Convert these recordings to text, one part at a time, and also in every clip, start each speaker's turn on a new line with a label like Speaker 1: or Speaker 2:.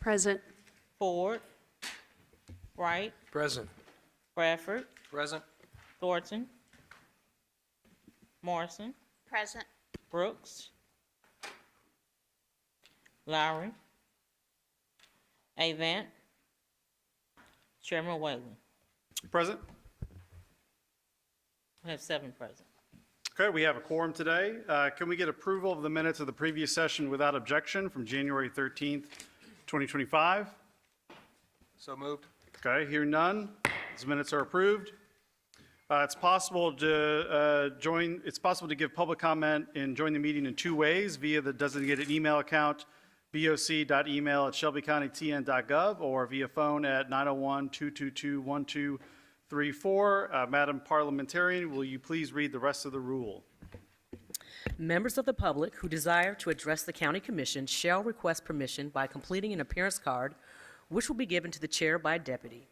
Speaker 1: Present.
Speaker 2: Ford. Wright.
Speaker 3: Present.
Speaker 2: Bradford.
Speaker 3: Present.
Speaker 2: Thornton. Morrison.
Speaker 1: Present.
Speaker 2: Brooks. Lowry. Avant. Chairman Whalen.
Speaker 4: Present.
Speaker 2: We have 7 present.
Speaker 4: Okay, we have a quorum today. Can we get approval of the minutes of the previous session without objection from January 13th, 2025?
Speaker 3: So moved.
Speaker 4: Okay, hear none. These minutes are approved. It's possible to give public comment and join the meeting in 2 ways: via the designated email account, boc.email@shelbycountytn.gov, or via phone at 901-222-1234. Madam Parliamentarian, will you please read the rest of the rule?
Speaker 5: Members of the public who desire to address the County Commission shall request permission by completing an appearance card, which will be given to the chair by a deputy.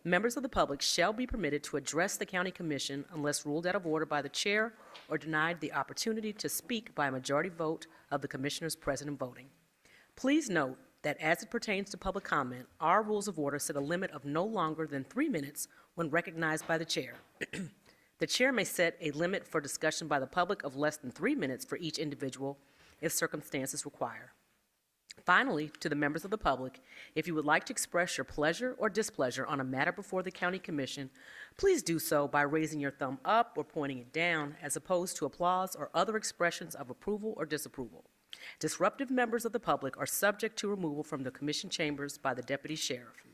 Speaker 5: Members of the public shall be permitted to address the County Commission unless ruled out of order by the chair or denied the opportunity to speak by a majority vote of the commissioners present and voting. Please note that as it pertains to public comment, our rules of order set a limit of no longer than 3 minutes when recognized by the chair. The chair may set a limit for discussion by the public of less than 3 minutes for each individual if circumstances require. Finally, to the members of the public, if you would like to express your pleasure or displeasure on a matter before the County Commission, please do so by raising your thumb up or pointing it down, as opposed to applause or other expressions of approval or disapproval. Disruptive members of the public are subject to removal from the Commission chambers by the Deputy Sheriff.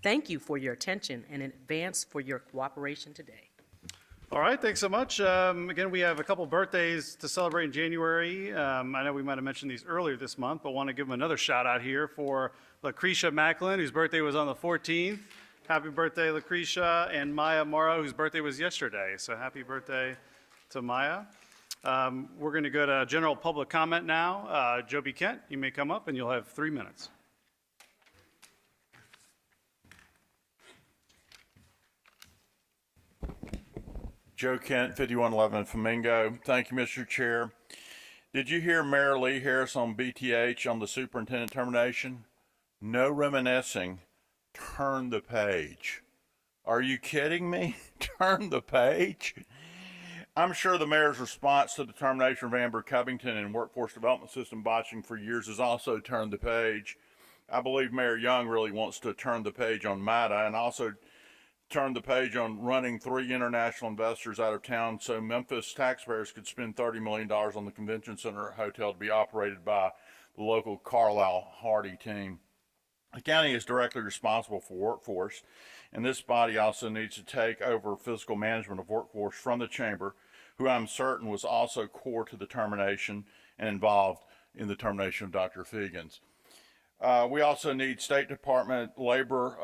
Speaker 5: Thank you for your attention and in advance for your cooperation today.
Speaker 4: All right, thanks so much. Again, we have a couple birthdays to celebrate in January. I know we might have mentioned these earlier this month, but want to give them another shout out here for Lucretia Macklin, whose birthday was on the 14th. Happy birthday, Lucretia, and Maya Morrow, whose birthday was yesterday. So happy birthday to Maya. We're going to go to general public comment now. Joby Kent, you may come up and you'll have 3 minutes.
Speaker 6: Joe Kent, 5111 Flamingo. Thank you, Mr. Chair. Did you hear Mayor Lee Harris on BTH on the superintendent termination? No reminiscing. Turn the page. Are you kidding me? Turn the page? I'm sure the mayor's response to the termination of Amber Covington and workforce development system botching for years has also turned the page. I believe Mayor Young really wants to turn the page on MATA and also turn the page on running 3 international investors out of town so Memphis taxpayers could spend $30 million on the convention center hotel to be operated by the local Carlisle Hardy team. The county is directly responsible for workforce, and this body also needs to take over physical management of workforce from the chamber, who I'm certain was also core to the termination and involved in the termination of Dr. Fegans. We also need State Department labor,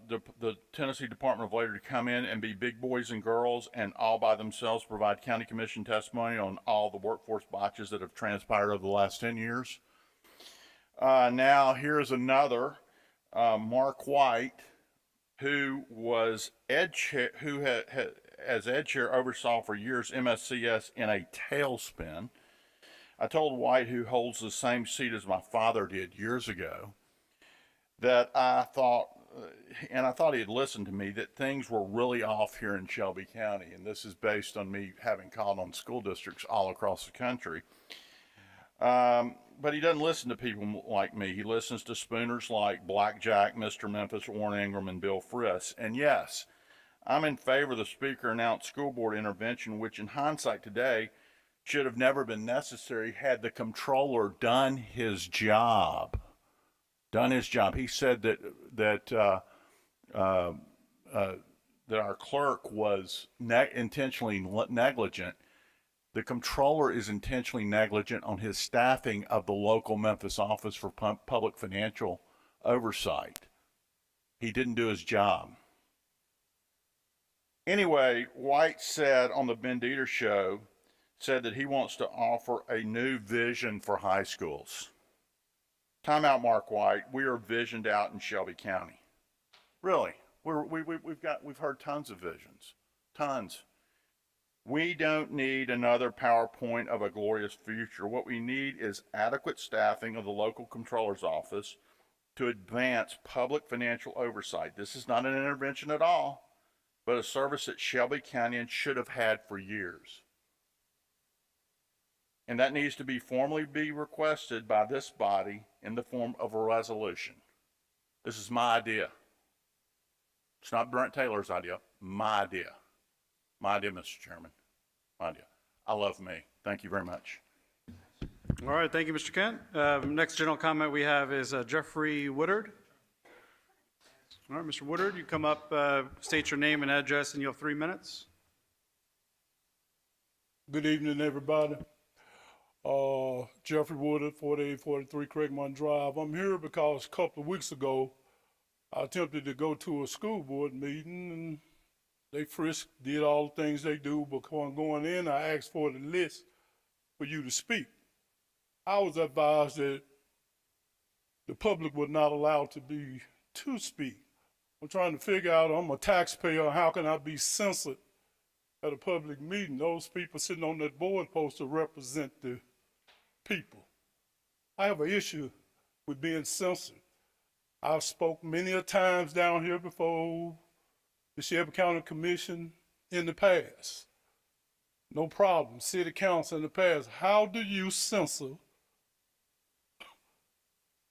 Speaker 6: the Tennessee Department of Labor to come in and be big boys and girls and all by themselves provide county commission testimony on all the workforce botches that have transpired over the last 10 years. Now here's another, Mark White, who was ed chair, who as ed chair oversaw for years MSCS in a tailspin. I told White, who holds the same seat as my father did years ago, that I thought, and I thought he had listened to me, that things were really off here in Shelby County. And this is based on me having called on school districts all across the country. But he doesn't listen to people like me. He listens to spooners like Blackjack, Mr. Memphis, Warren Ingram, and Bill Friss. And yes, I'm in favor of the speaker announced school board intervention, which in hindsight today should have never been necessary had the comptroller done his job. He said that our clerk was intentionally negligent. The comptroller is intentionally negligent on his staffing of the local Memphis Office for Public Financial Oversight. He didn't do his job. Anyway, White said on the Ben Dieter show, said that he wants to offer a new vision for high schools. Time out, Mark White. We are visioned out in Shelby County. Really, we've heard tons of visions, tons. We don't need another PowerPoint of a glorious future. What we need is adequate staffing of the local comptroller's office, to advance public financial oversight. This is not an intervention at all, but a service that Shelby County should have had for years. And that needs to be formally be requested by this body in the form of a resolution. This is my idea. It's not Brent Taylor's idea, my idea. My idea, Mr. Chairman. My idea. I love me. Thank you very much.
Speaker 4: All right, thank you, Mr. Kent. Next general comment we have is Jeffrey Woodard. All right, Mr. Woodard, you come up, state your name and address, and you have 3 minutes.
Speaker 1: Good evening, everybody. Jeffrey Woodard, 4843 Craigmont Drive. I'm here because a couple of weeks ago, I attempted to go to a school board meeting, and they did all the things they do, but upon going in, I asked for the list for you to speak. I was advised that the public was not allowed to speak. I'm trying to figure out, I'm a taxpayer, how can I be censored at a public meeting? Those people sitting on that board supposed to represent the people. I have an issue with being censored. I've spoke many a times down here before the Shelby County Commission in the past. No problem. City Council in the past. How do you censor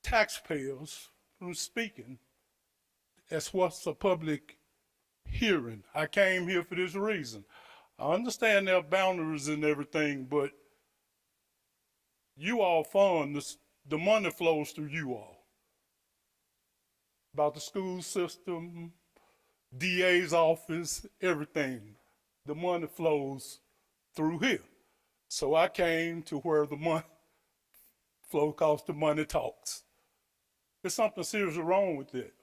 Speaker 1: taxpayers from speaking? That's what's a public hearing. I came here for this reason. I understand there are boundaries and everything, but you all fund this, the money flows through you all. About the school system, DA's office, everything. The money flows through here. So I came to where the money flow because the money talks. There's something seriously wrong with it.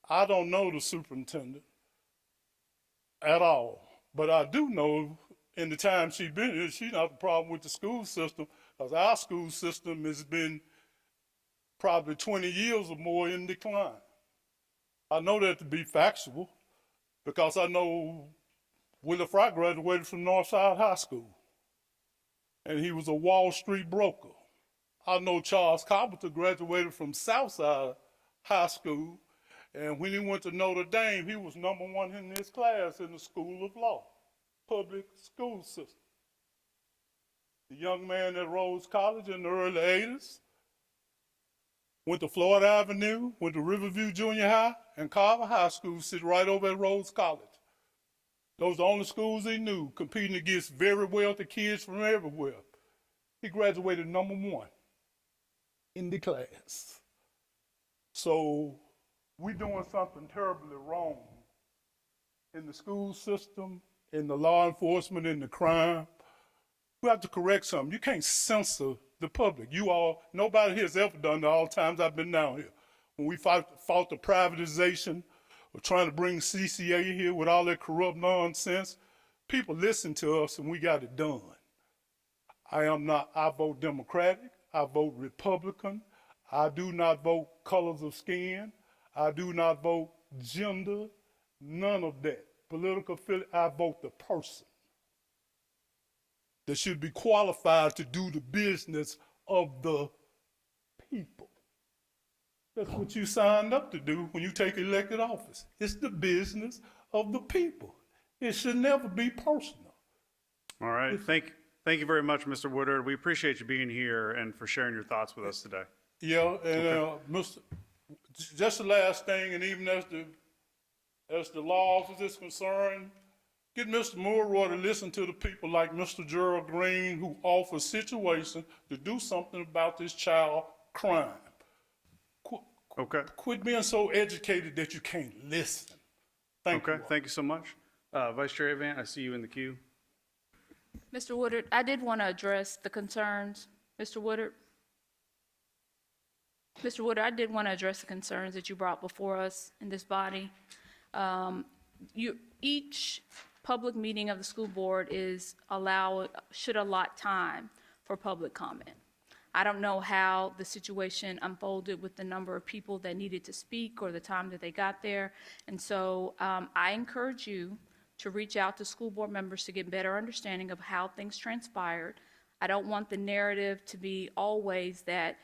Speaker 1: I don't know the superintendent at all, but I do know in the time she's been here, she's not the problem with the school system, because our school system has been probably 20 years or more in decline. I know that to be factual because I know Willie Fry graduated from Northside High School, and he was a Wall Street broker. I know Charles Carpenter graduated from Southside High School, and when he went to Notre Dame, he was #1 in his class in the School of Law, public school system. The young man at Rhodes College in the early 80s went to Florida Avenue, went to Riverview Junior High, and Carver High School sit right over at Rhodes College. Those are the only schools he knew, competing against very wealthy kids from everywhere. He graduated #1 in the class. So we're doing something terribly wrong in the school system, in the law enforcement, in the crime. We have to correct something. You can't censor the public. You all, nobody here has ever done it all the times I've been down here. When we fought the privatization or trying to bring CCA here with all that corrupt nonsense, people listened to us and we got it done. I vote Democratic, I vote Republican, I do not vote colors of skin, I do not vote gender, none of that. Political affiliation, I vote the person that should be qualified to do the business of the people. That's what you signed up to do when you take elected office. It's the business of the people. It should never be personal.
Speaker 4: All right, thank you very much, Mr. Woodard. We appreciate you being here and for sharing your thoughts with us today.
Speaker 1: Yeah, and just the last thing, and even as the law office is concerned, get Mr. Mulroy to listen to the people like Mr. Gerald Green, who offer situations to do something about this child crime.
Speaker 4: Okay.
Speaker 1: Quit being so educated that you can't listen. Thank you.
Speaker 4: Okay, thank you so much. Vice Chair Avant, I see you in the queue.
Speaker 7: Mr. Woodard, I did want to address the concerns. Mr. Woodard, I did want to address the concerns that you brought before us in this body. Each public meeting of the school board should allot time for public comment. I don't know how the situation unfolded with the number of people that needed to speak or the time that they got there. And so I encourage you to reach out to school board members to get better understanding of how things transpired. I don't want the narrative to be always that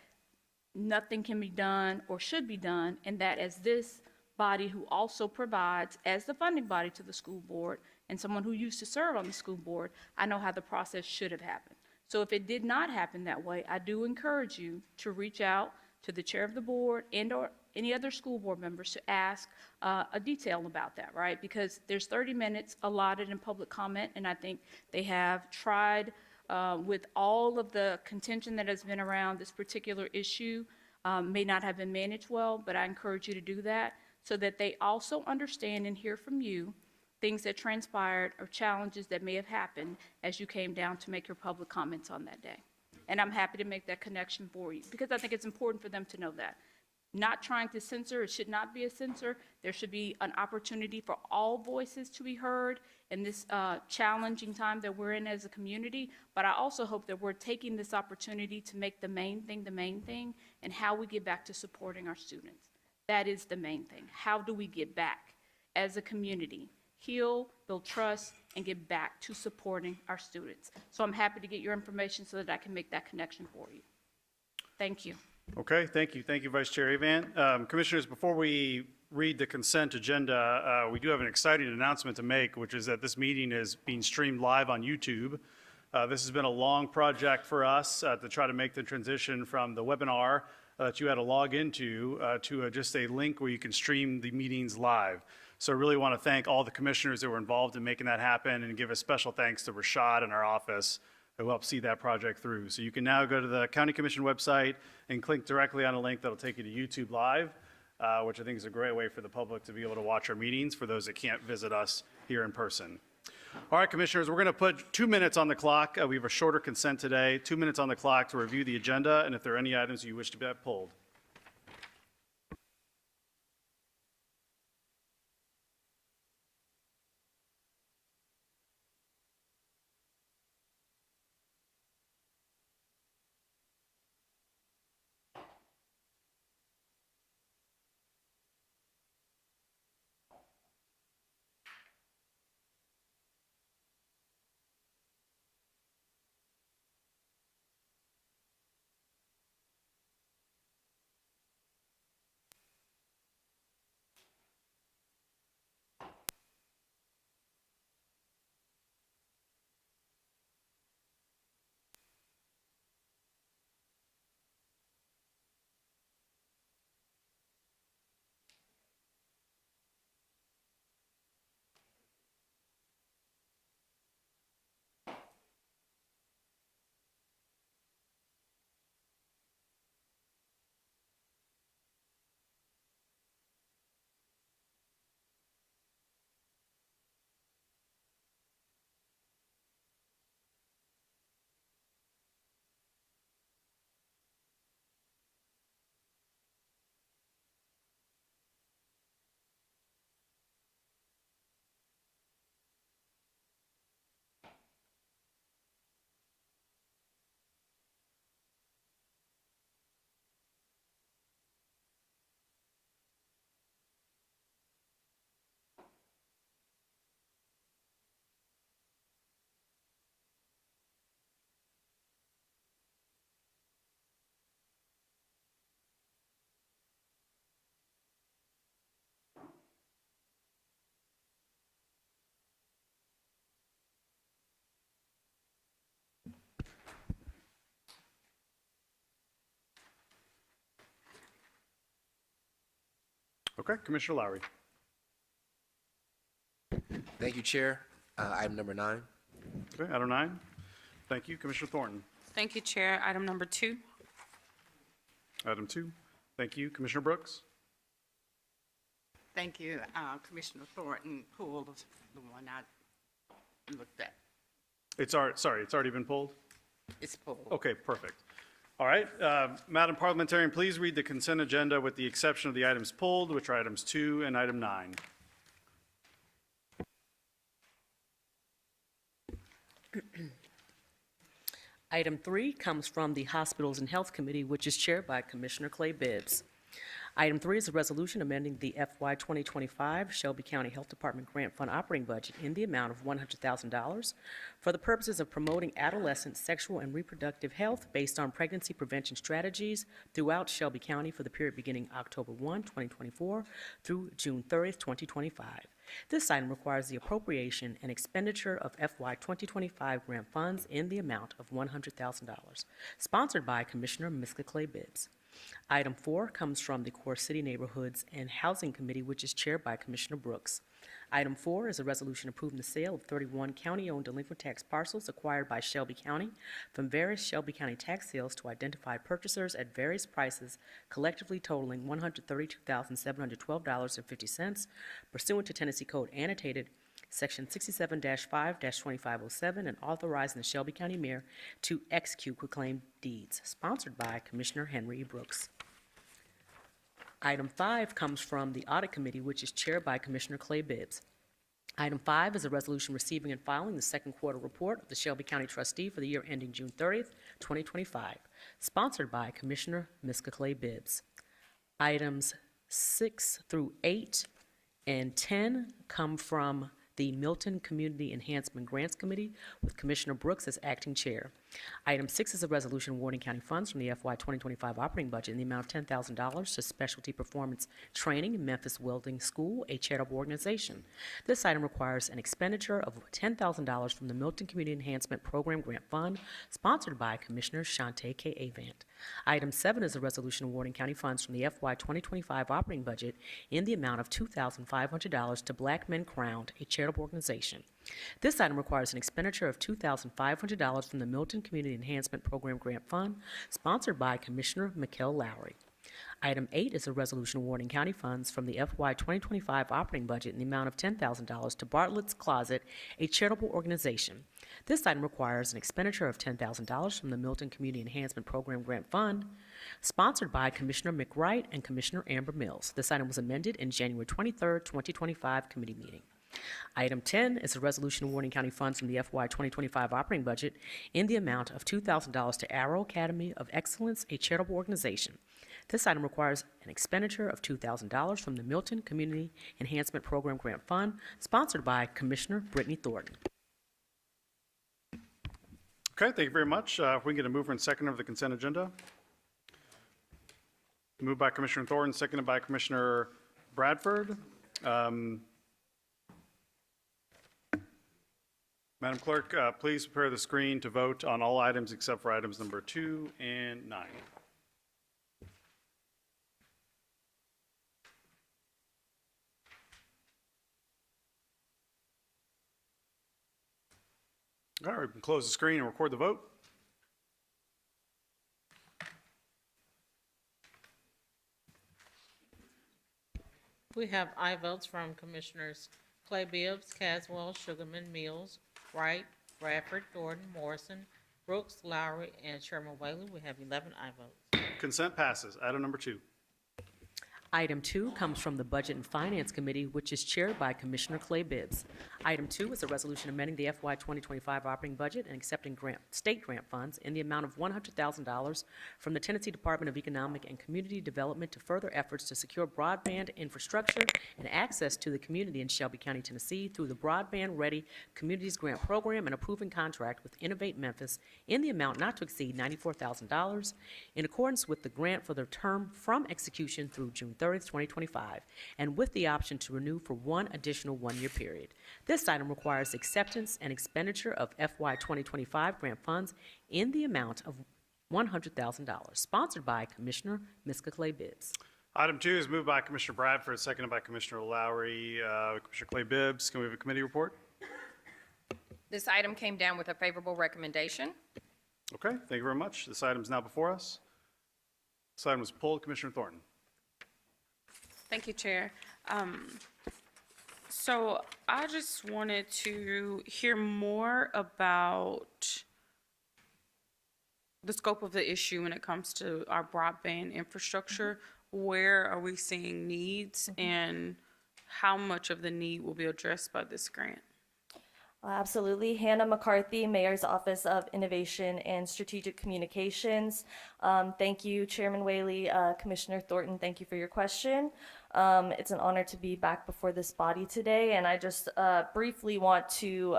Speaker 7: nothing can be done or should be done, and that as this body who also provides as the funding body to the school board and someone who used to serve on the school board, I know how the process should have happened. So if it did not happen that way, I do encourage you to reach out to the chair of the board and or any other school board members to ask a detail about that, right? Because there's 30 minutes allotted in public comment, and I think they have tried with all of the contention that has been around this particular issue, may not have been managed well, but I encourage you to do that so that they also understand and hear from you things that transpired or challenges that may have happened as you came down to make your public comments on that day. And I'm happy to make that connection for you because I think it's important for them to know that. Not trying to censor, it should not be a censor. There should be an opportunity for all voices to be heard in this challenging time that we're in as a community. But I also hope that we're taking this opportunity to make the main thing and how we get back to supporting our students. That is the main thing. How do we get back as a community? Heal, build trust, and get back to supporting our students. So I'm happy to get your information so that I can make that connection for you. Thank you.
Speaker 4: Okay, thank you. Thank you, Vice Chair Avant. Commissioners, before we read the consent agenda, we do have an exciting announcement to make, which is that this meeting is being streamed live on YouTube. This has been a long project for us to try to make the transition from the webinar that you had to log into to just a link where you can stream the meetings live. So I really want to thank all the commissioners that were involved in making that happen and give a special thanks to Rashad and our office who helped see that project through. So you can now go to the County Commission website and click directly on a link that'll take you to YouTube Live, which I think is a great way for the public to be able to watch our meetings for those that can't visit us here in person. All right, commissioners, we're going to put 2 minutes on the clock. We have a shorter consent today, 2 minutes on the clock to review the agenda and if there are any items you wish to be pulled. Okay, Commissioner Lowry.
Speaker 8: Thank you, Chair. Item number 9.
Speaker 4: Okay, item 9. Thank you, Commissioner Thornton.
Speaker 9: Thank you, Chair. Item number 2.
Speaker 4: Item 2. Thank you, Commissioner Brooks.
Speaker 10: Thank you, Commissioner Thornton pulled the one I looked at.
Speaker 4: It's already been pulled?
Speaker 10: It's pulled.
Speaker 4: Okay, perfect. All right, Madam Parliamentarian, please read the consent agenda with the exception of the items pulled, which are items 2 and item 9.
Speaker 5: Item 3 comes from the Hospitals and Health Committee, which is chaired by Commissioner Clay Bibbs. Item 3 is a resolution amending the FY 2025 Shelby County Health Department Grant Fund operating budget in the amount of $100,000 for the purposes of promoting adolescent sexual and reproductive health based on pregnancy prevention strategies throughout Shelby County for the period beginning October 1, 2024 through June 30, 2025. This item requires the appropriation and expenditure of FY 2025 grant funds in the amount of $100,000, sponsored by Commissioner Miska Clay Bibbs. Item 4 comes from the Core City Neighborhoods and Housing Committee, which is chaired by Commissioner Brooks. Item 4 is a resolution approving the sale of 31 county-owned delinquent tax parcels acquired by Shelby County from various Shelby County tax sales to identified purchasers at various prices, collectively totaling $132,712.50, pursuant to Tennessee Code Annotated Section 67-5-2507, and authorizing the Shelby County Mayor to execute quitclaim deeds, sponsored by Commissioner Henry E. Brooks. Item 5 comes from the Audit Committee, which is chaired by Commissioner Clay Bibbs. Item 5 is a resolution receiving and filing the second quarter report of the Shelby County Trustee for the year ending June 30th, 2025, sponsored by Commissioner Miska Clay Bibbs. Items 6 through 8 and 10 come from the Milton Community Enhancement Grants Committee with Commissioner Brooks as acting chair. Item 6 is a resolution awarding county funds from the FY 2025 operating budget in the amount of $10,000 to Specialty Performance Training in Memphis Welding School, a charitable organization. This item requires an expenditure of $10,000 from the Milton Community Enhancement Program Grant Fund, sponsored by Commissioner Shante K. Avant. Item 7 is a resolution awarding county funds from the FY 2025 operating budget in the amount of $2,500 to Black Men Crowned, a charitable organization. This item requires an expenditure of $2,500 from the Milton Community Enhancement Program Grant Fund, sponsored by Commissioner Mikkel Lowry. Item 8 is a resolution awarding county funds from the FY 2025 operating budget in the amount of $10,000 to Bartlett's Closet, a charitable organization. This item requires an expenditure of $10,000 from the Milton Community Enhancement Program Grant Fund, sponsored by Commissioner McWright and Commissioner Amber Mills. This item was amended in January 23, 2025 committee meeting. Item 10 is a resolution awarding county funds from the FY 2025 operating budget in the amount of $2,000 to Arrow Academy of Excellence, a charitable organization. This item requires an expenditure of $2,000 from the Milton Community Enhancement Program Grant Fund, sponsored by Commissioner Brittany Thornton.
Speaker 4: Okay, thank you very much. If we can get a mover and seconder of the consent agenda. Moved by Commissioner Thornton, seconded by Commissioner Bradford. Madam Clerk, please prepare the screen to vote on all items except for items number 2 and 9. All right, we can close the screen and record the vote.
Speaker 2: We have aye votes from Commissioners Clay Bibbs, Caswell, Sugarman, Mills, Wright, Bradford, Thornton, Morrison, Brooks, Lowry, and Chairman Whaley. We have 11 aye votes.
Speaker 4: Consent passes. Item number 2.
Speaker 5: Item 2 comes from the Budget and Finance Committee, which is chaired by Commissioner Clay Bibbs. Item 2 is a resolution amending the FY 2025 operating budget and accepting state grant funds in the amount of $100,000 from the Tennessee Department of Economic and Community Development to further efforts to secure broadband infrastructure and access to the community in Shelby County, Tennessee through the Broadband Ready Communities Grant Program and approving contract with Innovate Memphis in the amount not to exceed $94,000 in accordance with the grant for the term from execution through June 30th, 2025, and with the option to renew for one additional one-year period. This item requires acceptance and expenditure of FY 2025 grant funds in the amount of $100,000, sponsored by Commissioner Miska Clay Bibbs.
Speaker 4: Item 2 is moved by Commissioner Bradford, seconded by Commissioner Lowry. Commissioner Clay Bibbs, can we have a committee report?
Speaker 11: This item came down with a favorable recommendation.
Speaker 4: Okay, thank you very much. This item is now before us. This item was pulled. Commissioner Thornton.
Speaker 9: Thank you, Chair. So I just wanted to hear more about the scope of the issue when it comes to our broadband infrastructure. Where are we seeing needs and how much of the need will be addressed by this grant?
Speaker 12: Absolutely. Hannah McCarthy, Mayor's Office of Innovation and Strategic Communications. Thank you, Chairman Whaley, Commissioner Thornton, thank you for your question. It's an honor to be back before this body today, and I just briefly want to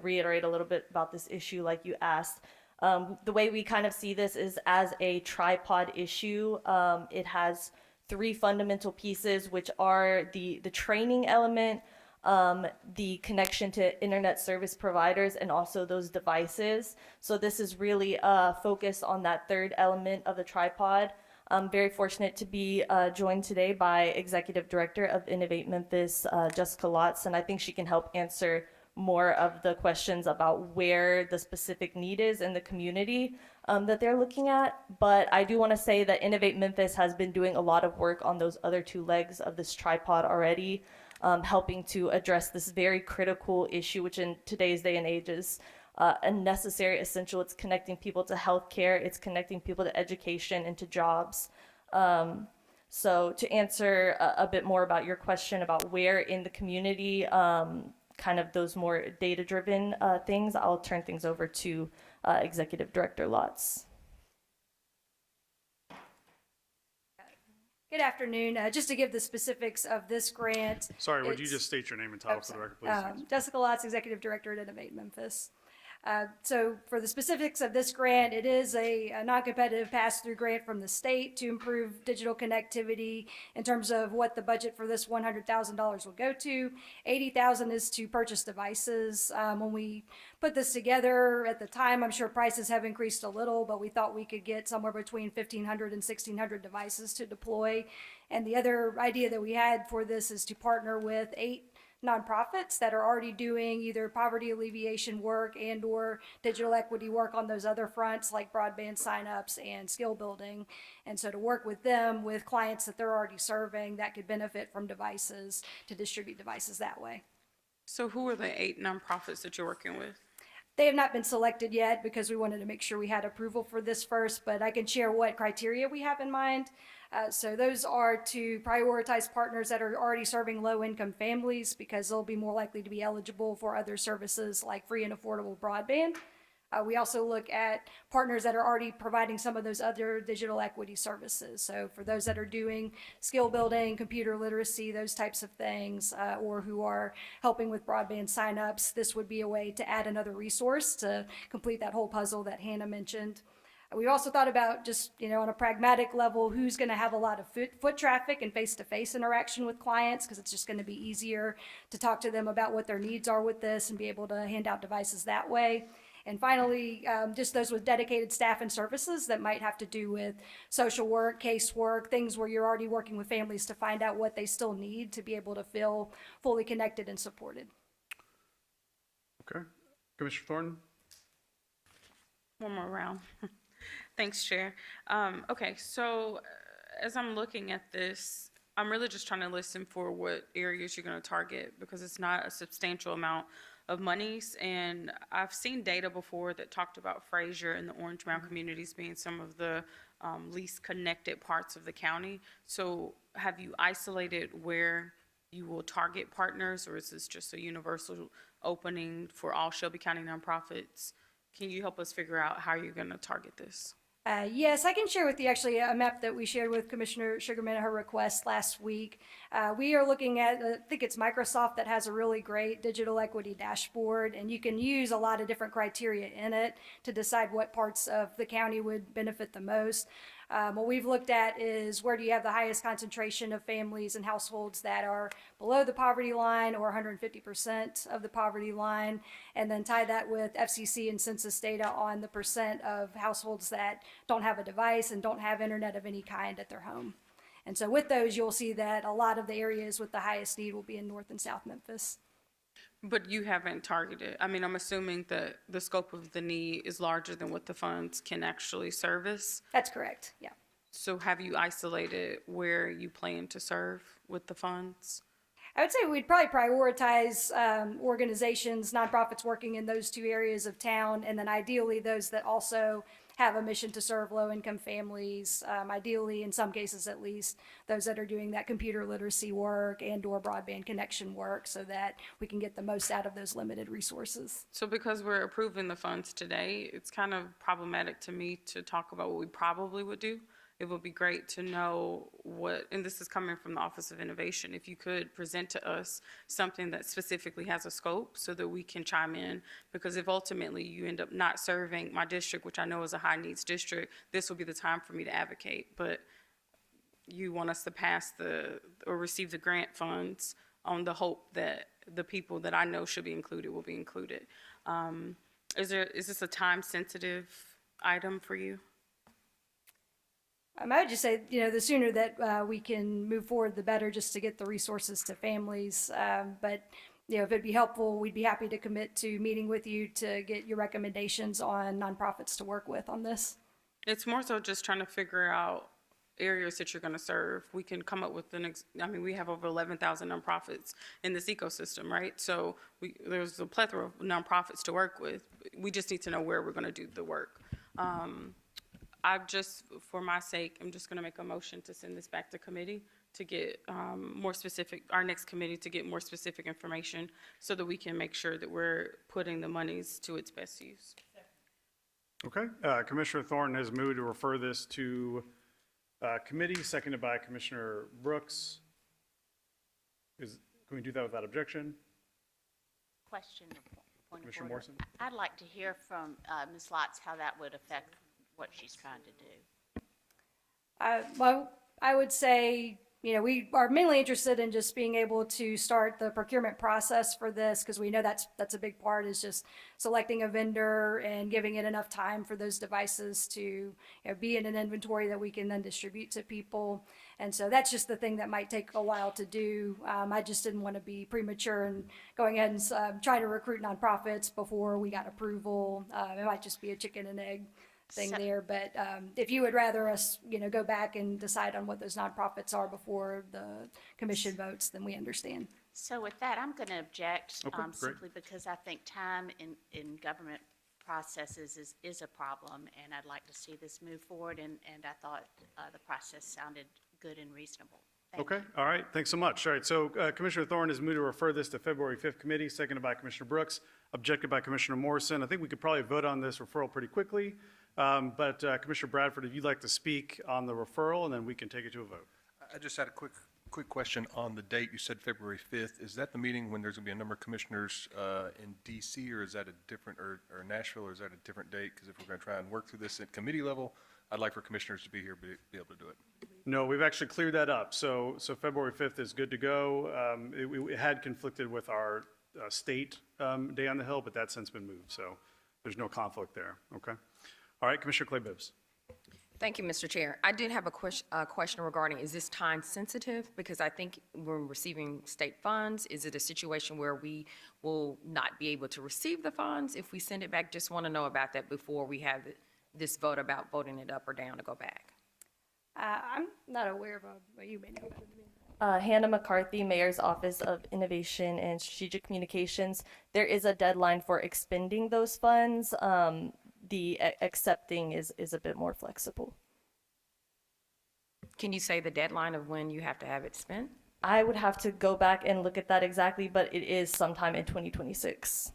Speaker 12: reiterate a little bit about this issue like you asked. The way we kind of see this is as a tripod issue. It has three fundamental pieces, which are the training element, the connection to internet service providers, and also those devices. So this is really focused on that third element of the tripod. I'm very fortunate to be joined today by Executive Director of Innovate Memphis, Jessica Lotz, and I think she can help answer more of the questions about where the specific need is in the community that they're looking at. But I do want to say that Innovate Memphis has been doing a lot of work on those other two legs of this tripod already, helping to address this very critical issue, which in today's day and age is a necessary essential. It's connecting people to healthcare, it's connecting people to education and to jobs. So to answer a bit more about your question about where in the community, kind of those more data-driven things, I'll turn things over to Executive Director Lotz.
Speaker 13: Good afternoon. Just to give the specifics of this grant.
Speaker 4: Sorry, would you just state your name and title for the record, please?
Speaker 13: Jessica Lotz, Executive Director at Innovate Memphis. So for the specifics of this grant, it is a non-competitive pass-through grant from the state to improve digital connectivity. In terms of what the budget for this $100,000 will go to, $80,000 is to purchase devices. When we put this together at the time, I'm sure prices have increased a little, but we thought we could get somewhere between 1,500 and 1,600 devices to deploy. And the other idea that we had for this is to partner with 8 nonprofits that are already doing either poverty alleviation work and or digital equity work on those other fronts like broadband signups and skill building. And so to work with them with clients that they're already serving that could benefit from devices to distribute devices that way.
Speaker 9: So who are the 8 nonprofits that you're working with?
Speaker 13: They have not been selected yet because we wanted to make sure we had approval for this first, but I can share what criteria we have in mind. So those are to prioritize partners that are already serving low-income families because they'll be more likely to be eligible for other services like free and affordable broadband. We also look at partners that are already providing some of those other digital equity services. So for those that are doing skill building, computer literacy, those types of things, or who are helping with broadband signups, this would be a way to add another resource to complete that whole puzzle that Hannah mentioned. We also thought about just, on a pragmatic level, who's going to have a lot of foot traffic and face-to-face interaction with clients, because it's just going to be easier to talk to them about what their needs are with this and be able to hand out devices that way. And finally, just those with dedicated staff and services that might have to do with social work, casework, things where you're already working with families to find out what they still need to be able to feel fully connected and supported.
Speaker 4: Okay. Commissioner Thornton?
Speaker 9: One more round. Thanks, Chair. Okay, so as I'm looking at this, I'm really just trying to listen for what areas you're going to target because it's not a substantial amount of monies. And I've seen data before that talked about Fraser and the Orange Mound communities being some of the least connected parts of the county. So have you isolated where you will target partners, or is this just a universal opening for all Shelby County nonprofits? Can you help us figure out how you're going to target this?
Speaker 13: Yes, I can share with you actually a map that we shared with Commissioner Sugarman at her request last week. We are looking at, I think it's Microsoft that has a really great digital equity dashboard, and you can use a lot of different criteria in it to decide what parts of the county would benefit the most. What we've looked at is where do you have the highest concentration of families and households that are below the poverty line or 150% of the poverty line, and then tie that with FCC and census data on the percent of households that don't have a device and don't have internet of any kind at their home. And so with those, you'll see that a lot of the areas with the highest need will be in North and South Memphis.
Speaker 9: But you haven't targeted. I mean, I'm assuming that the scope of the need is larger than what the funds can actually service.
Speaker 13: That's correct, yeah.
Speaker 9: So have you isolated where you plan to serve with the funds?
Speaker 13: I would say we'd probably prioritize organizations, nonprofits working in those two areas of town, and then ideally those that also have a mission to serve low-income families, ideally, in some cases at least, those that are doing that computer literacy work and/or broadband connection work so that we can get the most out of those limited resources.
Speaker 9: So because we're approving the funds today, it's kind of problematic to me to talk about what we probably would do. It would be great to know what, and this is coming from the Office of Innovation, if you could present to us something that specifically has a scope so that we can chime in. Because if ultimately you end up not serving my district, which I know is a high needs district, this will be the time for me to advocate. But you want us to pass or receive the grant funds on the hope that the people that I know should be included will be included. Is this a time sensitive item for you?
Speaker 13: I would just say, the sooner that we can move forward, the better, just to get the resources to families. But, if it'd be helpful, we'd be happy to commit to meeting with you to get your recommendations on nonprofits to work with on this.
Speaker 9: It's more so just trying to figure out areas that you're going to serve. We can come up with we have over 11,000 nonprofits in this ecosystem, right? So there's a plethora of nonprofits to work with. We just need to know where we're going to do the work. For my sake, I'm just going to make a motion to send this back to committee to get more specific, our next committee to get more specific information so that we can make sure that we're putting the monies to its best use.
Speaker 4: Okay, Commissioner Thornton has moved to refer this to committee, seconded by Commissioner Brooks. Can we do that without objection?
Speaker 10: Question, point of
Speaker 4: Commissioner
Speaker 10: order.
Speaker 4: Morrison?
Speaker 10: I'd like to hear from Ms. Lotz how that would affect what she's trying to do.
Speaker 13: Well, I would say, we are mainly interested in just being able to start the procurement process for this, because we know that's a big part, is just selecting a vendor and giving it enough time for those devices to be in an inventory that we can then distribute to people. And so that's just the thing that might take a while to do. I just didn't want to be premature and going ahead and try to recruit nonprofits before we got approval. It might just be a chicken and egg thing there, but if you would rather us, go back and decide on what those nonprofits are before the commission votes, then we understand.
Speaker 10: So with that, I'm going to object
Speaker 4: Okay, great.
Speaker 10: simply because I think time in government processes is a problem, and I'd like to see this move forward, and I thought the process sounded good and reasonable. Thank
Speaker 4: Okay,
Speaker 10: you.
Speaker 4: all right, thanks so much. All right, so Commissioner Thornton has moved to refer this to February 5th committee, seconded by Commissioner Brooks, objected by Commissioner Morrison. I think we could probably vote on this referral pretty quickly. But Commissioner Bradford, if you'd like to speak on the referral, and then we can take it to a vote.
Speaker 14: I just had a quick question on the date. You said February 5th. Is that the meeting when there's going to be a number of commissioners in D.C., or is that a different, or Nashville, or is that a different date? Because if we're going to try and work through this at committee level, I'd like for commissioners to be here, be able to do it.
Speaker 4: No, we've actually cleared that up. So February 5th is good to go. It had conflicted with our state day on the Hill, but that's since been moved. So there's no conflict there, okay? All right, Commissioner Clay Bibbs.
Speaker 11: Thank you, Mr. Chair. I did have a question regarding, is this time sensitive? Because I think we're receiving state funds. Is it a situation where we will not be able to receive the funds if we send it back? Just want to know about that before we have this vote about voting it up or down to go back.
Speaker 13: I'm not aware of what you may know better than me.
Speaker 12: Hannah McCarthy, Mayor's Office of Innovation and Strategic Communications. There is a deadline for expending those funds. The accepting is a bit more flexible.
Speaker 11: Can you say the deadline of when you have to have it spent?
Speaker 12: I would have to go back and look at that exactly, but it is sometime in 2026.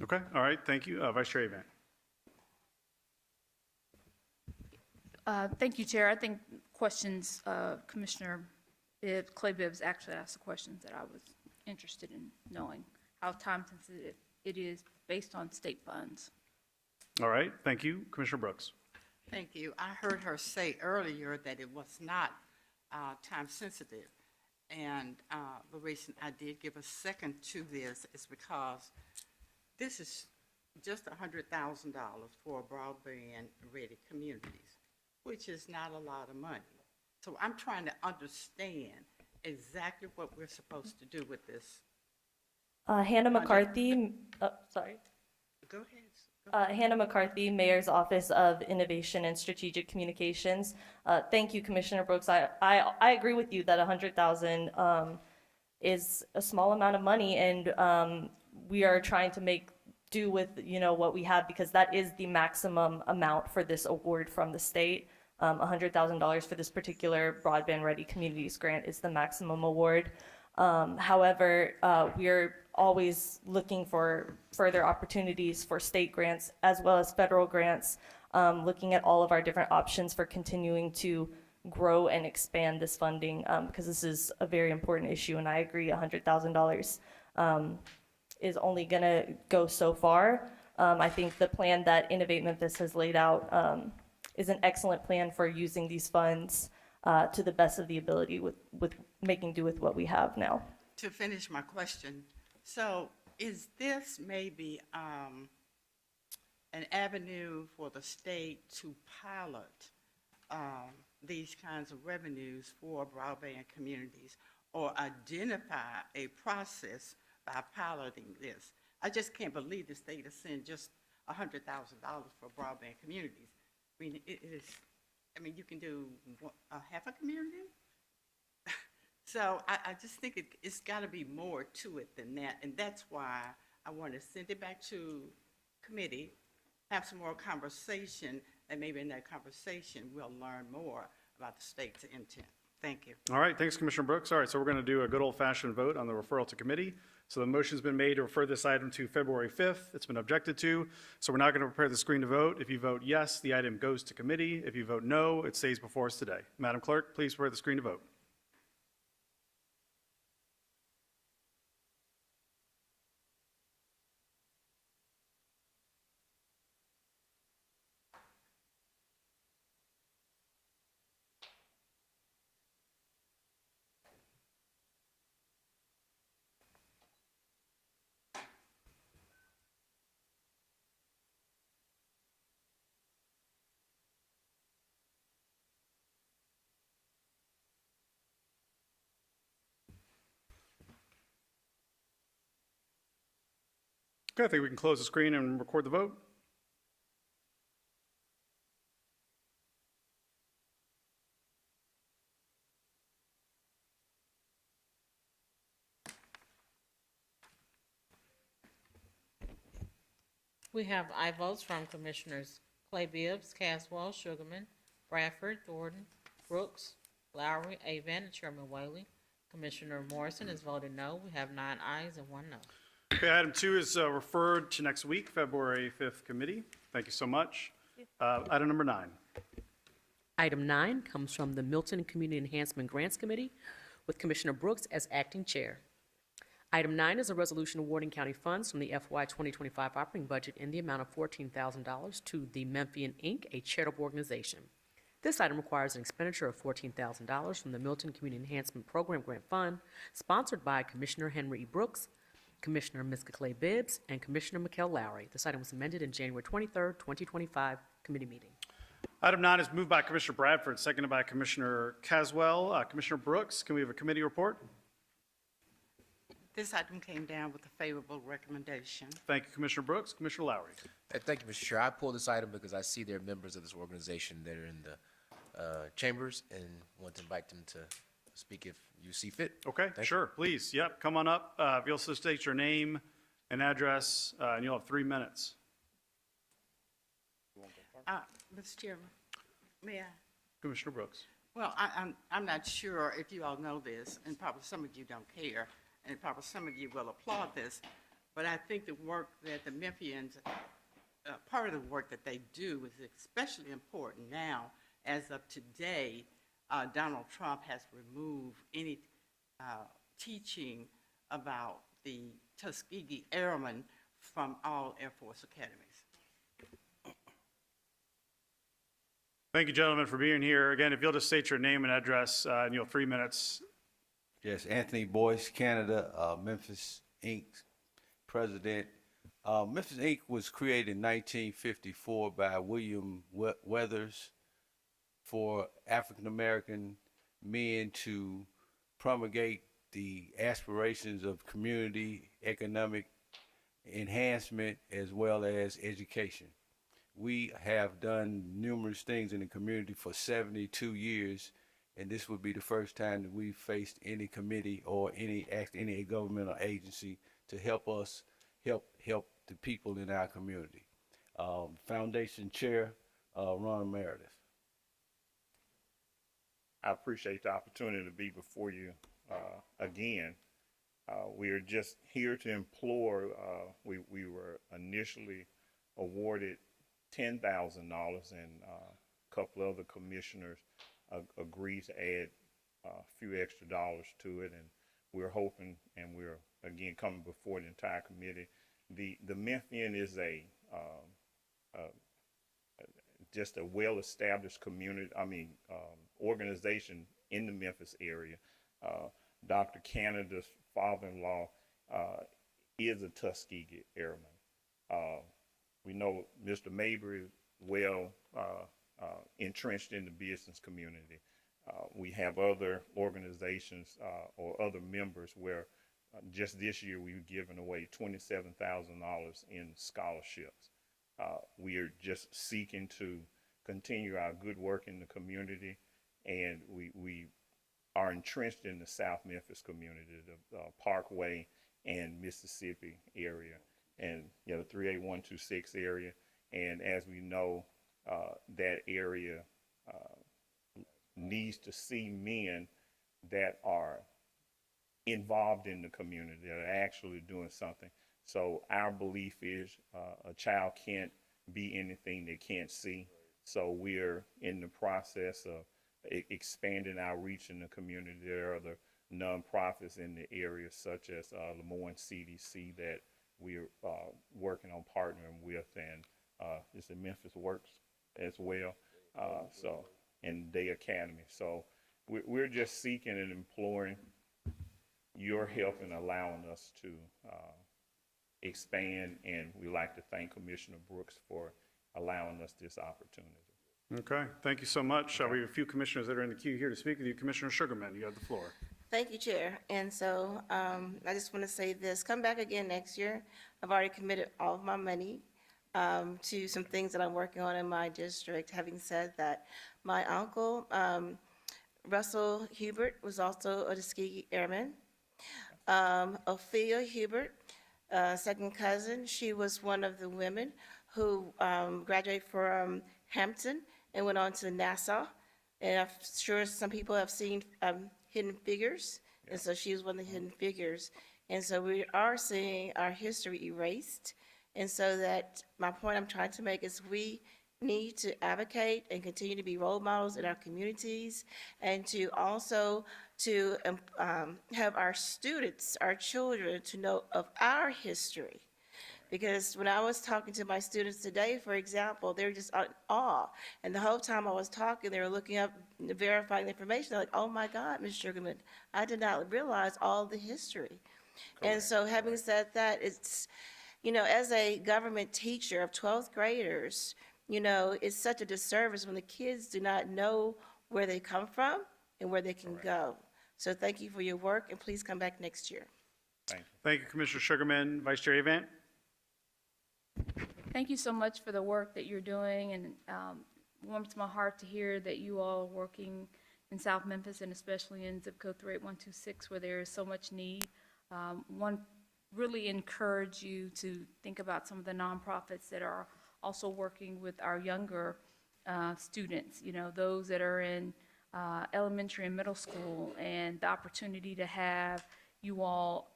Speaker 4: Okay, all right, thank you. Vice Chair Avant.
Speaker 7: Thank you, Chair. I think questions, Commissioner Clay Bibbs actually asked the questions that I was interested in knowing, how time sensitive it is based on state funds.
Speaker 4: All right, thank you. Commissioner Brooks.
Speaker 10: Thank you. I heard her say earlier that it was not time sensitive. And the reason I did give a second to this is because this is just $100,000 for broadband-ready communities, which is not a lot of money. So I'm trying to understand exactly what we're supposed to do with this.
Speaker 12: Hannah McCarthy, sorry.
Speaker 10: Go ahead.
Speaker 12: Hannah McCarthy, Mayor's Office of Innovation and Strategic Communications. Thank you, Commissioner Brooks. I agree with you that 100,000 is a small amount of money, and we are trying to make do with, you know, what we have, because that is the maximum amount for this award from the state. $100,000 for this particular Broadband Ready Communities grant is the maximum award. However, we are always looking for further opportunities for state grants as well as federal grants, looking at all of our different options for continuing to grow and expand this funding, because this is a very important issue, and I agree $100,000 is only gonna go so far. I think the plan that Innovate Memphis has laid out is an excellent plan for using these funds to the best of the ability with making do with what we have now.
Speaker 10: To finish my question, so is this maybe an avenue for the state to pilot these kinds of revenues for broadband communities, or identify a process by piloting this? I just can't believe the state is sending just $100,000 for broadband communities. I mean, it is, I mean, you can do half a community? So I just think it's got to be more to it than that, and that's why I want to send it back to committee, have some more conversation, and maybe in that conversation we'll learn more about the state's intent. Thank you.
Speaker 4: All right, thanks, Commissioner Brooks. All right, so we're going to do a good old-fashioned vote on the referral to committee. So the motion's been made to refer this item to February 5th. It's been objected to, so we're now going to prepare the screen to vote. If you vote yes, the item goes to committee. If you vote no, it stays before us today. Madam Clerk, please prepare the screen to vote. Okay, I think we can close the screen and record the vote.
Speaker 2: We have aye votes from Commissioners Clay Bibbs, Caswell, Sugarman, Bradford, Thornton, Brooks, Lowry, Avon, and Chairman Whaley. Commissioner Morrison is voting no. We have 9 ayes and 1 no.
Speaker 4: Okay, item 2 is referred to next week, February 5th committee. Thank you so much. Item number 9.
Speaker 5: Item 9 comes from the Milton Community Enhancement Grants Committee with Commissioner Brooks as acting chair. Item 9 is a resolution awarding county funds from the FY 2025 operating budget in the amount of $14,000 to the Memphian, Inc., a charitable organization. This item requires an expenditure of $14,000 from the Milton Community Enhancement Program Grant Fund, sponsored by Commissioner Henry E. Brooks, Commissioner Miska Clay Bibbs, and Commissioner Mikkel Lowry. This item was amended in January 23rd, 2025 committee meeting.
Speaker 4: Item 9 is moved by Commissioner Bradford, seconded by Commissioner Caswell. Commissioner Brooks, can we have a committee report?
Speaker 10: This item came down with a favorable recommendation.
Speaker 4: Thank you, Commissioner Brooks. Commissioner Lowry.
Speaker 8: Thank you, Mr. Chair. I pulled this item because I see there are members of this organization that are in the chambers and want to invite them to speak if you see fit.
Speaker 4: Okay,
Speaker 8: Thank
Speaker 4: sure, please. Yep, come on up. If you'll also state your name and address, and you'll have 3 minutes.
Speaker 10: Mr. Chairman, may I?
Speaker 4: Commissioner Brooks.
Speaker 10: Well, I'm not sure if you all know this, and probably some of you don't care, and probably some of you will applaud this, but I think the work that the Memphians, part of the work that they do is especially important now. As of today, Donald Trump has removed any teaching about the Tuskegee Airmen from all Air Force academies.
Speaker 4: Thank you, gentlemen, for being here. Again, if you'll just state your name and address, and you'll have 3 minutes.
Speaker 15: Yes, Anthony Boyce, Canada, Memphis, Inc. president. Memphis, Inc. was created in 1954 by William Weathers for African-American men to promulgate the aspirations of community, economic, enhancement as well as education. We have done numerous things in the community for 72 years, and this would be the first time that we've faced any committee or any governmental agency to help us help the people in our community. Foundation Chair, Ron Meredith.
Speaker 16: I appreciate the opportunity to be before you again. We are just here to implore. We were initially awarded $10,000, and a couple other commissioners agreed to add a few extra dollars to it, and we're hoping, and we're again coming before the entire committee. The Memphian is just a well-established community. Organization in the Memphis area. Dr. Canada's father-in-law is a Tuskegee Airman. We know Mr. Mabry well entrenched in the business community. We have other organizations or other members where just this year we've given away $27,000 in scholarships. We are just seeking to continue our good work in the community, and we are entrenched in the South Memphis community, the Parkway and Mississippi area, and the 38126 area. And as we know, that area needs to see men that are involved in the community, that are actually doing something. So our belief is a child can't be anything they can't see. So we're in the process of expanding our reach in the community. There are other nonprofits in the area, such as Lemoyne CDC, that we're working on partnering with, and it's the Memphis Works as well. And Day Academy. So we're just seeking and imploring your help in allowing us to expand, and we'd like to thank Commissioner Brooks for allowing us this opportunity.
Speaker 4: Okay, thank you so much. We have a few commissioners that are in the queue here to speak with you. Commissioner Sugarman, you have the floor.
Speaker 17: Thank you, Chair. And so I just want to say this, come back again next year. I've already committed all of my money to some things that I'm working on in my district. Having said that, my uncle, Russell Hubert, was also a Tuskegee Airman. Ophelia Hubert, second cousin, she was one of the women who graduated from Hampton and went on to Nassau. And I'm sure some people have seen Hidden Figures, and so she was one of the Hidden Figures. And so we are seeing our history erased. And so that my point I'm trying to make is we need to advocate and continue to be role models in our communities, and to also to have our students, our children, to know of our history. Because when I was talking to my students today, for example, they were just in awe. And the whole time I was talking, they were looking up, verifying the information. They're like, oh my God, Ms. Sugarman, I did not realize all the history. Correct. And so having said that, it's, as a government teacher of 12th graders, it's such a disservice when the kids do not know where they come from and where they can go. So thank you for your work, and please come back next year.
Speaker 16: Thank you.
Speaker 4: Thank you, Commissioner Sugarman. Vice Chair Avant.
Speaker 7: Thank you so much for the work that you're doing, and warms my heart to hear that you all are working in South Memphis, and especially in zip code 38126, where there is so much need. One, really encourage you to think about some of the nonprofits that are also working with our younger students, those that are in elementary and middle school, and the opportunity to have you all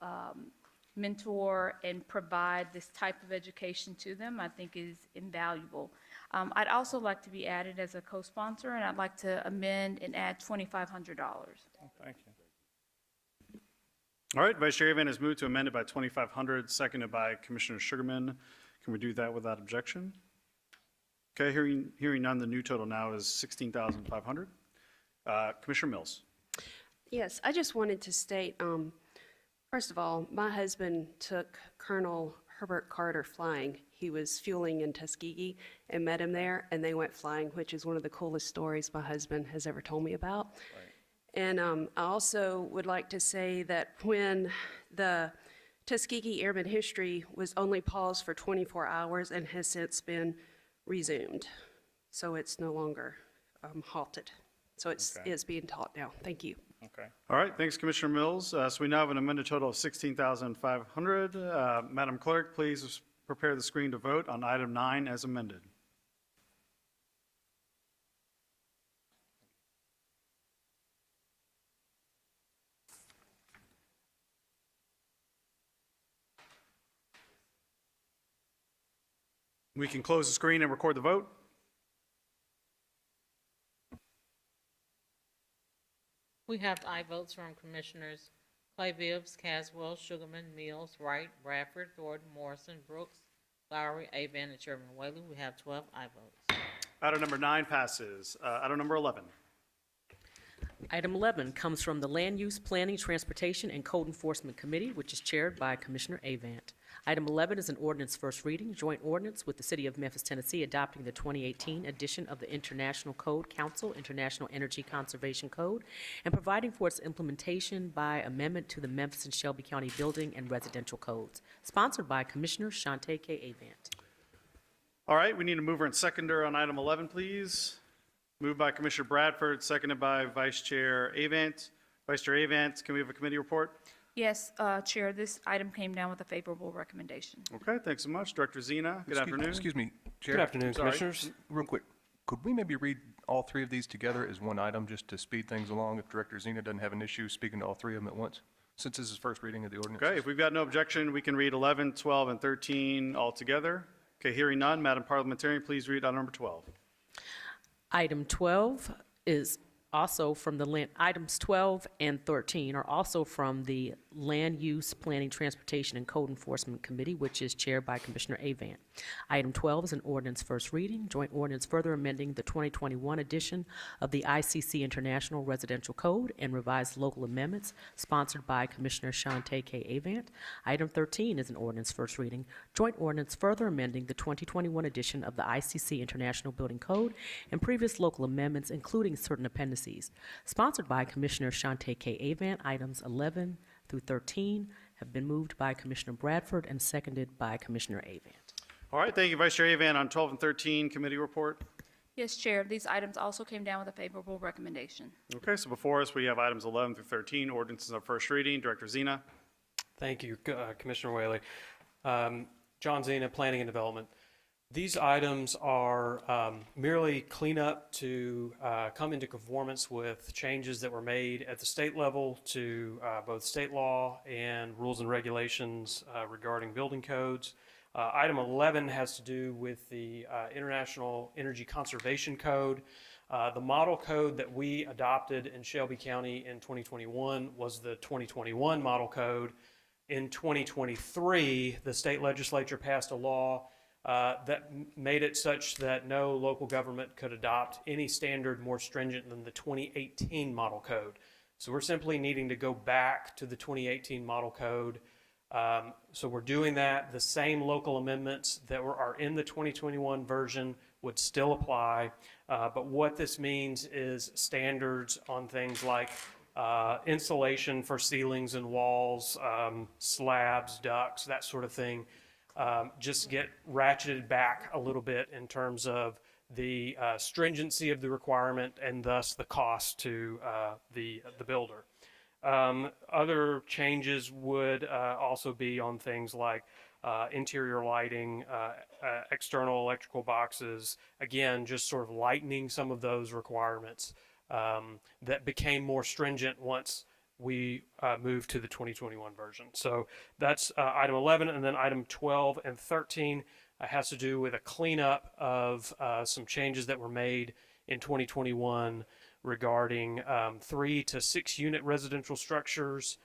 Speaker 7: mentor and provide this type of education to them, I think is invaluable. I'd also like to be added as a co-sponsor, and I'd like to amend and add $2,500.
Speaker 16: Oh, thank you.
Speaker 4: All right, Vice Chair Avant has moved to amend it by $2,500, seconded by Commissioner Sugarman. Can we do that without objection? Okay, hearing none, the new total now is $16,500. Commissioner Mills.
Speaker 18: Yes, I just wanted to state, first of all, my husband took Colonel Herbert Carter flying. He was fueling in Tuskegee and met him there, and they went flying, which is one of the coolest stories my husband has ever told me about. Right. And I also would like to say that when the Tuskegee Airman history was only paused for 24 hours and has since been resumed. So it's no longer halted. So it's being taught now. Thank you.
Speaker 16: Okay.
Speaker 4: All right, thanks, Commissioner Mills. So we now have an amended total of 16,500. Madam Clerk, please prepare the screen to vote on item 9 as amended. We can close the screen and record the vote.
Speaker 2: We have aye votes from Commissioners Clay Bibbs, Caswell, Sugarman, Mills, Wright, Bradford, Thornton, Morrison, Brooks, Lowry, Avon, and Chairman Whaley. We have 12 aye votes.
Speaker 4: Item number 9 passes. Item number 11.
Speaker 5: Item 11 comes from the Land Use Planning, Transportation, and Code Enforcement Committee, which is chaired by Commissioner Avant. Item 11 is an ordinance first reading, joint ordinance with the City of Memphis, Tennessee, adopting the 2018 edition of the International Code Council International Energy Conservation Code, and providing for its implementation by amendment to the Memphis and Shelby County Building and Residential Codes, sponsored by Commissioner Shante K. Avant.
Speaker 4: All right, we need a mover and seconder on item 11, please. Moved by Commissioner Bradford, seconded by Vice Chair Avant. Vice Chair Avant, can we have a committee report?
Speaker 7: Yes, Chair, this item came down with a favorable recommendation.
Speaker 4: Okay, thanks so much. Director Zena, good afternoon.
Speaker 14: Excuse me, Chair.
Speaker 19: Good afternoon,
Speaker 4: Sorry.
Speaker 19: Commissioners.
Speaker 14: Real quick, could we maybe read all 3 of these together as one item, just to speed things along, if Director Zena doesn't have an issue speaking to all 3 of them at once, since this is first reading of the ordinance?
Speaker 4: Okay, if we've got no objection, we can read 11, 12, and 13 all together. Okay, hearing none, Madam Parliamentarian, please read item number 12.
Speaker 5: Item 12 is also from the land, items 12 and 13 are also from the Land Use Planning, Transportation, and Code Enforcement Committee, which is chaired by Commissioner Avant. Item 12 is an ordinance first reading, joint ordinance further amending the 2021 edition of the ICC International Residential Code and revised local amendments, sponsored by Commissioner Shante K. Avant. Item 13 is an ordinance first reading, joint ordinance further amending the 2021 edition of the ICC International Building Code and previous local amendments, including certain appendices, sponsored by Commissioner Shante K. Avant. Items 11 through 13 have been moved by Commissioner Bradford and seconded by Commissioner Avant.
Speaker 4: All right, thank you, Vice Chair Avant. On 12 and 13, committee report.
Speaker 7: Yes, Chair, these items also came down with a favorable recommendation.
Speaker 4: Okay, so before us, we have items 11 through 13, ordinances of first reading. Director Zena.
Speaker 19: Thank you, Commissioner Whaley. John Zena, Planning and Development. These items are merely cleanup to come into conformance with changes that were made at the state level to both state law and rules and regulations regarding building codes. Item 11 has to do with the International Energy Conservation Code. The model code that we adopted in Shelby County in 2021 was the 2021 model code. In 2023, the state legislature passed a law that made it such that no local government could adopt any standard more stringent than the 2018 model code. So we're simply needing to go back to the 2018 model code. So we're doing that. The same local amendments that are in the 2021 version would still apply. But what this means is standards on things like insulation for ceilings and walls, slabs, ducts, that sort of thing, just get ratcheted back a little bit in terms of the stringency of the requirement and thus the cost to the builder. Other changes would also be on things like interior lighting, external electrical boxes, again, just sort of lightening some of those requirements that became more stringent once we moved to the 2021 version. So that's item 11, and then item 12 and 13 has to do with a cleanup of some changes that were made in 2021 regarding 3 to 6 unit residential structures.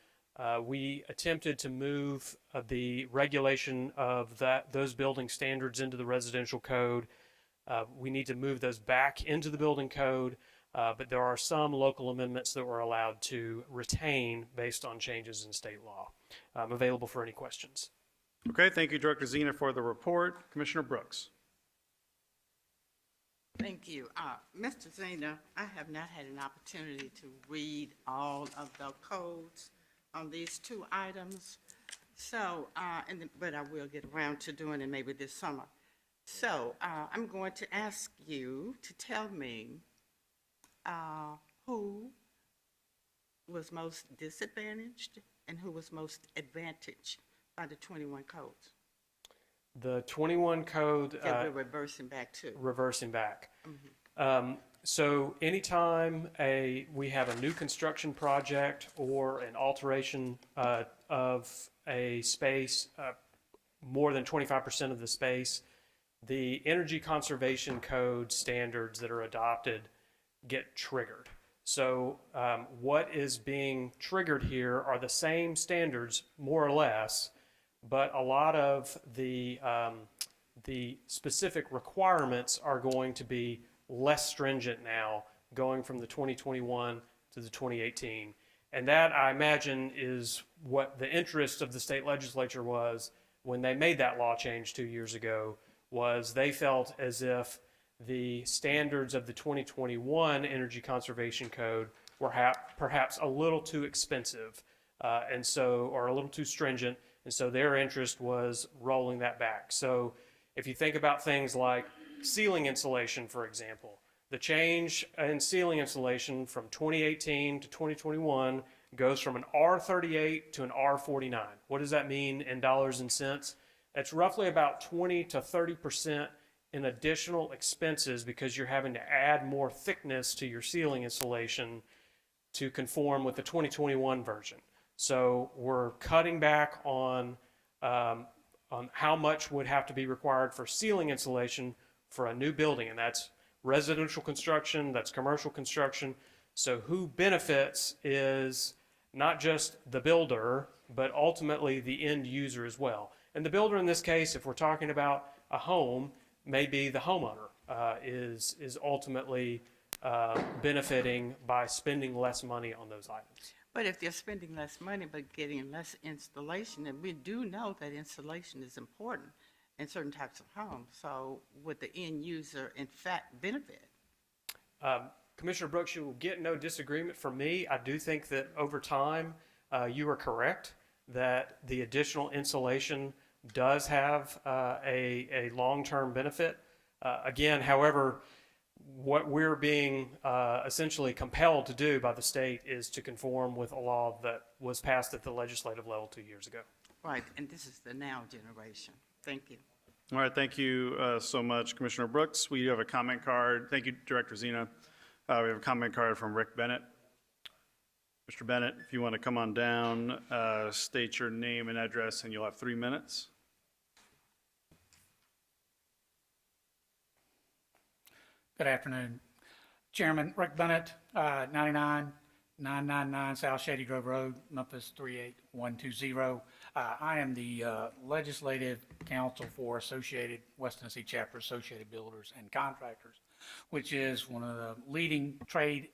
Speaker 19: We attempted to move the regulation of those building standards into the residential code. We need to move those back into the building code, but there are some local amendments that we're allowed to retain based on changes in state law. I'm available for any questions.
Speaker 4: Okay, thank you, Director Zena, for the report. Commissioner Brooks.
Speaker 10: Thank you. Mr. Zena, I have not had an opportunity to read all of the codes on these 2 items, So, but I will get around to doing it maybe this summer. So, I'm going to ask you to tell me who was most disadvantaged and who was most advantaged by the 21 codes
Speaker 19: The 21 code.
Speaker 10: that we're reversing back to.
Speaker 19: Reversing back. So anytime we have a new construction project or an alteration of a space, more than 25% of the space, the energy conservation code standards that are adopted get triggered. So what is being triggered here are the same standards, more or less, but a lot of the specific requirements are going to be less stringent now, going from the 2021 to the 2018. And that, I imagine, is what the interest of the state legislature was when they made that law change 2 years ago, was they felt as if the standards of the 2021 Energy Conservation Code were perhaps a little too expensive, or a little too stringent, and so their interest was rolling that back. So if you think about things like ceiling insulation, for example, the change in ceiling insulation from 2018 to 2021 goes from an R38 to an R49. What does that mean in dollars and cents? That's roughly about 20 to 30% in additional expenses because you're having to add more thickness to your ceiling insulation to conform with the 2021 version. So we're cutting back on how much would have to be required for ceiling insulation for a new building, and that's residential construction, that's commercial construction. So who benefits is not just the builder, but ultimately the end user as well. And the builder in this case, if we're talking about a home, maybe the homeowner is ultimately benefiting by spending less money on those items.
Speaker 10: But if they're spending less money but getting less installation, and we do know that installation is important in certain types of homes, so would the end user in fact benefit?
Speaker 19: Commissioner Brooks, you will get no disagreement from me. I do think that over time, you are correct that the additional insulation does have a long-term benefit. Again, however, what we're being essentially compelled to do by the state is to conform with a law that was passed at the legislative level 2 years ago.
Speaker 10: Right, and this is the now generation. Thank you.
Speaker 4: All right, thank you so much, Commissioner Brooks. We have a comment card. Thank you, Director Zena. We have a comment card from Rick Bennett. Mr. Bennett, if you want to come on down, state your name and address, and you'll have 3 minutes.
Speaker 20: Good afternoon. Chairman, Rick Bennett, 99999 South Shady Grove Road, Memphis 38120. I am the legislative counsel for West Tennessee Chapter Associated Builders and Contractors, which is one of the leading trade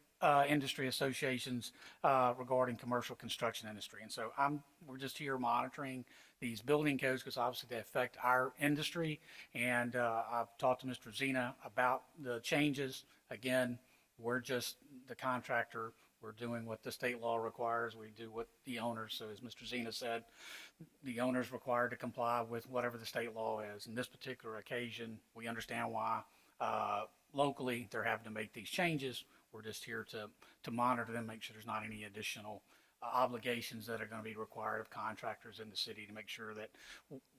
Speaker 20: industry associations regarding commercial construction industry. And so we're just here monitoring these building codes because obviously they affect our industry. And I've talked to Mr. Zena about the changes. Again, we're just the contractor. We're doing what the state law requires. We do what the owners. So as Mr. Zena said, the owner's required to comply with whatever the state law is. In this particular occasion, we understand why locally they're having to make these changes. We're just here to monitor them, make sure there's not any additional obligations that are going to be required of contractors in the city to make sure that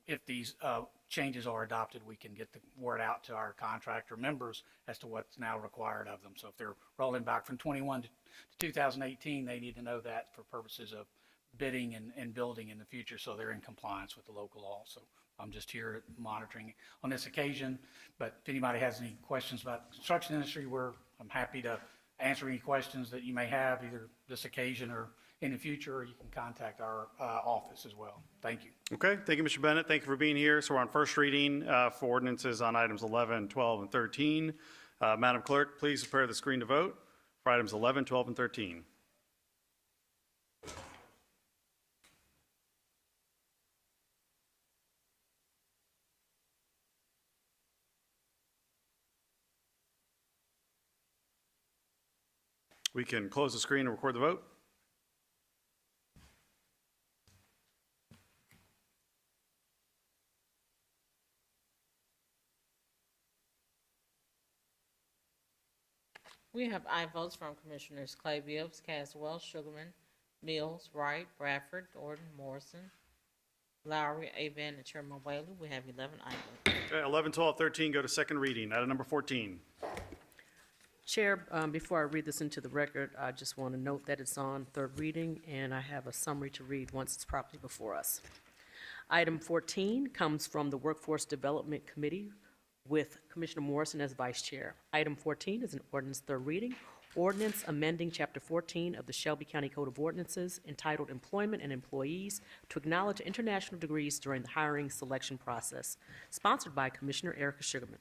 Speaker 20: if these changes are adopted, we can get the word out to our contractor members as to what's now required of them. So if they're rolling back from 21 to 2018, they need to know that for purposes of bidding and building in the future, so they're in compliance with the local law. So I'm just here monitoring on this occasion. But if anybody has any questions about the construction industry, I'm happy to answer any questions that you may have, either this occasion or in the future, or you can contact our office as well. Thank you.
Speaker 4: Okay, thank you, Mr. Bennett. Thank you for being here. So we're on first reading for ordinances on items 11, 12, and 13. Madam Clerk, please prepare the screen to vote for items 11, 12, and 13. We can close the screen and record the vote.
Speaker 2: We have aye votes from Commissioners Clay Bibbs, Caswell, Sugarman, Mills, Wright, Bradford, Thornton, Morrison, Lowry, Avon, and Chairman Whaley. We have 11 aye votes.
Speaker 4: Okay, 11, 12, 13 go to second reading. Item number 14.
Speaker 5: Chair, before I read this into the record, I just want to note that it's on third reading, and I have a summary to read once it's properly before us. Item 14 comes from the Workforce Development Committee with Commissioner Morrison as Vice Chair. Item 14 is an ordinance third reading, ordinance amending Chapter 14 of the Shelby County Code of Ordinances entitled Employment and Employees to acknowledge international degrees during the hiring selection process, sponsored by Commissioner Erica Sugarman.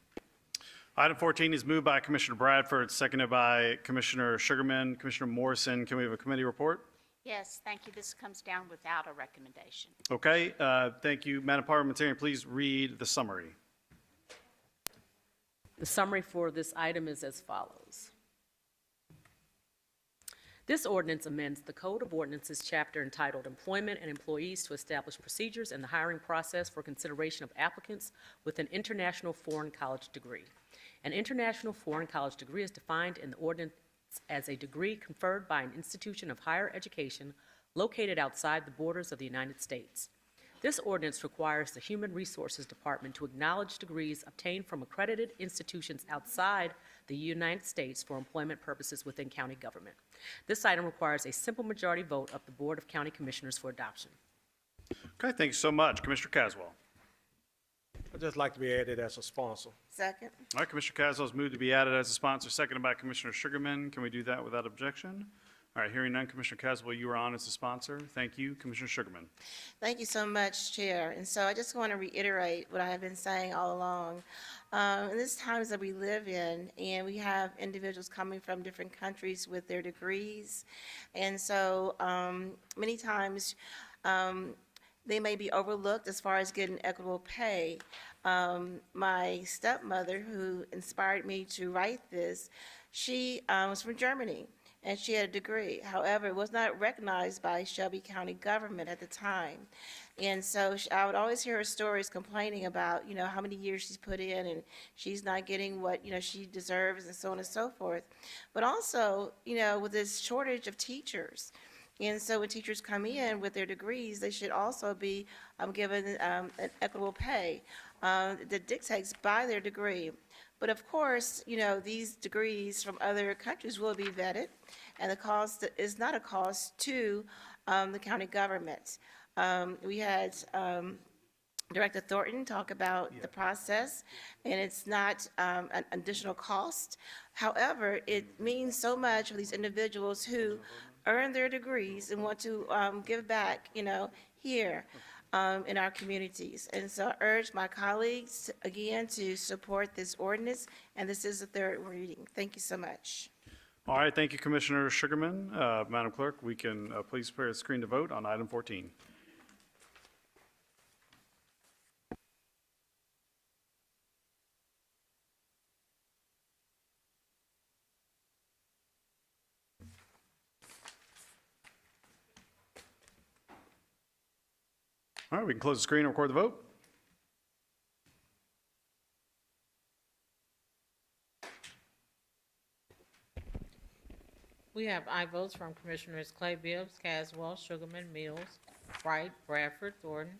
Speaker 4: Item 14 is moved by Commissioner Bradford, seconded by Commissioner Sugarman. Commissioner Morrison, can we have a committee report?
Speaker 21: Yes, thank you. This comes down without a recommendation.
Speaker 4: Okay, thank you. Madam Parliamentarian, please read the summary.
Speaker 5: The summary for this item is as follows. This ordinance amends the Code of Ordinances chapter entitled Employment and Employees to establish procedures in the hiring process for consideration of applicants with an international foreign college degree. An international foreign college degree is defined in the ordinance as a degree conferred by an institution of higher education located outside the borders of the United States. This ordinance requires the Human Resources Department to acknowledge degrees obtained from accredited institutions outside the United States for employment purposes within county government. This item requires a simple majority vote of the Board of County Commissioners for adoption.
Speaker 4: Okay, thank you so much. Commissioner Caswell.
Speaker 22: I'd just like to be added as a sponsor.
Speaker 17: Second.
Speaker 4: All right, Commissioner Caswell is moved to be added as a sponsor, seconded by Commissioner Sugarman. Can we do that without objection? All right, hearing none, Commissioner Caswell, you are on as a sponsor. Thank you. Commissioner Sugarman.
Speaker 17: Thank you so much, Chair. And so I just want to reiterate what I have been saying all along. In these times that we live in, and we have individuals coming from different countries with their degrees, and so many times they may be overlooked as far as getting equitable pay. My stepmother, who inspired me to write this, she was from Germany, and she had a degree. However, it was not recognized by Shelby County government at the time. And so I would always hear her stories complaining about, how many years she's put in and she's not getting what, she deserves and so on and so forth. But also, with this shortage of teachers. And so when teachers come in with their degrees, they should also be given an equitable pay that dictates by their degree. But of course, these degrees from other countries will be vetted, and the cost is not a cost to the county government. We had Director Thornton talk about the process, and it's not an additional cost. However, it means so much for these individuals who earn their degrees and want to give back, here in our communities. And so I urge my colleagues, again, to support this ordinance, and this is the third reading. Thank you so much.
Speaker 4: All right, thank you, Commissioner Sugarman. Madam Clerk, we can please prepare the screen to vote on item 14. All right, we can close the screen and record the vote.
Speaker 2: We have aye votes from Commissioners Clay Bibbs, Caswell, Sugarman, Mills, Wright, Bradford, Thornton,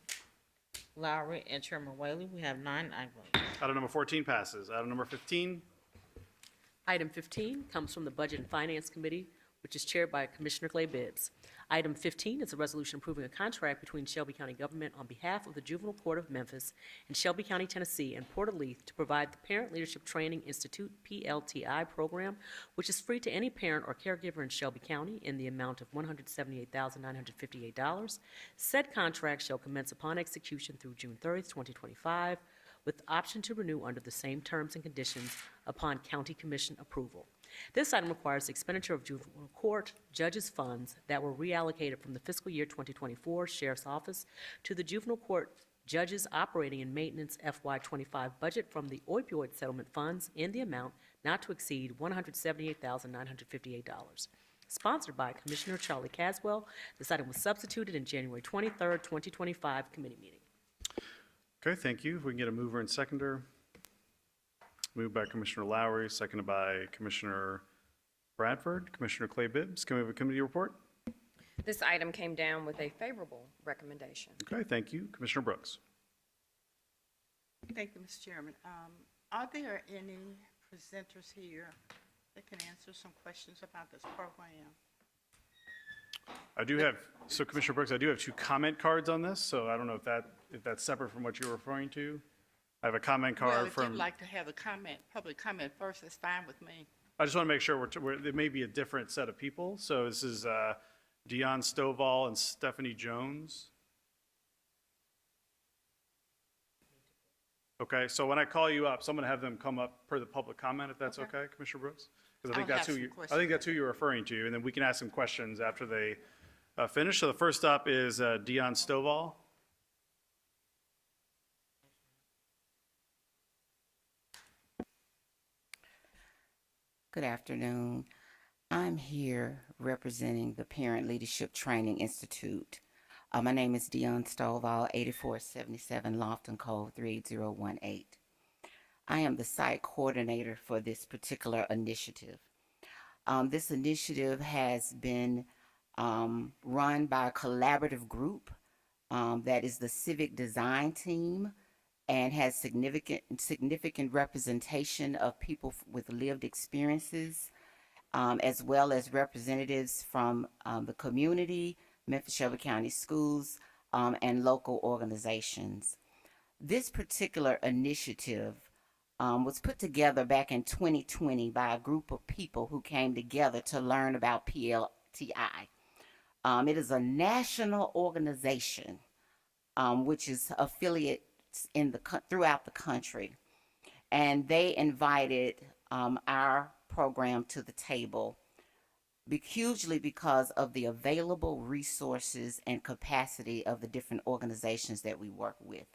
Speaker 2: Lowry, and Chairman Whaley. We have 9 aye votes.
Speaker 4: Item number 14 passes. Item number 15.
Speaker 5: Item 15 comes from the Budget and Finance Committee, which is chaired by Commissioner Clay Bibbs. Item 15 is a resolution approving a contract between Shelby County government on behalf of the Juvenile Court of Memphis and Shelby County, Tennessee, and Port Olathe to provide the Parent Leadership Training Institute PLTI program, which is free to any parent or caregiver in Shelby County in the amount of $178,958. Said contract shall commence upon execution through June 30th, 2025, with the option to renew under the same terms and conditions upon county commission approval. This item requires the expenditure of juvenile court judges' funds that were reallocated from the fiscal year 2024 Sheriff's Office to the juvenile court judges operating and maintenance FY25 budget from the opioid settlement funds in the amount not to exceed $178,958. Sponsored by Commissioner Charlie Caswell, this item was substituted in January 23rd, 2025 committee meeting.
Speaker 4: Okay, thank you. If we can get a mover and seconder. Moved by Commissioner Lowry, seconded by Commissioner Bradford. Commissioner Clay Bibbs, can we have a committee report?
Speaker 11: This item came down with a favorable recommendation.
Speaker 4: Okay, thank you. Commissioner Brooks.
Speaker 10: Thank you, Mr. Chairman. Are there any presenters here that can answer some questions about this program?
Speaker 4: I do have, so Commissioner Brooks, I do have 2 comment cards on this, so I don't know if that's separate from what you're referring to. I have a comment card
Speaker 10: Well, if
Speaker 4: from.
Speaker 10: you'd like to have the public comment first, that's fine with me.
Speaker 4: I just want to make sure there may be a different set of people. So this is Dion Stovall and Stephanie Jones. Okay, so when I call you up, so I'm going to have them come up per the public comment, if that's okay, Commissioner Brooks? Because I think that's who you're referring to, and then we can ask some questions after they finish. So the first up is Dion Stovall.
Speaker 3: Good afternoon. I'm here representing the Parent Leadership Training Institute. My name is Dion Stovall, 8477 Lofton Cove 38018. I am the site coordinator for this particular initiative. This initiative has been run by a collaborative group that is the Civic Design Team and has significant representation of people with lived experiences, as well as representatives from the community, Memphis Shelby County Schools, and local organizations. This particular initiative was put together back in 2020 by a group of people who came together to learn about PLTI. It is a national organization which is affiliate throughout the country, and they invited our program to the table hugely because of the available resources and capacity of the different organizations that we work with.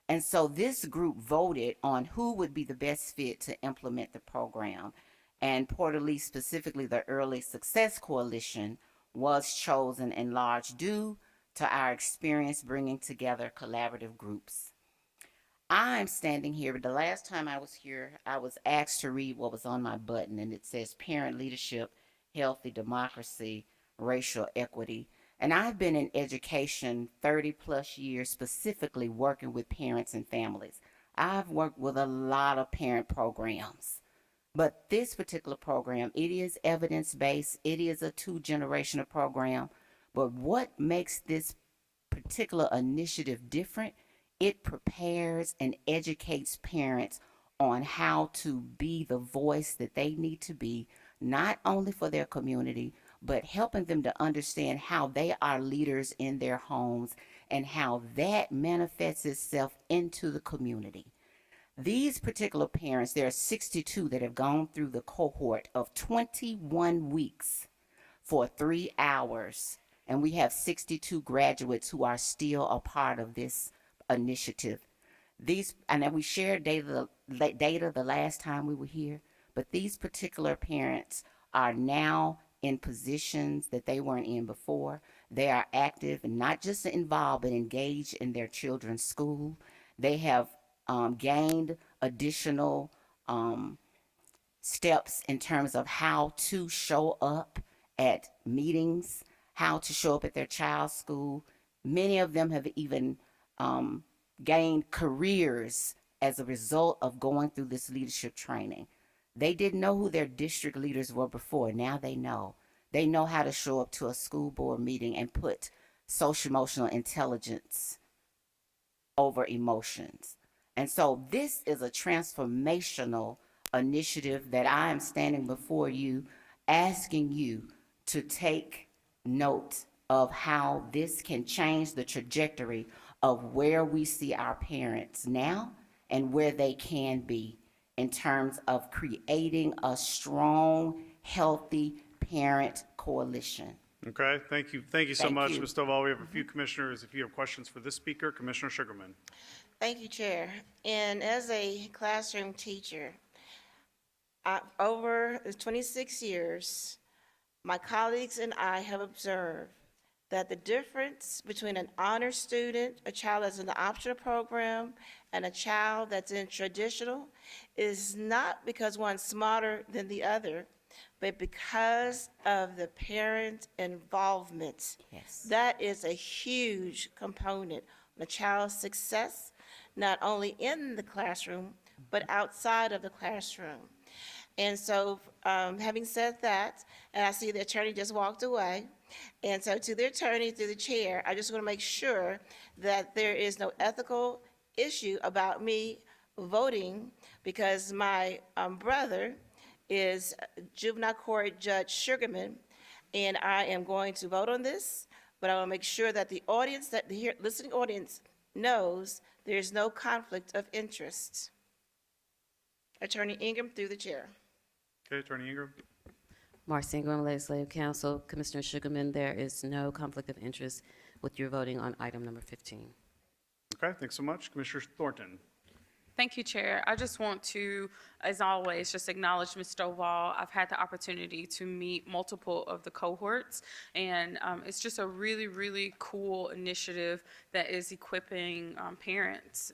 Speaker 3: And so this group voted on who would be the best fit to implement the program, and Port Elise, specifically the Early Success Coalition, was chosen in large due to our experience bringing together collaborative groups. I'm standing here, but the last time I was here, I was asked to read what was on my button, and it says Parent Leadership, Healthy Democracy, Racial Equity. And I've been in education 30 plus years, specifically working with parents and families. I've worked with a lot of parent programs, but this particular program, it is evidence-based. It is a 2-generational program, but what makes this particular initiative different, it prepares and educates parents on how to be the voice that they need to be, not only for their community, but helping them to understand how they are leaders in their homes and how that manifests itself into the community. These particular parents, there are 62 that have gone through the cohort of 21 weeks for 3 hours, and we have 62 graduates who are still a part of this initiative. And we shared data the last time we were here, but these particular parents are now in positions that they weren't in before. They are active and not just involved, but engaged in their children's school. They have gained additional steps in terms of how to show up at meetings, how to show up at their child's school. Many of them have even gained careers as a result of going through this leadership training. They didn't know who their district leaders were before. Now they know. They know how to show up to a school board meeting and put social emotional intelligence over emotions. And so this is a transformational initiative that I am standing before you, asking you to take note of how this can change the trajectory of where we see our parents now and where they can be in terms of creating a strong, healthy parent coalition.
Speaker 4: Okay, thank you. Thank you so much, Ms. Stovall. We have a few commissioners. If you have questions for this speaker, Commissioner Sugarman.
Speaker 17: Thank you, Chair. And as a classroom teacher, over 26 years, my colleagues and I have observed that the difference between an honor student, a child that's in the optional program, and a child that's in traditional is not because one's smarter than the other, but because of the parent involvement,
Speaker 3: Yes.
Speaker 17: that is a huge component of a child's success, not only in the classroom, but outside of the classroom. And so, having said that, and I see the attorney just walked away, and so to the attorney, through the chair, I just want to make sure that there is no ethical issue about me voting, because my brother is Juvenile Court Judge Sugarman, and I am going to vote on this, but I want to make sure that the audience, that the listening audience knows there's no conflict of interest. Attorney Ingram, through the chair.
Speaker 4: Okay, Attorney Ingram.
Speaker 1: Marcy Ingram, Legislative Council. Commissioner Sugarman, there is no conflict of interest with your voting on item number 15.
Speaker 4: Okay, thanks so much. Commissioner Thornton.
Speaker 9: Thank you, Chair. I just want to, as always, just acknowledge Ms. Stovall. I've had the opportunity to meet multiple of the cohorts, and it's just a really, really cool initiative that is equipping parents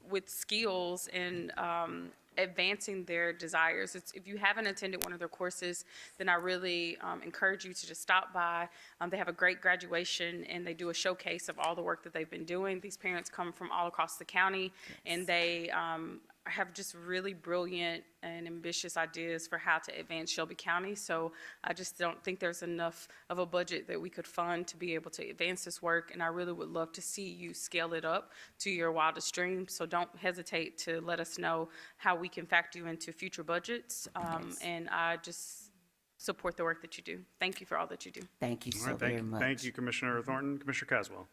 Speaker 9: with skills and advancing their desires. If you haven't attended one of their courses, then I really encourage you to just stop by. They have a great graduation, and they do a showcase of all the work that they've been doing. These parents come from all across the county, and they have just really brilliant and ambitious ideas for how to advance Shelby County. So I just don't think there's enough of a budget that we could fund to be able to advance this work, and I really would love to see you scale it up to your wildest dreams. So don't hesitate to let us know how we can factor you into future budgets, and I just support the work that you do. Thank you for all that you do.
Speaker 3: Thank you
Speaker 4: All
Speaker 3: so
Speaker 4: right,
Speaker 3: very much.
Speaker 4: Thank you, Commissioner Thornton. Commissioner Caswell.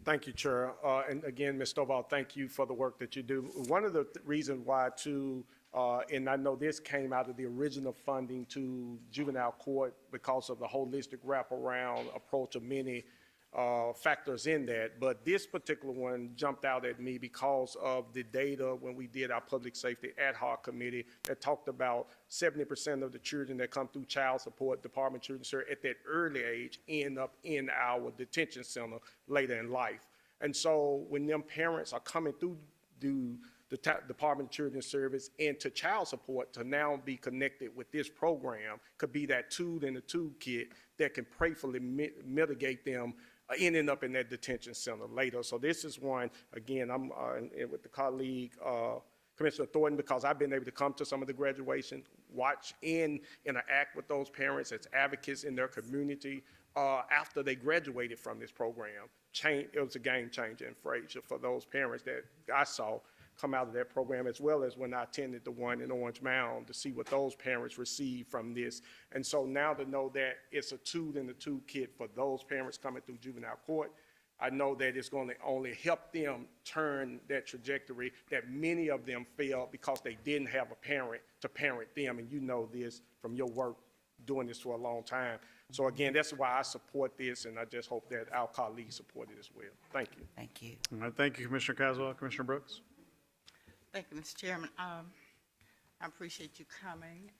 Speaker 22: Thank you, Chair. And again, Ms. Stovall, thank you for the work that you do. One of the reasons why, too, and I know this came out of the original funding to juvenile court because of the holistic wraparound approach of many factors in that. But this particular one jumped out at me because of the data when we did our public safety ad hoc committee that talked about 70% of the children that come through child support, Department of Children's Services at that early age end up in our detention center later in life. And so when them parents are coming through the Department of Children's Service into child support to now be connected with this program could be that tool in the toolkit that can prayerfully mitigate them ending up in that detention center later. So this is one, again, I'm with the colleague, Commissioner Thornton, because I've been able to come to some of the graduation, watch and interact with those parents as advocates in their community after they graduated from this program. It was a game changer in Fraser for those parents that I saw come out of that program, as well as when I attended the one in Orange Mound to see what those parents received from this. And so now to know that it's a tool in the toolkit for those parents coming through juvenile court, I know that it's going to only help them turn that trajectory that many of them failed because they didn't have a parent to parent them. And you know this from your work doing this for a long time. So again, that's why I support this, and I just hope that our colleagues support it as well. Thank you.
Speaker 3: Thank you.
Speaker 4: All right, thank you, Commissioner Caswell. Commissioner Brooks.
Speaker 10: Thank you, Mr. Chairman. I appreciate you coming.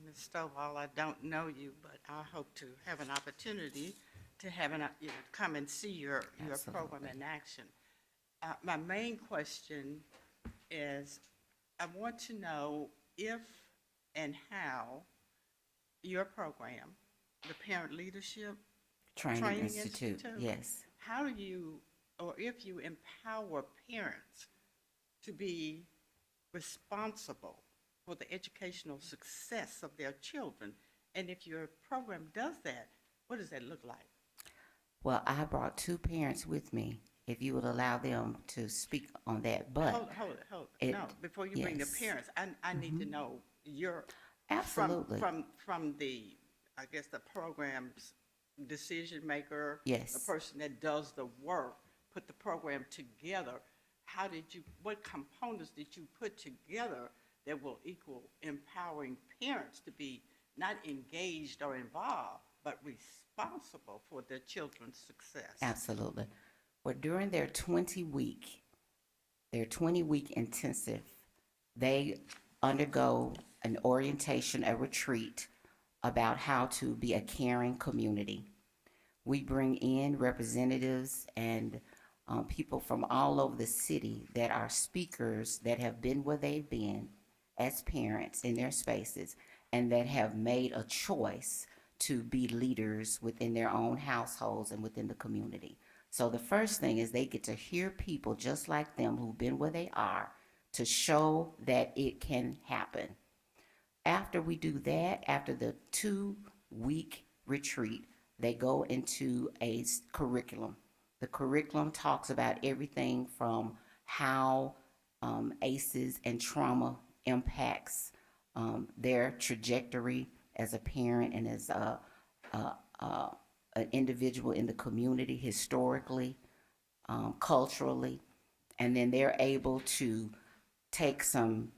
Speaker 10: Ms. Stovall, I don't know you, but I hope to have an opportunity to have come and see your program in action. My main question is, I want to know if and how your program, the Parent Leadership
Speaker 3: Training Institute, yes.
Speaker 10: How do you, or if you empower parents to be responsible for the educational success of their children? And if your program does that, what does that look like?
Speaker 3: Well, I brought two parents with me, if you would allow them to speak on that, but.
Speaker 10: Hold. No, before you bring the parents, I need to know your.
Speaker 3: Absolutely.
Speaker 10: From the, I guess, the program's decision maker.
Speaker 3: Yes.
Speaker 10: The person that does the work, put the program together. What components did you put together that will equal empowering parents to be not engaged or involved, but responsible for their children's success?
Speaker 3: Absolutely. Well, during their 20-week intensive, they undergo an orientation, a retreat about how to be a caring community. We bring in representatives and people from all over the city that are speakers that have been where they've been as parents in their spaces and that have made a choice to be leaders within their own households and within the community. So the first thing is they get to hear people just like them who've been where they are to show that it can happen. After we do that, after the 2-week retreat, they go into a curriculum. The curriculum talks about everything from how ACEs and trauma impacts their trajectory as a parent and as an individual in the community historically, culturally, and then they're able to take some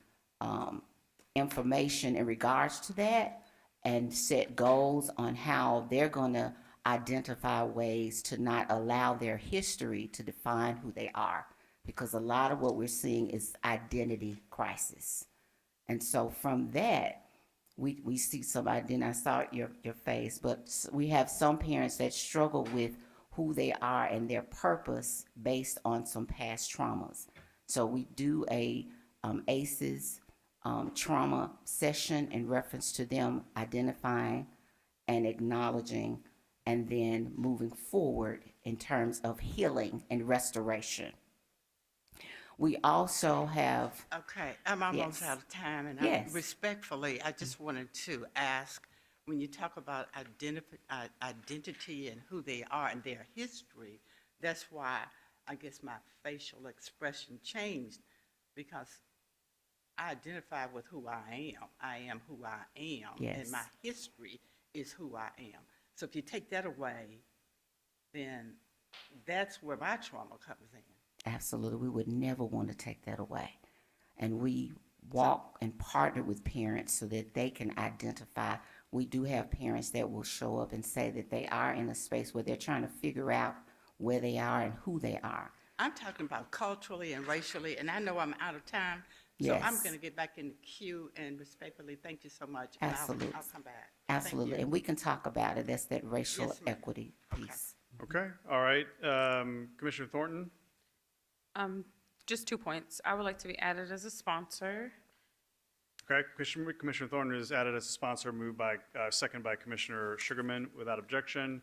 Speaker 3: information in regards to that and set goals on how they're going to identify ways to not allow their history to define who they are, because a lot of what we're seeing is identity crisis. And so from that, we see some identity. I saw your face, but we have some parents that struggle with who they are and their purpose based on some past traumas. So we do a ACEs trauma session in reference to them identifying and acknowledging and then moving forward in terms of healing and restoration. We also have...
Speaker 10: Okay, I'm almost out of time, and respectfully, I just wanted to ask, when you talk about identity and who they are and their history, that's why I guess my facial expression changed, because I identify with who I am. I am who I am, and my history is who I am. So if you take that away, then that's where my trauma comes in.
Speaker 3: Absolutely. We would never want to take that away. And we walk and partner with parents so that they can identify. We do have parents that will show up and say that they are in a space where they're trying to figure out where they are and who they are.
Speaker 10: I'm talking about culturally and racially, and I know I'm out of time, so I'm going to get back in the queue, and respectfully, thank you so much. And
Speaker 3: Absolutely.
Speaker 10: I'll come back.
Speaker 3: Absolutely. And we can talk about it. That's that racial equity piece.
Speaker 4: Okay, all right. Commissioner Thornton?
Speaker 9: Just 2 points. I would like to be added as a sponsor.
Speaker 4: Okay, Commissioner Thornton is added as a sponsor, moved by, second by Commissioner Sugarman without objection.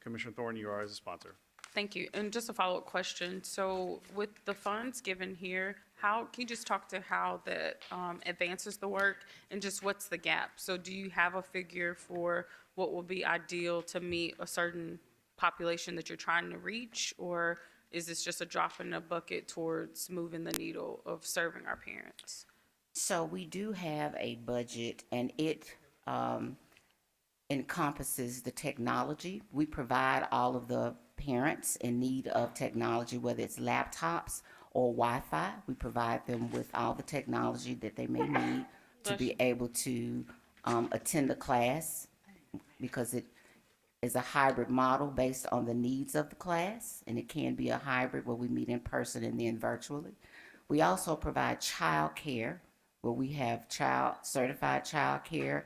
Speaker 4: Commissioner Thornton, you are as a sponsor.
Speaker 9: Thank you. And just a follow-up question. So with the funds given here, how can you just talk to how that advances the work and just what's the gap? So do you have a figure for what will be ideal to meet a certain population that you're trying to reach, or is this just a drop in the bucket towards moving the needle of serving our parents?
Speaker 3: So we do have a budget, and it encompasses the technology. We provide all of the parents in need of technology, whether it's laptops or Wi-Fi. We provide them with all the technology that they may need to be able to attend the class, because it is a hybrid model based on the needs of the class, and it can be a hybrid where we meet in person and then virtually. We also provide child care, where we have certified child care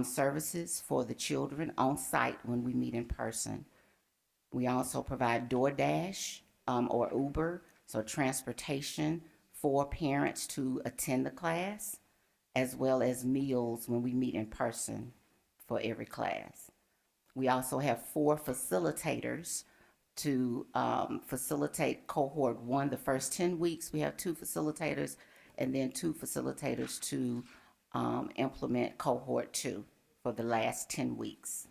Speaker 3: services for the children on site when we meet in person. We also provide DoorDash or Uber, so transportation for parents to attend the class, as well as meals when we meet in person for every class. We also have 4 facilitators to facilitate cohort 1. The first 10 weeks, we have 2 facilitators, and then 2 facilitators to implement cohort 2 for the last 10 weeks.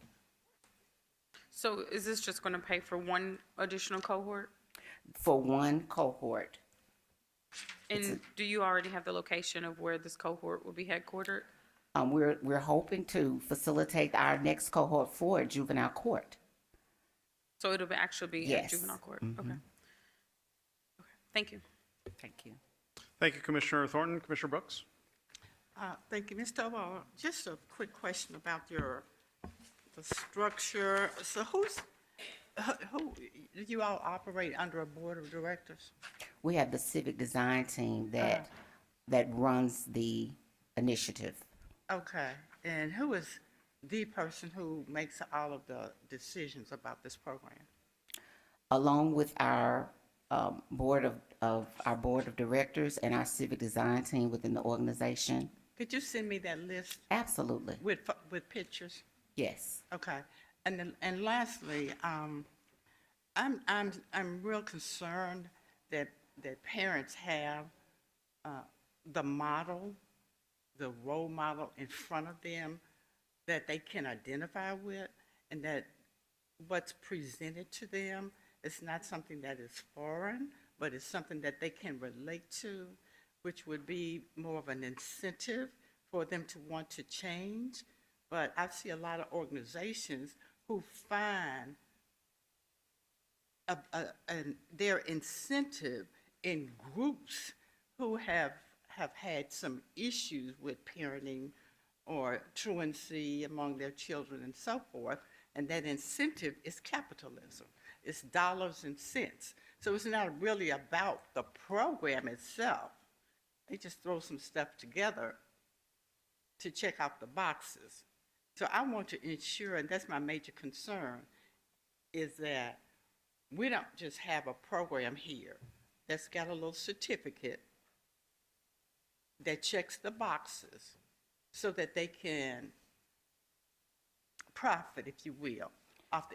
Speaker 9: So is this just going to pay for one additional cohort?
Speaker 3: For one cohort.
Speaker 9: And do you already have the location of where this cohort will be headquartered?
Speaker 3: We're hoping to facilitate our next cohort 4 at juvenile court.
Speaker 9: So it'll actually be at juvenile court?
Speaker 3: Mm-hmm.
Speaker 9: Okay. Thank you.
Speaker 3: Thank you.
Speaker 4: Thank you, Commissioner Thornton. Commissioner Brooks?
Speaker 10: Thank you, Mr. Oval. Just a quick question about the structure. So who do you all operate under a board of directors?
Speaker 3: We have the civic design team that runs the initiative.
Speaker 10: Okay, and who is the person who makes all of the decisions about this program?
Speaker 3: Along with our board of of our board of directors and our civic design team within the organization.
Speaker 10: Could you send me that list
Speaker 3: Absolutely.
Speaker 10: with pictures?
Speaker 3: Yes.
Speaker 10: Okay. And lastly, I'm real concerned that parents have the model, the role model in front of them that they can identify with, and that what's presented to them is not something that is foreign, but it's something that they can relate to, which would be more of an incentive for them to want to change. But I see a lot of organizations who find their incentive in groups who have had some issues with parenting or truancy among their children and so forth, and that incentive is capitalism. It's dollars and cents. So it's not really about the program itself. They just throw some stuff together to check out the boxes. So I want to ensure, and that's my major concern, is that we don't just have a program here that's got a little certificate that checks the boxes so that they can profit, if you will, off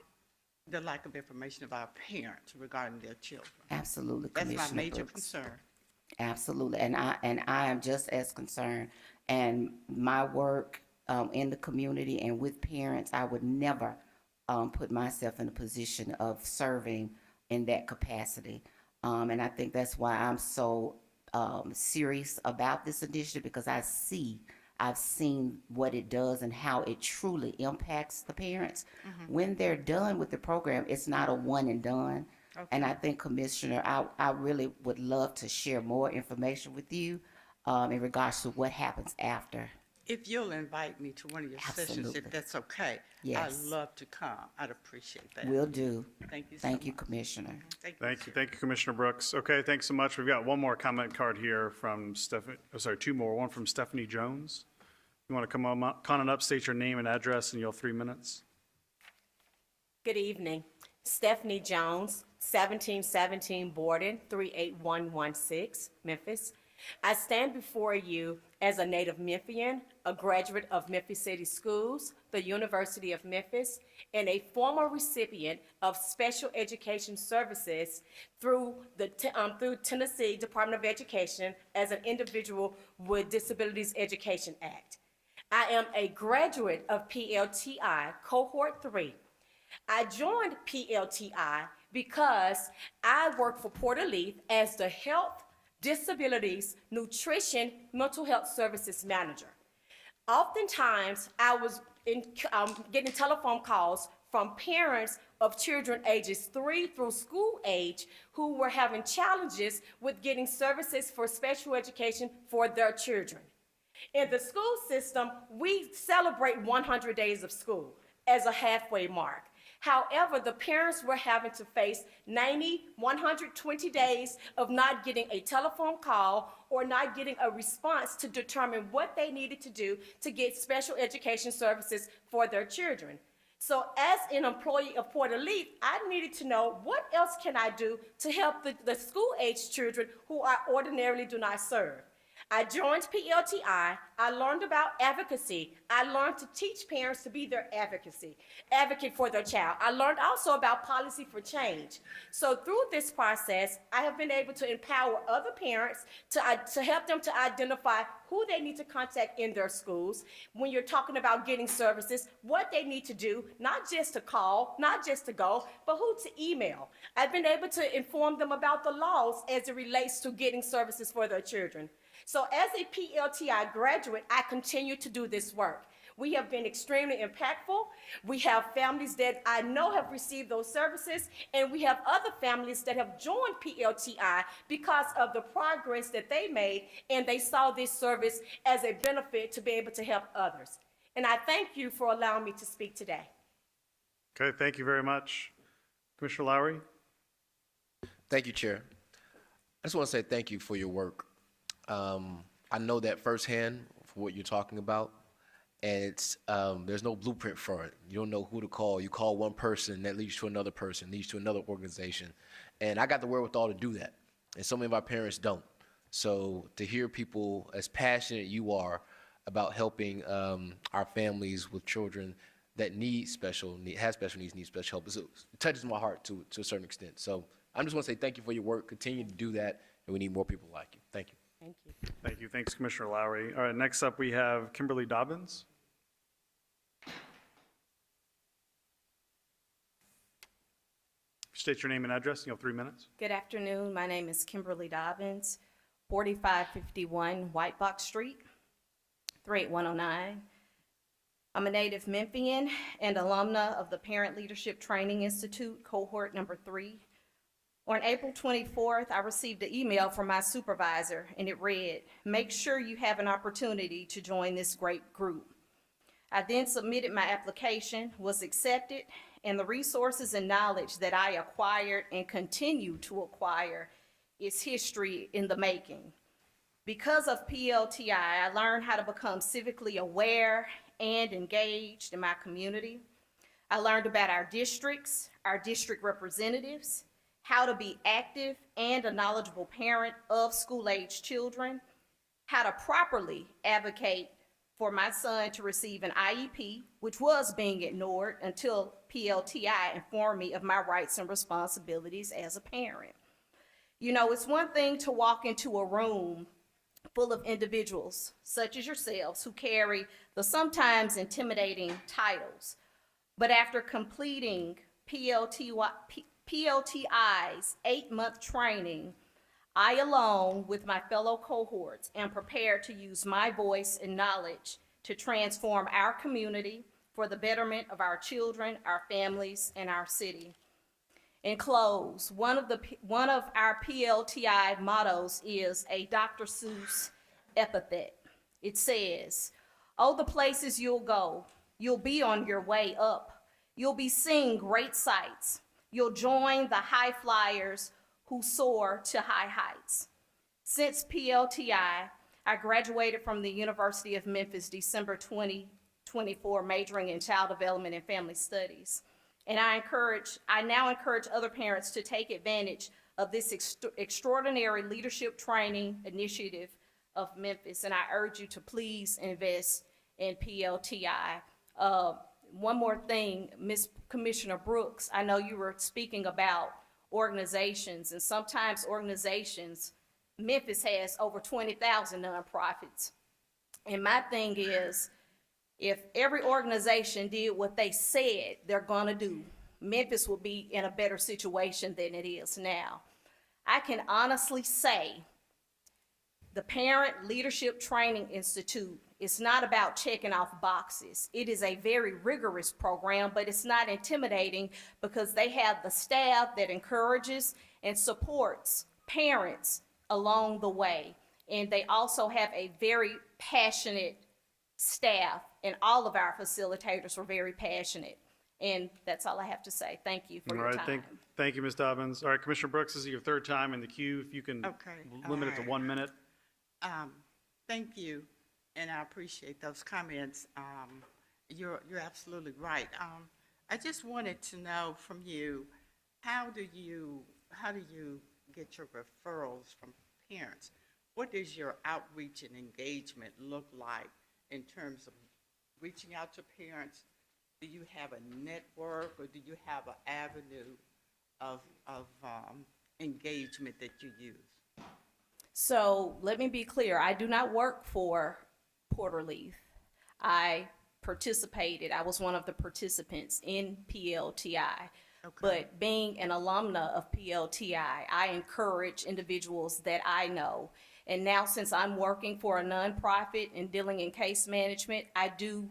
Speaker 10: the lack of information of our parents regarding their children.
Speaker 3: Absolutely,
Speaker 10: That's
Speaker 3: Commissioner
Speaker 10: my major
Speaker 3: Brooks.
Speaker 10: concern.
Speaker 3: Absolutely, and I am just as concerned. And my work in the community and with parents, I would never put myself in a position of serving in that capacity. And I think that's why I'm so serious about this initiative, because I've seen what it does and how it truly impacts the parents. When they're done with the program, it's not a one and done.
Speaker 10: Okay.
Speaker 3: And I think, Commissioner, I really would love to share more information with you in regards to what happens after.
Speaker 10: If you'll invite me to one of your sessions,
Speaker 3: Absolutely.
Speaker 10: if that's okay,
Speaker 3: Yes.
Speaker 10: I'd love to come. I'd appreciate that.
Speaker 3: Will do.
Speaker 10: Thank you so
Speaker 3: Thank you,
Speaker 10: much.
Speaker 3: Commissioner.
Speaker 10: Thank you.
Speaker 4: Thank you, Commissioner Brooks. Okay, thanks so much. We've got one more comment card here from two more. One from Stephanie Jones. You want to come on up, state your name and address, and you'll have 3 minutes.
Speaker 6: Good evening. Stephanie Jones, 1717 Borden, 38116, Memphis. I stand before you as a native Memphian, a graduate of Memphis City Schools, the University of Memphis, and a former recipient of special education services through Tennessee Department of Education as an individual with Disabilities Education Act. I am a graduate of PLTI Cohort 3. I joined PLTI because I work for Port Elite as the Health, Disabilities, Nutrition, Mental Health Services Manager. Oftentimes, I was getting telephone calls from parents of children ages 3 through school age who were having challenges with getting services for special education for their children. In the school system, we celebrate 100 days of school as a halfway mark. However, the parents were having to face 90, 120 days of not getting a telephone call or not getting a response to determine what they needed to do to get special education services for their children. So as an employee of Port Elite, I needed to know what else can I do to help the school-age children who I ordinarily do not serve. I joined PLTI. I learned about advocacy. I learned to teach parents to be their advocate for their child. I learned also about policy for change. So through this process, I have been able to empower other parents to help them to identify who they need to contact in their schools when you're talking about getting services, what they need to do, not just to call, not just to go, but who to email. I've been able to inform them about the laws as it relates to getting services for their children. So as a PLTI graduate, I continue to do this work. We have been extremely impactful. We have families that I know have received those services, and we have other families that have joined PLTI because of the progress that they made, and they saw this service as a benefit to be able to help others. And I thank you for allowing me to speak today.
Speaker 4: Okay, thank you very much. Commissioner Lowry?
Speaker 8: Thank you, Chair. I just want to say thank you for your work. I know that firsthand for what you're talking about, and it's there's no blueprint for it. You don't know who to call. You call one person, that leads to another person, leads to another organization, and I got the wherewithal to do that. and so many of our parents don't. So to hear people as passionate you are about helping our families with children that need special needs, need special help, it touches my heart to a certain extent. So I just want to say thank you for your work. Continue to do that, and we need more people like you. Thank you.
Speaker 6: Thank you.
Speaker 4: Thank you. Thanks, Commissioner Lowry. All right, next up we have Kimberly Dobbins. State your name and address. You have 3 minutes.
Speaker 6: Good afternoon. My name is Kimberly Dobbins, 4551 White Box Street, 38109. I'm a native Memphian and alumna of the Parent Leadership Training Institute, cohort number 3. On April 24th, I received an email from my supervisor, and it read, "Make sure you have an opportunity to join this great group." I then submitted my application, was accepted, and the resources and knowledge that I acquired and continue to acquire is history in the making. Because of PLTI, I learned how to become civically aware and engaged in my community. I learned about our districts, our district representatives, how to be active and a knowledgeable parent of school-age children, how to properly advocate for my son to receive an IEP, which was being ignored until PLTI informed me of my rights and responsibilities as a parent. You know, it's one thing to walk into a room full of individuals, such as yourselves, who carry the sometimes intimidating titles. But after completing PLTI's 8-month training, I, along with my fellow cohorts, am prepared to use my voice and knowledge to transform our community for the betterment of our children, our families, and our city. In close, one of our PLTI mottos is a Dr. Seuss epithet. It says, "Oh, the places you'll go, you'll be on your way up. You'll be seeing great sights. You'll join the high flyers who soar to high heights." Since PLTI, I graduated from the University of Memphis December 2024, majoring in Child Development and Family Studies. And I now encourage other parents to take advantage of this extraordinary leadership training initiative of Memphis, and I urge you to please invest in PLTI. One more thing, Ms. Commissioner Brooks, I know you were speaking about organizations, and sometimes organizations, Memphis has over 20,000 nonprofits. And my thing is, if every organization did what they said they're gonna do, Memphis will be in a better situation than it is now. I can honestly say the Parent Leadership Training Institute is not about checking off boxes. It is a very rigorous program, but it's not intimidating because they have the staff that encourages and supports parents along the way. And they also have a very passionate staff, and all of our facilitators were very passionate. And that's all I have to say. Thank you for your time.
Speaker 4: Thank you, Ms. Dobbins. All right, Commissioner Brooks, this is your 3rd time in the queue. If you can limit it to 1 minute.
Speaker 10: Thank you, and I appreciate those comments. You're absolutely right. I just wanted to know from you, how do you get your referrals from parents? What does your outreach and engagement look like in terms of reaching out to parents? Do you have a network, or do you have an avenue of engagement that you use?
Speaker 6: So let me be clear, I do not work for Porterleaf. I was one of the participants in PLTI. Okay. But being an alumna of PLTI, I encourage individuals that I know. And now, since I'm working for a nonprofit and dealing in case management, I do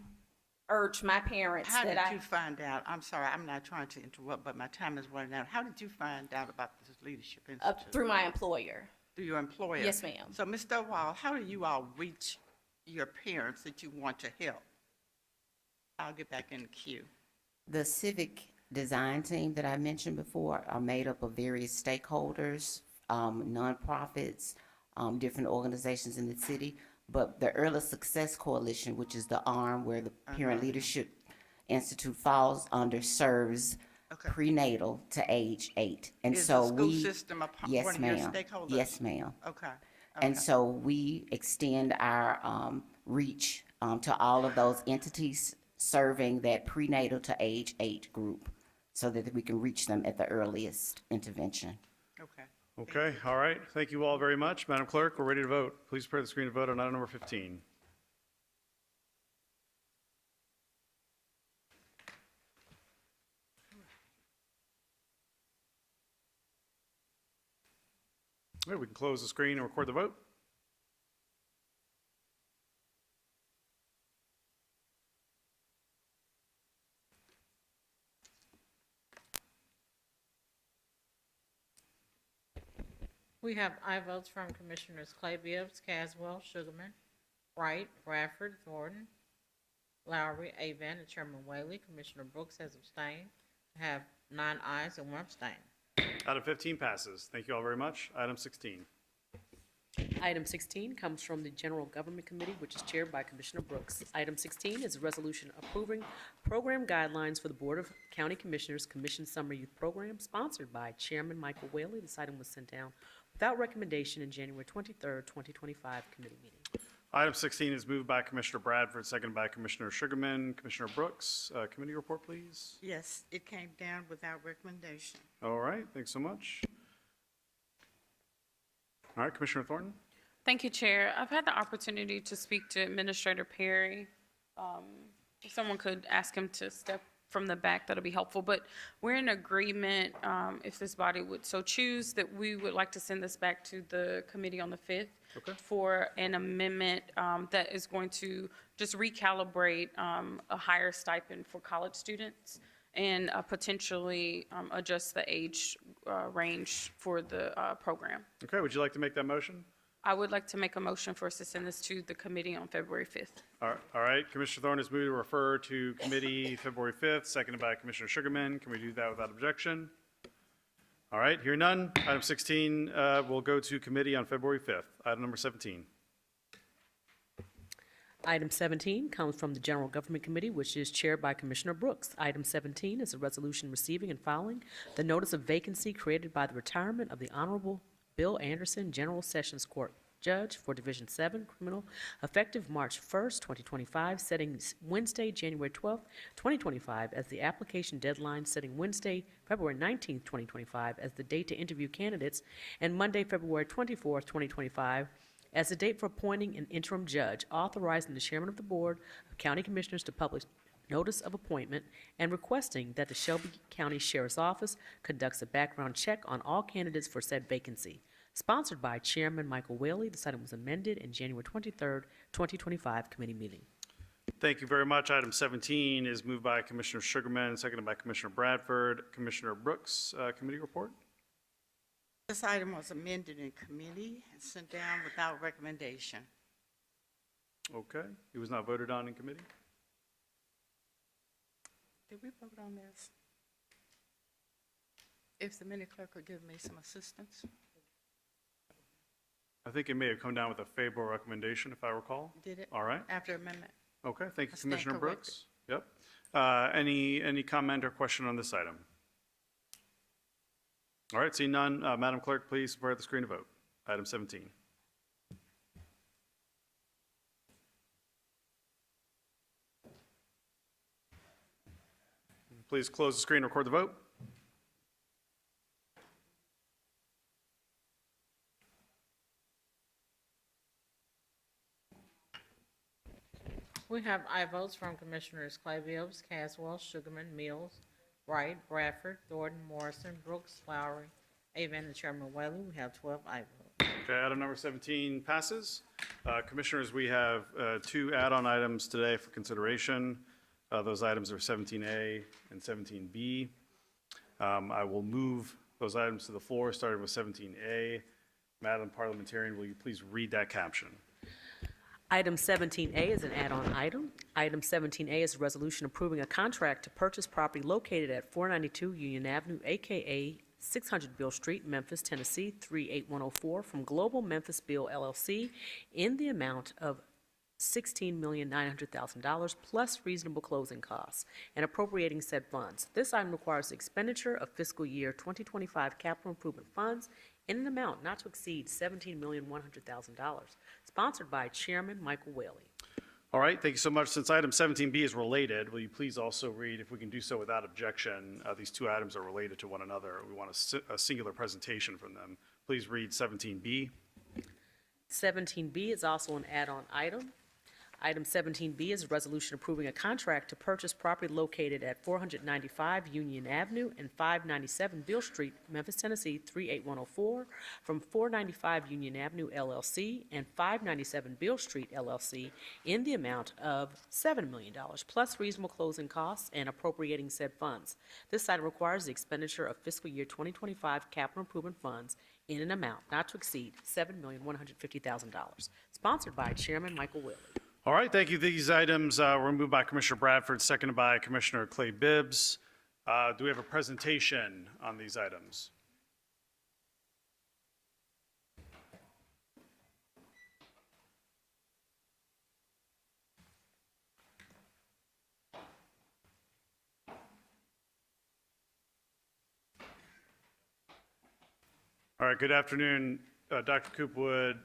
Speaker 6: urge my parents
Speaker 10: How did you find out? I'm sorry, I'm not trying to interrupt, but my time is running out. How did you find out about this Leadership Institute?
Speaker 6: Through my employer.
Speaker 10: Through your employer?
Speaker 6: Yes, ma'am.
Speaker 10: So, Ms. Stovall, how do you all reach your parents that you want to help? I'll get back in the queue.
Speaker 3: The civic design team that I mentioned before are made up of various stakeholders, nonprofits, different organizations in the city. But the Early Success Coalition, which is the arm where the Parent Leadership Institute falls under, serves
Speaker 10: Okay.
Speaker 3: prenatal to age 8. And
Speaker 10: Is
Speaker 3: so
Speaker 10: the school
Speaker 3: we,
Speaker 10: system
Speaker 3: yes,
Speaker 10: one of your
Speaker 3: ma'am.
Speaker 10: stakeholders?
Speaker 3: Yes, ma'am.
Speaker 10: Okay.
Speaker 3: And
Speaker 10: Okay.
Speaker 3: so we extend our reach to all of those entities serving that prenatal to age 8 group so that we can reach them at the earliest intervention.
Speaker 10: Okay.
Speaker 4: Okay, all right. Thank you all very much. Madam Clerk, we're ready to vote. Please prepare the screen to vote on item number 15. All right, we can close the screen and record the vote.
Speaker 2: We have aye votes from Commissioners Clay Bibbs, Caswell, Sugarman, Wright, Bradford, Thornton, Lowry, Avon, and Chairman Whaley. Commissioner Brooks has abstained. I have 9 ayes and 1 abstain.
Speaker 4: Item 15 passes. Thank you all very much. Item 16.
Speaker 5: Item 16 comes from the General Government Committee, which is chaired by Commissioner Brooks. Item 16 is a resolution approving program guidelines for the Board of County Commissioners Commission Summer Youth Program, sponsored by Chairman Michael Whaley. This item was sent down without recommendation in January 23rd, 2025 committee meeting.
Speaker 4: Item 16 is moved by Commissioner Bradford, seconded by Commissioner Sugarman. Commissioner Brooks, committee report, please.
Speaker 10: Yes, it came down without recommendation.
Speaker 4: All right, thanks so much. All right, Commissioner Thornton.
Speaker 9: Thank you, Chair. I've had the opportunity to speak to Administrator Perry. If someone could ask him to step from the back, that'll be helpful. But we're in agreement, if this body would so choose, that we would like to send this back to the committee on the 5th for an amendment that is going to just recalibrate a higher stipend for college students and potentially adjust the age range for the program.
Speaker 4: Okay, would you like to make that motion?
Speaker 9: I would like to make a motion for us to send this to the committee on February 5th.
Speaker 4: All right, Commissioner Thornton has moved to refer to committee February 5th, seconded by Commissioner Sugarman. Can we do that without objection? All right, hearing none. Item 16 will go to committee on February 5th. Item number 17.
Speaker 5: Item 17 comes from the General Government Committee, which is chaired by Commissioner Brooks. Item 17 is a resolution receiving and filing the notice of vacancy created by the retirement of the Honorable Bill Anderson, General Sessions Court Judge for Division 7 Criminal, effective March 1st, 2025, setting Wednesday, January 12th, 2025 as the application deadline, setting Wednesday, February 19th, 2025 as the date to interview candidates, and Monday, February 24th, 2025 as the date for appointing an interim judge, authorizing the chairman of the Board of County Commissioners to publish notice of appointment, and requesting that the Shelby County Sheriff's Office conducts a background check on all candidates for said vacancy. Sponsored by Chairman Michael Whaley. This item was amended in January 23rd, 2025 committee meeting.
Speaker 4: Thank you very much. Item 17 is moved by Commissioner Sugarman, seconded by Commissioner Bradford. Commissioner Brooks, committee report.
Speaker 10: This item was amended in committee and sent down without recommendation.
Speaker 4: Okay, it was not voted on in committee.
Speaker 10: Did we vote on this? If the minute clerk could give me some assistance.
Speaker 4: I think it may have come down with a favorable recommendation, if I recall.
Speaker 10: Did it?
Speaker 4: All right.
Speaker 10: After amendment.
Speaker 4: Okay, thank you,
Speaker 10: I stand
Speaker 4: Commissioner
Speaker 10: corrected.
Speaker 4: Brooks. Yep. Any comment or question on this item? All right, seeing none, Madam Clerk, please prepare the screen to vote. Item 17. Please close the screen, record the vote.
Speaker 2: We have aye votes from Commissioners Clay Bibbs, Caswell, Sugarman, Mills, Wright, Bradford, Thornton, Morrison, Brooks, Lowry, Avon, and Chairman Whaley. We have 12 aye votes.
Speaker 4: Okay, item number 17 passes. Commissioners, we have 2 add-on items today for consideration. Those items are 17A and 17B. I will move those items to the floor, starting with 17A. Madam Parliamentarian, will you please read that caption?
Speaker 5: Item 17A is an add-on item. Item 17A is a resolution approving a contract to purchase property located at 492 Union Avenue, AKA 600 Beale Street, Memphis, Tennessee, 38104 from Global Memphis Beale LLC in the amount of $16,900,000 plus reasonable closing costs and appropriating said funds. This item requires the expenditure of fiscal year 2025 capital improvement funds in an amount not to exceed $17,100,000, sponsored by Chairman Michael Whaley.
Speaker 4: All right, thank you so much. Since item 17B is related, will you please also read, if we can do so without objection, these two items are related to one another. We want a singular presentation from them. Please read 17B.
Speaker 5: 17B is also an add-on item. Item 17B is a resolution approving a contract to purchase property located at 495 Union Avenue and 597 Beale Street, Memphis, Tennessee 38104 from 495 Union Avenue LLC and 597 Beale Street LLC in the amount of $7 million plus reasonable closing costs and appropriating said funds. This item requires the expenditure of fiscal year 2025 capital improvement funds in an amount not to exceed $7,150,000, sponsored by Chairman Michael Whaley.
Speaker 4: All right, thank you. These items were moved by Commissioner Bradford, seconded by Commissioner Clay Bibbs. Do we have a presentation on these items? All right, good afternoon, Dr. Coopwood.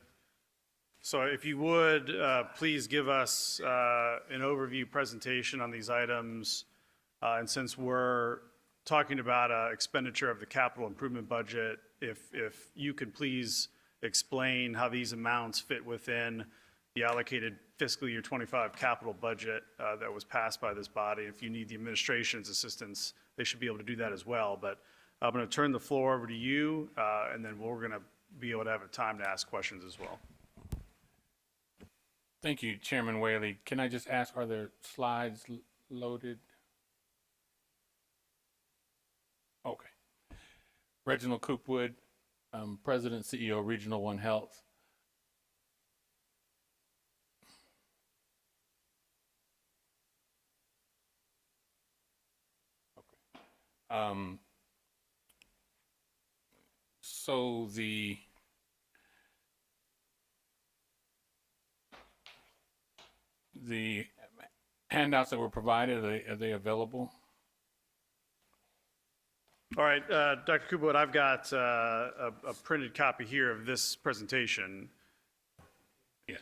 Speaker 4: So if you would, please give us an overview presentation on these items. And since we're talking about expenditure of the capital improvement budget, if you could please explain how these amounts fit within the allocated fiscal year 25 capital budget that was passed by this body. If you need the administration's assistance, they should be able to do that as well. But I'm going to turn the floor over to you, and then we're going to be able to have a time to ask questions as well.
Speaker 12: Thank you, Chairman Whaley. Can I just ask, are there slides loaded? Okay. Reginald Coopwood, President, CEO, Regional One Health. Okay. So the handouts that were provided, are they available?
Speaker 4: All right, Dr. Coopwood, I've got a printed copy here of this presentation.
Speaker 12: Yeah.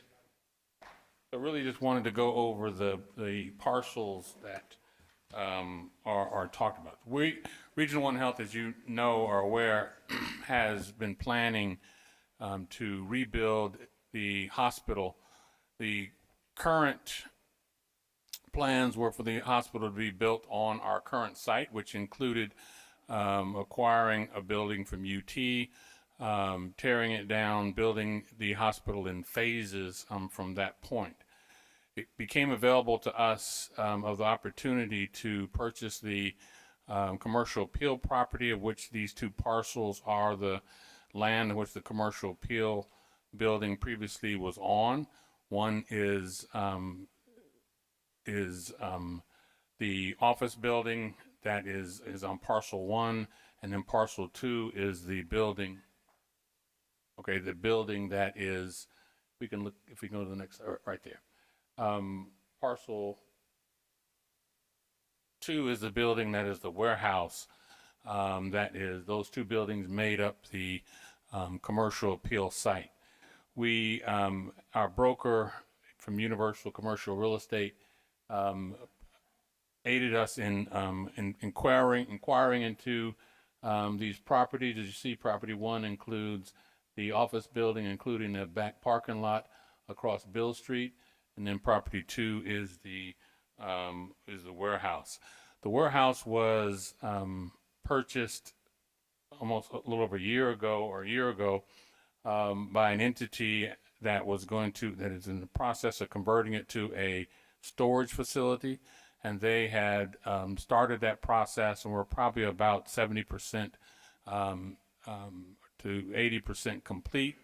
Speaker 12: So really just wanted to go over the parcels that are talked about. Regional One Health, as you know, are aware, has been planning to rebuild the hospital. The current plans were for the hospital to be built on our current site, which included acquiring a building from UT, tearing it down, building the hospital in phases from that point. It became available to us of the opportunity to purchase the commercial appeal property, of which these two parcels are the land in which the commercial appeal building previously was on. One is the office building that is on parcel 1, and then parcel 2 is the building. Okay, the building that is, we can look, if we go to the next, right there. Parcel 2 is the building that is the warehouse. That is, those two buildings made up the commercial appeal site. We, our broker from Universal Commercial Real Estate, aided us in inquiring into these properties. As you see, property 1 includes the office building, including a back parking lot across Bill Street, and then property 2 is the warehouse. The warehouse was purchased almost a little over a year ago by an entity that is in the process of converting it to a storage facility, and they had started that process, and we're probably about 70% to 80% complete,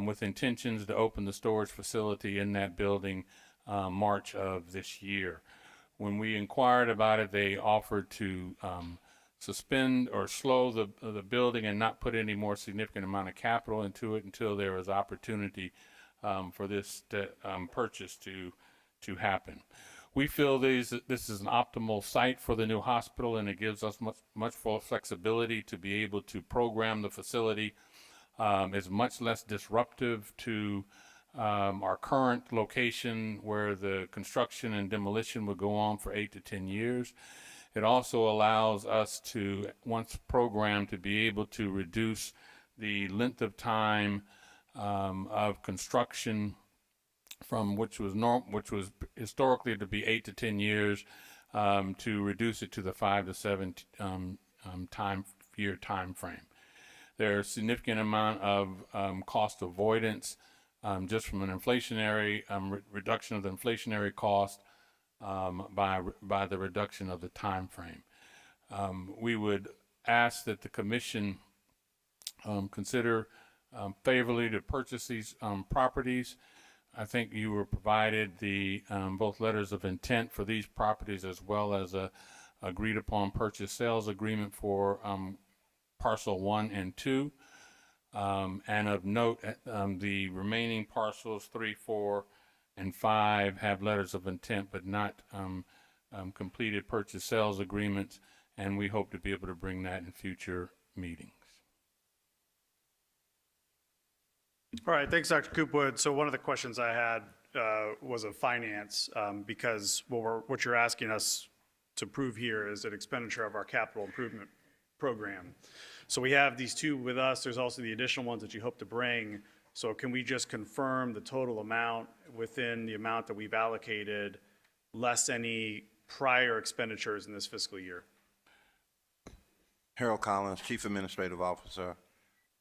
Speaker 12: with intentions to open the storage facility in that building March of this year. When we inquired about it, they offered to suspend or slow the building and not put any more significant amount of capital into it until there was opportunity for this purchase to happen. We feel this is an optimal site for the new hospital, and it gives us much more flexibility to be able to program the facility. It's much less disruptive to our current location, where the construction and demolition would go on for 8 to 10 years. It also allows us to, once programmed, to be able to reduce the length of time of construction from which was historically to be 8 to 10 years, to reduce it to the 5 to 7 year time frame. There's a significant amount of cost avoidance just from an inflationary reduction of the inflationary cost by the reduction of the time frame. We would ask that the commission consider favorably to purchase these properties. I think you were provided the both letters of intent for these properties, as well as a agreed upon purchase sales agreement for parcel 1 and 2. And of note, the remaining parcels 3, 4, and 5 have letters of intent, but not completed purchase sales agreements, and we hope to be able to bring that in future meetings.
Speaker 4: All right, thanks, Dr. Coopwood. So one of the questions I had was of finance, because what you're asking us to prove here is an expenditure of our capital improvement program. So we have these two with us. There's also the additional ones that you hope to bring. So can we just confirm the total amount within the amount that we've allocated, less any prior expenditures in this fiscal year?
Speaker 13: Harold Collins, Chief Administrative Officer.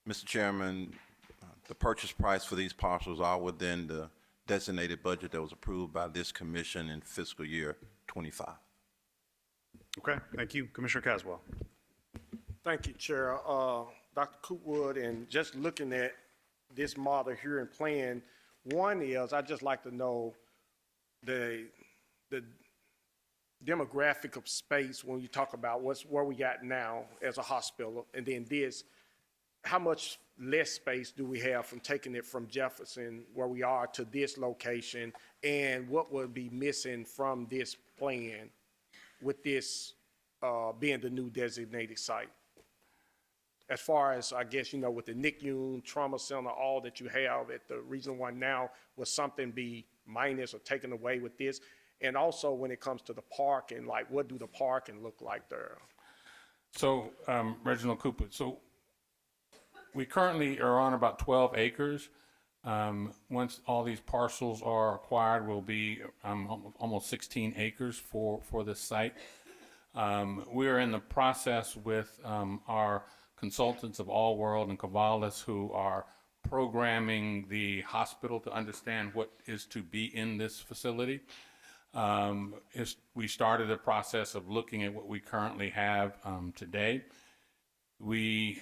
Speaker 13: Mr. Chairman, the purchase price for these parcels are within the designated budget that was approved by this commission in fiscal year 25.
Speaker 4: Okay, thank you. Commissioner Caswell.
Speaker 22: Thank you, Chair. Dr. Coopwood, and just looking at this model here and plan, one is, I'd just like to know the demographic of space when you talk about where we got now as a hospital, and then this, how much less space do we have from taking it from Jefferson, where we are, to this location, and what would be missing from this plan with this being the new designated site? As far as, I guess, you know, with the NICU, trauma center, all that you have at the Regional 1 now, will something be minus or taken away with this? And also when it comes to the parking, like what do the parking look like there?
Speaker 12: So, Reginald Cooper, so we currently are on about 12 acres. Once all these parcels are acquired, will be almost 16 acres for this site. We are in the process with our consultants of All World and Cavalis, who are programming the hospital to understand what is to be in this facility. We started the process of looking at what we currently have today. The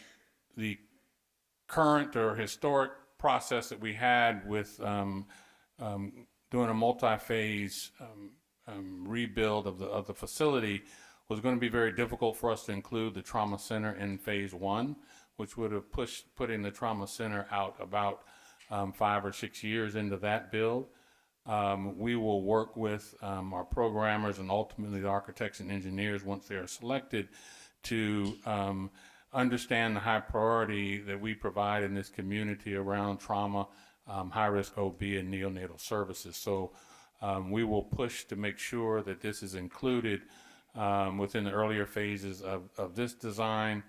Speaker 12: current or historic process that we had with doing a multi-phase rebuild of the facility was going to be very difficult for us to include the trauma center in phase 1, which would have putting the trauma center out about 5 or 6 years into that build. We will work with our programmers and ultimately the architects and engineers, once they are selected, to understand the high priority that we provide in this community around trauma, high-risk OB, and neonatal services. So we will push to make sure that this is included within the earlier phases of this design.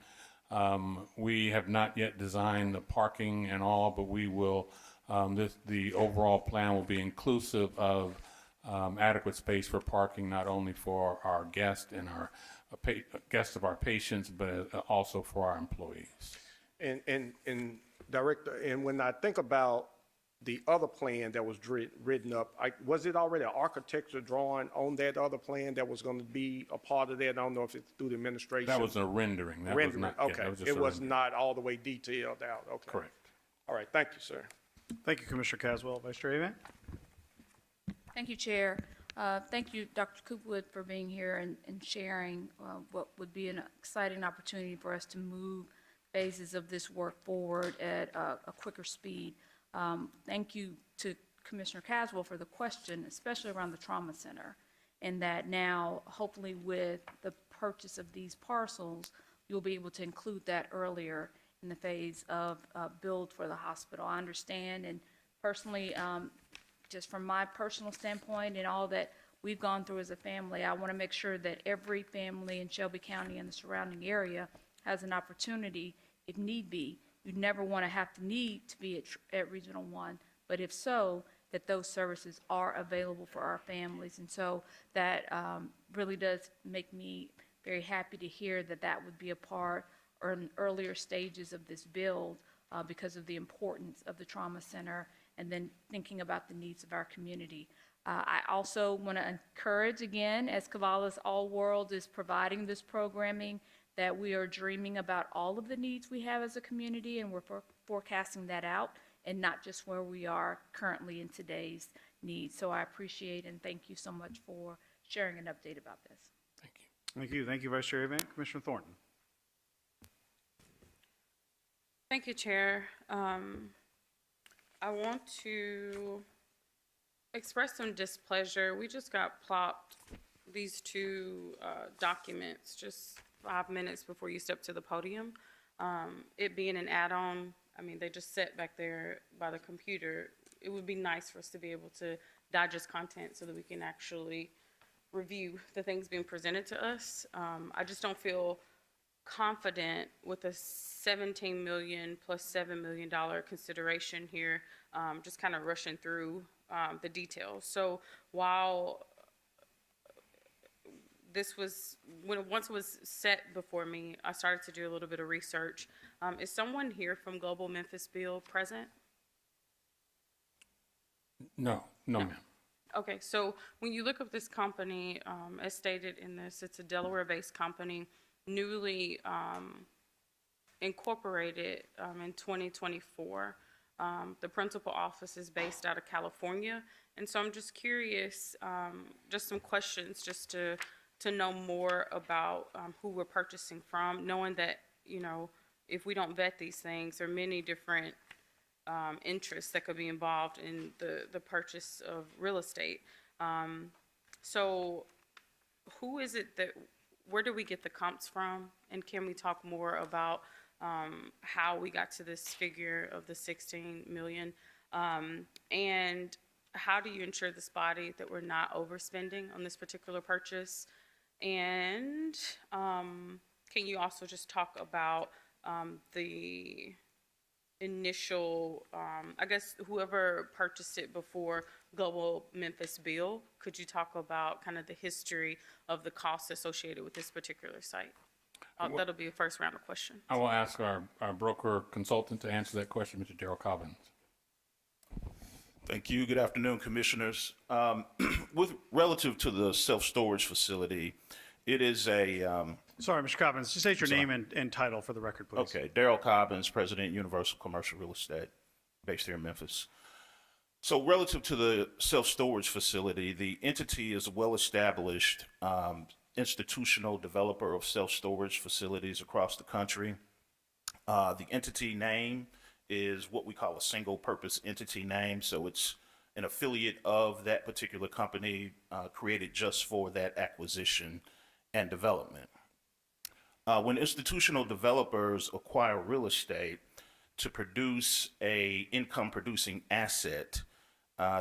Speaker 12: We have not yet designed the parking and all, but we will, the overall plan will be inclusive of adequate space for parking, not only for our guests and our guests of our patients, but also for our employees.
Speaker 22: And Director, and when I think about the other plan that was written up, was it already an architecture drawing on that other plan that was going to be a part of that? I don't know if it's through the administration.
Speaker 12: That was a rendering. That
Speaker 22: rendering,
Speaker 12: was not,
Speaker 22: okay.
Speaker 12: Yeah, was
Speaker 22: it was not all the way detailed out, okay.
Speaker 12: Correct.
Speaker 22: All right, thank you, sir.
Speaker 4: Thank you, Commissioner Caswell. Vice Chair Avant?
Speaker 7: Thank you, Chair. Thank you, Dr. Coopwood, for being here and sharing what would be an exciting opportunity for us to move phases of this work forward at a quicker speed. thank you to Commissioner Caswell for the question, especially around the trauma center. And that now, hopefully with the purchase of these parcels, you'll be able to include that earlier in the phase of build for the hospital. I understand, and personally, just from my personal standpoint and all that we've gone through as a family, I want to make sure that every family in Shelby County and the surrounding area has an opportunity, if need be. You'd never want to have to need to be at Regional 1, but if so, that those services are available for our families. And so that really does make me very happy to hear that that would be a part or in earlier stages of this build because of the importance of the trauma center and then thinking about the needs of our community. I also want to encourage again, as Cavallis All World is providing this programming, that we are dreaming about all of the needs we have as a community, and we're forecasting that out and not just where we are currently in today's needs. So I appreciate and thank you so much for sharing an update about this.
Speaker 4: Thank you. Thank you, Vice Chair Avant. Commissioner Thornton.
Speaker 9: Thank you, Chair. I want to express some displeasure. We just got plopped these two documents just 5 minutes before you stepped to the podium. It being an add-on, I mean, they just sat back there by the computer. It would be nice for us to be able to digest content so that we can actually review the things being presented to us. I just don't feel confident with a $17 million plus $7 million consideration here, just kind of rushing through the details. So while this was, once it was set before me, I started to do a little bit of research. Is someone here from Global Memphis Bill present?
Speaker 12: No, ma'am.
Speaker 9: Okay, so when you look up this company, as stated in this, it's a Delaware-based company, newly incorporated in 2024. The principal office is based out of California, and so I'm just curious, just some questions just to know more about who we're purchasing from, knowing that, you know, if we don't vet these things, there are many different interests that could be involved in the purchase of real estate. So who is it that, where do we get the comps from? And can we talk more about how we got to this figure of the 16 million? And how do you ensure this body that we're not overspending on this particular purchase? And can you also just talk about the initial, I guess whoever purchased it before Global Memphis Bill, could you talk about kind of the history of the costs associated with this particular site? That'll be a first round of questions.
Speaker 12: I will ask our broker consultant to answer that question, Mr. Darrell Cobbins.
Speaker 15: Thank you. Good afternoon, commissioners. With relative to the self-storage facility, it is a
Speaker 4: Sorry, Mr. Cobbins, just state your name and title for the record, please.
Speaker 15: Okay, Darrell Cobbins, President, Universal Commercial Real Estate, based here in Memphis. So relative to the self-storage facility, the entity is a well-established institutional developer of self-storage facilities across the country. The entity name is what we call a single-purpose entity name, so it's an affiliate of that particular company created just for that acquisition and development. When institutional developers acquire real estate to produce a income-producing asset,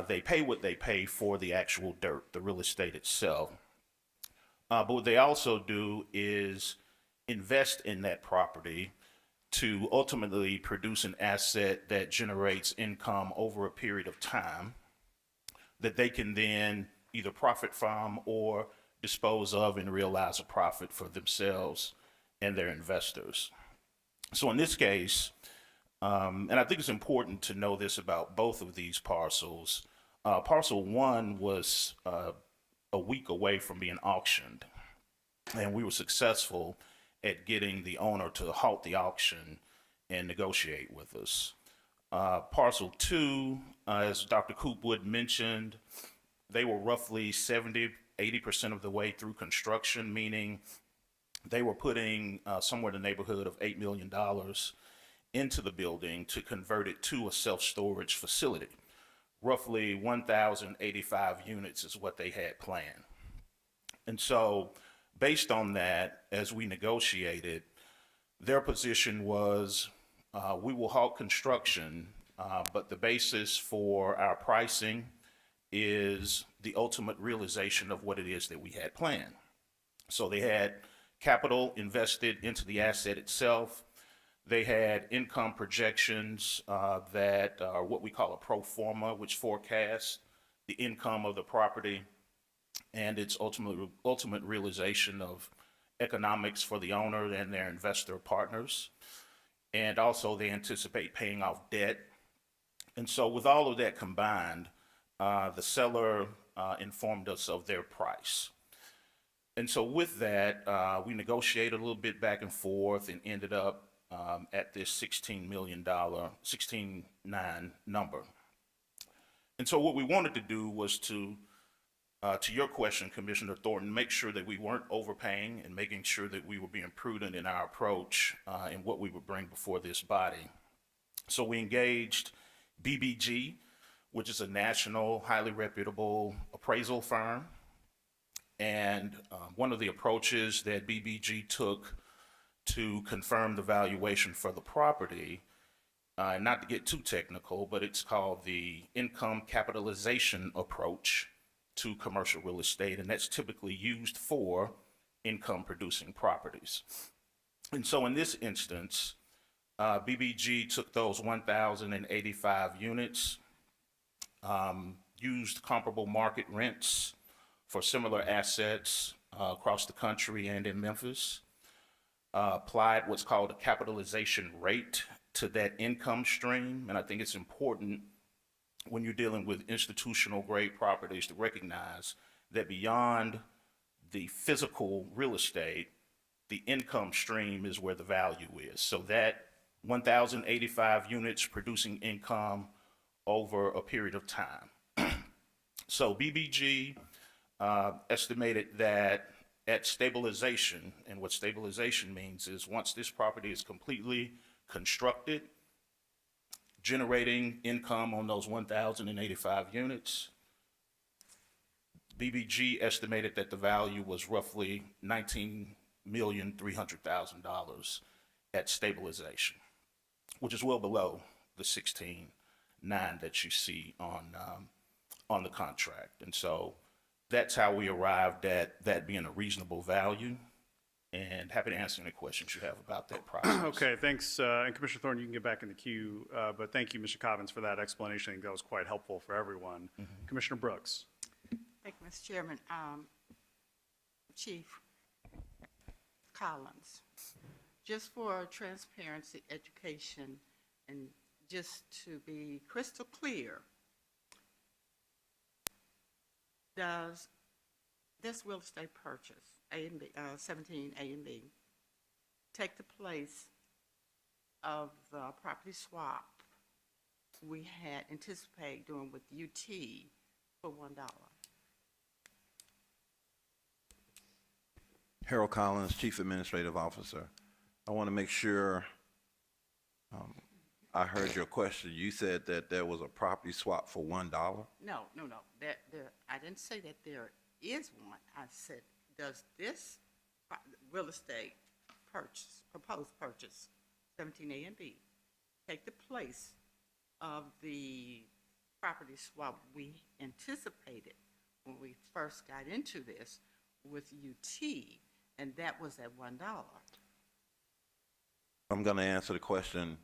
Speaker 15: they pay what they pay for the actual dirt, the real estate itself. But what they also do is invest in that property to ultimately produce an asset that generates income over a period of time that they can then either profit from or dispose of and realize a profit for themselves and their investors. So in this case, and I think it's important to know this about both of these parcels, parcel one was a week away from being auctioned, and we were successful at getting the owner to halt the auction and negotiate with us. Parcel two, as Dr. Coopwood mentioned, they were roughly 70–80% of the way through construction, meaning they were putting somewhere in the neighborhood of $8 million into the building to convert it to a self-storage facility. Roughly 1,085 units is what they had planned. And so, based on that, as we negotiated, their position was, we will halt construction, but the basis for our pricing is the ultimate realization of what it is that we had planned. So they had capital invested into the asset itself. They had income projections that are what we call a pro forma, which forecasts the income of the property and its ultimate realization of economics for the owner and their investor partners. And also they anticipate paying off debt. And so with all of that combined, the seller informed us of their price. And so with that, we negotiated a little bit back and forth and ended up at this $16 million, 16.9 number. And so what we wanted to do was to your question, Commissioner Thornton, make sure that we weren't overpaying and making sure that we were being prudent in our approach in what we would bring before this body. So we engaged BBG, which is a national, highly reputable appraisal firm. And one of the approaches that BBG took to confirm the valuation for the property, not to get too technical, but it's called the income capitalization approach to commercial real estate, and that's typically used for income producing properties. And so in this instance, BBG took those 1,085 units, used comparable market rents for similar assets across the country and in Memphis, applied what's called a capitalization rate to that income stream. And I think it's important when you're dealing with institutional grade properties to recognize that beyond the physical real estate, the income stream is where the value is. So that 1,085 units producing income over a period of time. So BBG estimated that at stabilization, and what stabilization means is once this property is completely constructed, generating income on those 1,085 units, BBG estimated that the value was roughly $19,300,000 at stabilization, which is well below the 16.9 that you see on the contract. And so that's how we arrived at that being a reasonable value, and happy to answer any questions you have about that process.
Speaker 4: Okay, thanks. And Commissioner Thornton, you can get back in the queue, but thank you, Mr. Cobbins, for that explanation. I think that was quite helpful for everyone. Commissioner Brooks.
Speaker 10: Thank you, Mr. Chairman. Chief Collins, just for transparency, education, and just to be crystal clear, does this real estate purchase, A and B, 17 A and B, take the place of the property swap we had anticipated doing with UT for $1?
Speaker 13: Harold Collins, Chief Administrative Officer. I want to make sure I heard your question. You said that there was a property swap for $1?
Speaker 10: No. I didn't say that there is one. I said, does this real estate purchase, proposed purchase, 17 A and B, take the place of the property swap we anticipated when we first got into this with UT, and that was at $1?
Speaker 13: I'm going to answer the question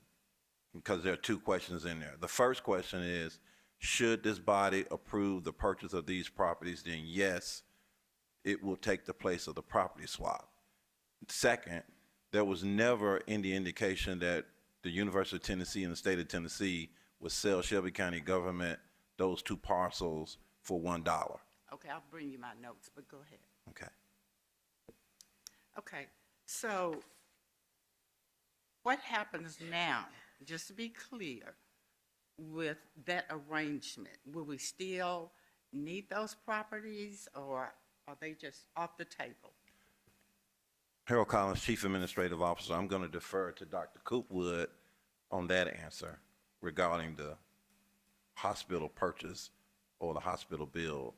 Speaker 13: because there are two questions in there. The first question is, should this body approve the purchase of these properties, then yes, it will take the place of the property swap. Second, there was never any indication that the University of Tennessee and the state of Tennessee would sell Shelby County government those two parcels for $1.
Speaker 10: Okay, I'll bring you my notes, but go ahead.
Speaker 13: Okay.
Speaker 10: Okay, so what happens now, just to be clear, with that arrangement? Will we still need those properties, or are they just off the table?
Speaker 13: Harold Collins, Chief Administrative Officer. I'm going to defer to Dr. Coopwood on that answer regarding the hospital purchase or the hospital build.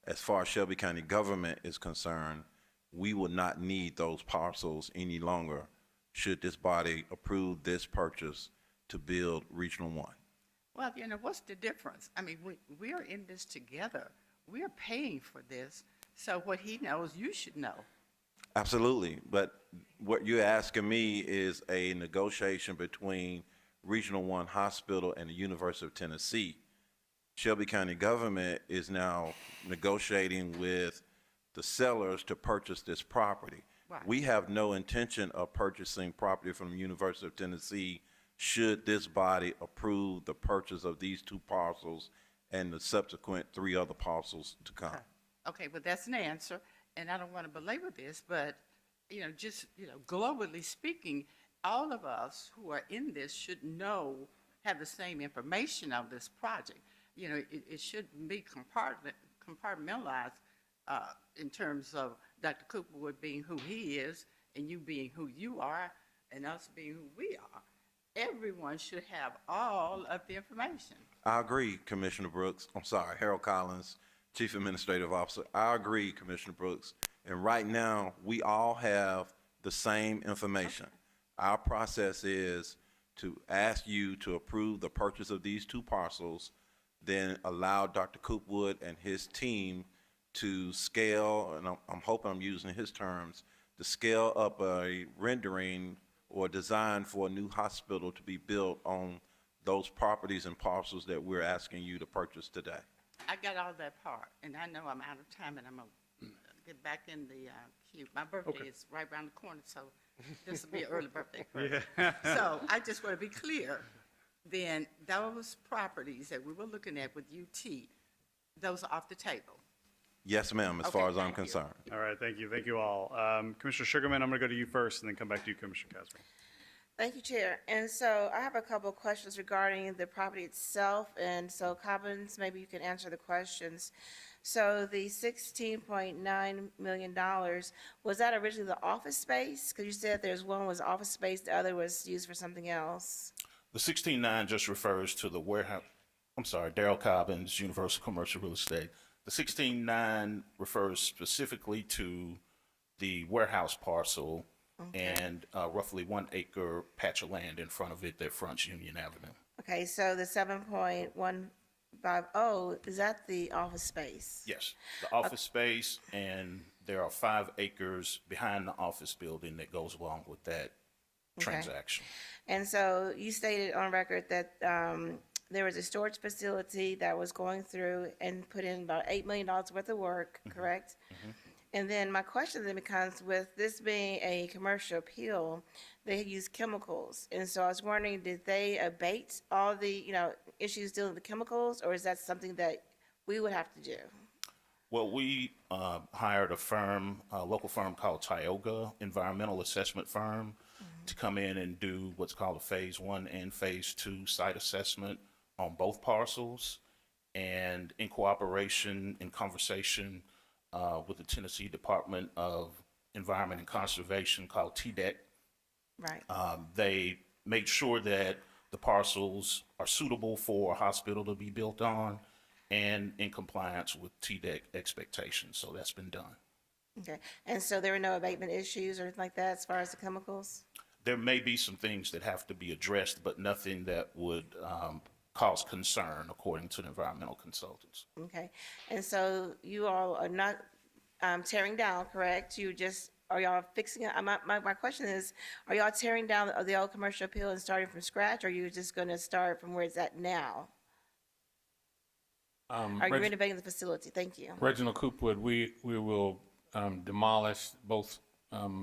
Speaker 13: As far as Shelby County government is concerned, we will not need those parcels any longer should this body approve this purchase to build Regional One.
Speaker 10: Well, what's the difference? I mean, we're in this together. We're paying for this. So what he knows, you should know.
Speaker 13: Absolutely, but what you're asking me is a negotiation between Regional One Hospital and the University of Tennessee. Shelby County government is now negotiating with the sellers to purchase this property.
Speaker 10: Right.
Speaker 13: We have no intention of purchasing property from the University of Tennessee should this body approve the purchase of these 2 parcels and the subsequent 3 other parcels to come.
Speaker 10: Okay, but that's an answer, and I don't want to belabor this, but, globally speaking, all of us who are in this should have the same information of this project. It shouldn't be compartmentalized in terms of Dr. Cooperwood being who he is, and you being who you are, and us being who we are. Everyone should have all of the information.
Speaker 13: I agree, Commissioner Brooks. I'm sorry, Harold Collins, Chief Administrative Officer. I agree, Commissioner Brooks. And right now, we all have the same information. Okay. Our process is to ask you to approve the purchase of these 2 parcels, then allow Dr. Coopwood and his team to scale, and I'm hoping I'm using his terms, to scale up a rendering or design for a new hospital to be built on those properties and parcels that we're asking you to purchase today.
Speaker 10: I got all that part, and I know I'm out of time, and I'm going to get back in the queue. My birthday is right around the corner, so this will be an early birthday present.
Speaker 4: Yeah.
Speaker 10: So I just want to be clear, then those properties that we were looking at with UT, those are off the table.
Speaker 13: Yes, ma'am, as far as I'm concerned.
Speaker 4: All right, thank you. Thank you all. Commissioner Sugarman, I'm going to go to you first and then come back to you, Commissioner Caswell.
Speaker 17: Thank you, Chair. And so I have a couple of questions regarding the property itself, and so Cobbins, maybe you can answer the questions. So the $16.9 million, was that originally the office space? Because you said there's one was office space, the other was used for something else.
Speaker 15: The 16.9 just refers to the warehouse. I'm sorry, Daryl Cobbins, Universal Commercial Real Estate. The 16.9 refers specifically to the warehouse parcel and roughly 1 acre patch of land in front of it that fronts Union Avenue.
Speaker 17: Okay, so the 7.150, is that the office space?
Speaker 15: Yes, the office space, and there are 5 acres behind the office building that goes along with that transaction.
Speaker 17: And so you stated on record that there was a storage facility that was going through and put in about $8 million worth of work, correct? And then my question then becomes, with this being a commercial appeal, they use chemicals. And so I was wondering, did they abate all the, issues dealing with the chemicals, or is that something that we would have to do?
Speaker 15: Well, we hired a firm, a local firm called Tioga, environmental assessment firm, to come in and do what's called a phase 1 and phase 2 site assessment on both parcels. And in cooperation, in conversation with the Tennessee Department of Environment and Conservation called TDEC,
Speaker 17: right.
Speaker 15: They made sure that the parcels are suitable for a hospital to be built on and in compliance with TDEC expectations. So that's been done.
Speaker 17: Okay, and so there were no abatement issues or anything like that as far as the chemicals?
Speaker 15: There may be some things that have to be addressed, but nothing that would cause concern, according to the environmental consultants.
Speaker 17: Okay, and so you all are not tearing down, correct? Are y'all fixing it? My question is, are y'all tearing down the old commercial appeal and starting from scratch, or are you just going to start from where it's at now? Are you renovating the facility? Thank you.
Speaker 12: Reginald Coopwood, we will demolish both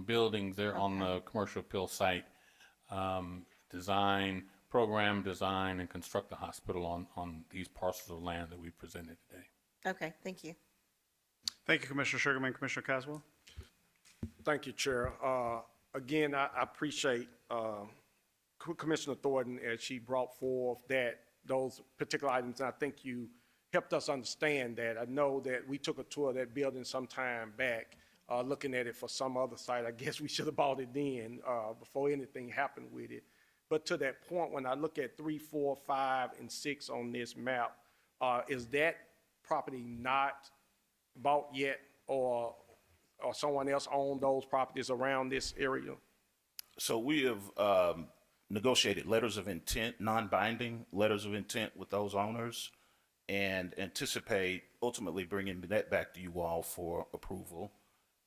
Speaker 12: buildings there on the commercial appeal site, program design, and construct the hospital on these parcels of land that we presented today.
Speaker 17: Okay, thank you.
Speaker 4: Thank you, Commissioner Sugarman. Commissioner Caswell?
Speaker 22: Thank you, Chair. Again, I appreciate Commissioner Thornton as she brought forth those particular items. And I think you helped us understand that. I know that we took a tour of that building some time back, looking at it for some other site. I guess we should have bought it then before anything happened with it. But to that point, when I look at 3, 4, 5, and 6 on this map, is that property not bought yet, or someone else own those properties around this area?
Speaker 15: So we have negotiated letters of intent, non-binding letters of intent with those owners, and anticipate ultimately bringing that back to you all for approval.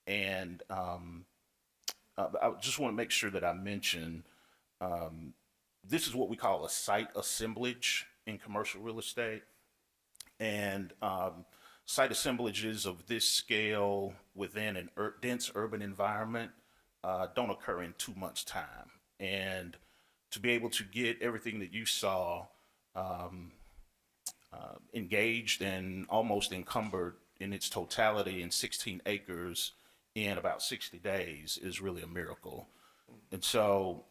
Speaker 15: And I just want to make sure that I mention, this is what we call a site assemblage in commercial real estate. And site assemblages of this scale within an dense urban environment don't occur in 2 months' time. And to be able to get everything that you saw engaged and almost encumbered in its totality in 16 acres in about 60 days is really a miracle. And so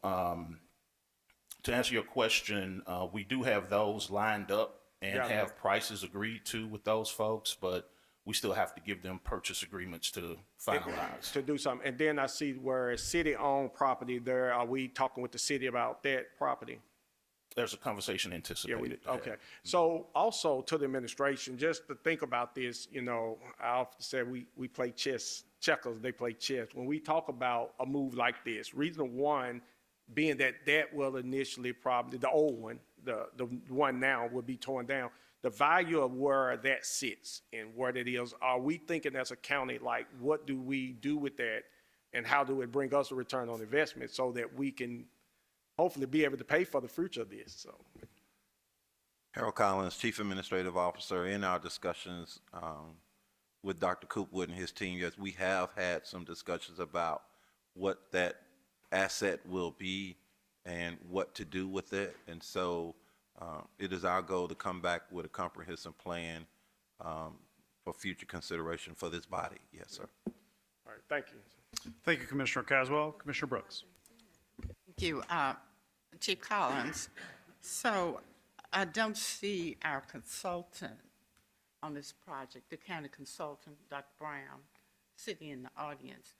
Speaker 15: to answer your question, we do have those lined up and
Speaker 22: Yeah.
Speaker 15: have prices agreed to with those folks, but we still have to give them purchase agreements to finalize.
Speaker 22: To do something. And then I see where it's city-owned property there. Are we talking with the city about that property?
Speaker 15: There's a conversation anticipated.
Speaker 22: Okay. So also to the administration, just to think about this, you know, I often say we play checkers, they play chess. When we talk about a move like this, reason one being that will initially probably, the old one, the one now will be torn down. The value of where that sits and where that is, are we thinking as a county, like, what do we do with that? And how do it bring us a return on investment so that we can hopefully be able to pay for the future of this? So,
Speaker 13: Harold Collins, Chief Administrative Officer. In our discussions with Dr. Coopwood and his team, yes, we have had some discussions about what that asset will be and what to do with it. And so it is our goal to come back with a comprehensive plan for future consideration for this body. Yes, sir.
Speaker 22: all right, thank you.
Speaker 4: Thank you, Commissioner Caswell. Commissioner Brooks.
Speaker 10: Thank you, Chief Collins. So I don't see our consultant on this project, the county consultant, Dr. Brown, sitting in the audience.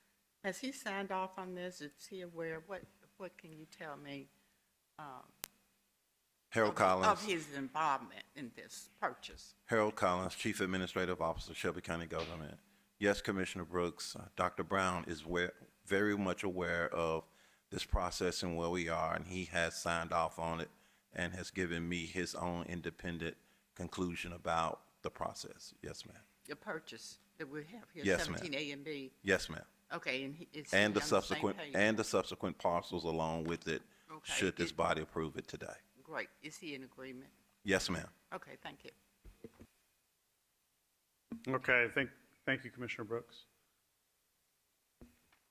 Speaker 10: Has he signed off on this? Is he aware? What can you tell me
Speaker 13: Harold Collins.
Speaker 10: of his involvement in this purchase?
Speaker 13: Harold Collins, Chief Administrative Officer, Shelby County Government. Yes, Commissioner Brooks, Dr. Brown is very much aware of this process and where we are, and he has signed off on it and has given me his own independent conclusion about the process. Yes, ma'am.
Speaker 10: The purchase that we have here,
Speaker 13: Yes, ma'am.
Speaker 10: 17A and B.
Speaker 13: Yes, ma'am.
Speaker 10: Okay, and is
Speaker 13: And
Speaker 10: he
Speaker 13: the
Speaker 10: on same
Speaker 13: subsequent
Speaker 10: page?
Speaker 13: parcels along with it,
Speaker 10: Okay.
Speaker 13: should this body approve it today.
Speaker 10: Great. Is he in agreement?
Speaker 13: Yes, ma'am.
Speaker 10: Okay, thank you.
Speaker 4: Okay, thank you, Commissioner Brooks.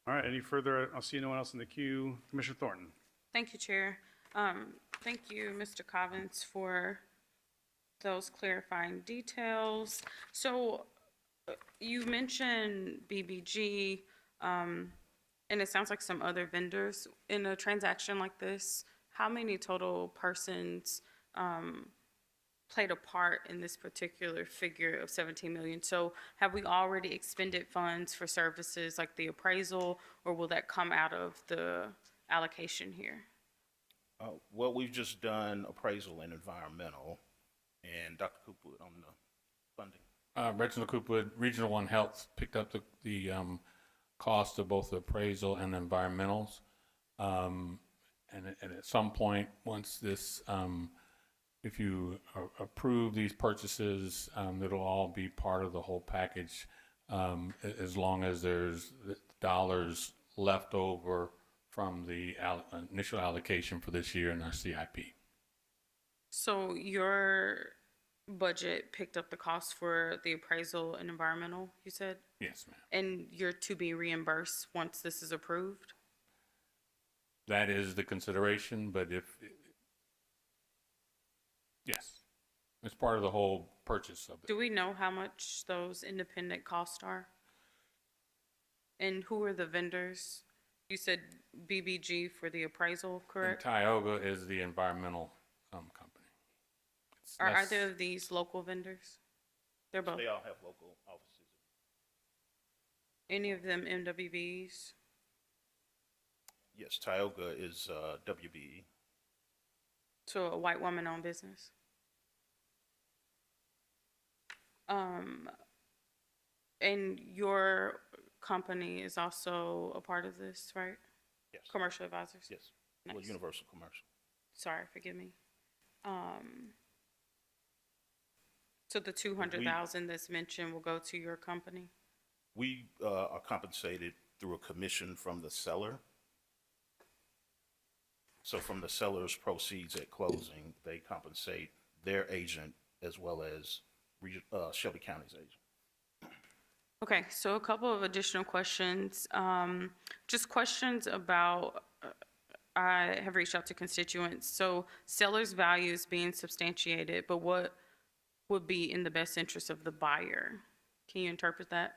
Speaker 4: All right, any further? I'll see no one else in the queue. Commissioner Thornton.
Speaker 9: Thank you, Chair. Thank you, Mr. Collins, for those clarifying details. So you mentioned BBG, and it sounds like some other vendors in a transaction like this. How many total persons played a part in this particular figure of 17 million? So have we already expended funds for services like the appraisal, or will that come out of the allocation here?
Speaker 15: Well, we've just done appraisal and environmental, and Dr. Coopwood on the funding.
Speaker 12: Reginald Coopwood, Regional One Health picked up the cost of both the appraisal and environmentals. And at some point, once this, if you approve these purchases, it'll all be part of the whole package, as long as there's dollars left over from the initial allocation for this year in our CIP.
Speaker 9: So your budget picked up the cost for the appraisal and environmental, you said?
Speaker 12: Yes, ma'am.
Speaker 9: And you're to be reimbursed once this is approved?
Speaker 12: That is the consideration, but yes, it's part of the whole purchase of it.
Speaker 9: Do we know how much those independent costs are? And who are the vendors? You said BBG for the appraisal, correct?
Speaker 12: And Tioga is the environmental company.
Speaker 9: Are either of these local vendors? They're both.
Speaker 15: They all have local offices.
Speaker 9: Any of them MWBs?
Speaker 15: Yes, Tioga is WBE.
Speaker 9: to a white woman-owned business. And your company is also a part of this, right?
Speaker 15: Yes.
Speaker 9: Commercial Advisors?
Speaker 15: Yes. Well,
Speaker 9: Nice.
Speaker 15: Universal Commercial.
Speaker 9: Sorry, forgive me. So the 200,000 that's mentioned will go to your company?
Speaker 15: We are compensated through a commission from the seller. So from the seller's proceeds at closing, they compensate their agent as well as Shelby County's agent.
Speaker 9: Okay, so a couple of additional questions. Just questions about, I have reached out to constituents. So seller's value is being substantiated, but what would be in the best interest of the buyer? Can you interpret that?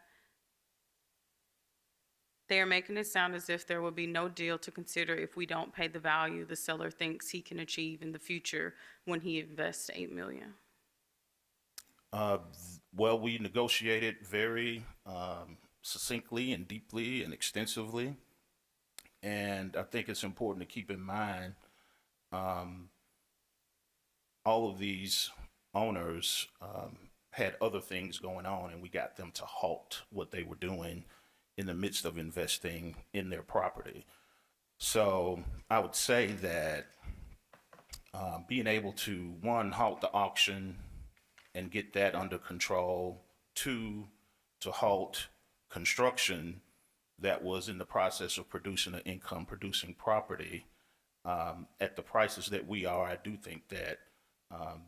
Speaker 9: They are making it sound as if there will be no deal to consider if we don't pay the value the seller thinks he can achieve in the future when he invests $8 million.
Speaker 15: Well, we negotiated very succinctly and deeply and extensively. And I think it's important to keep in mind all of these owners had other things going on, and we got them to halt what they were doing in the midst of investing in their property. So I would say that being able to, one, halt the auction and get that under control, two, to halt construction that was in the process of producing an income-producing property at the prices that we are, I do think that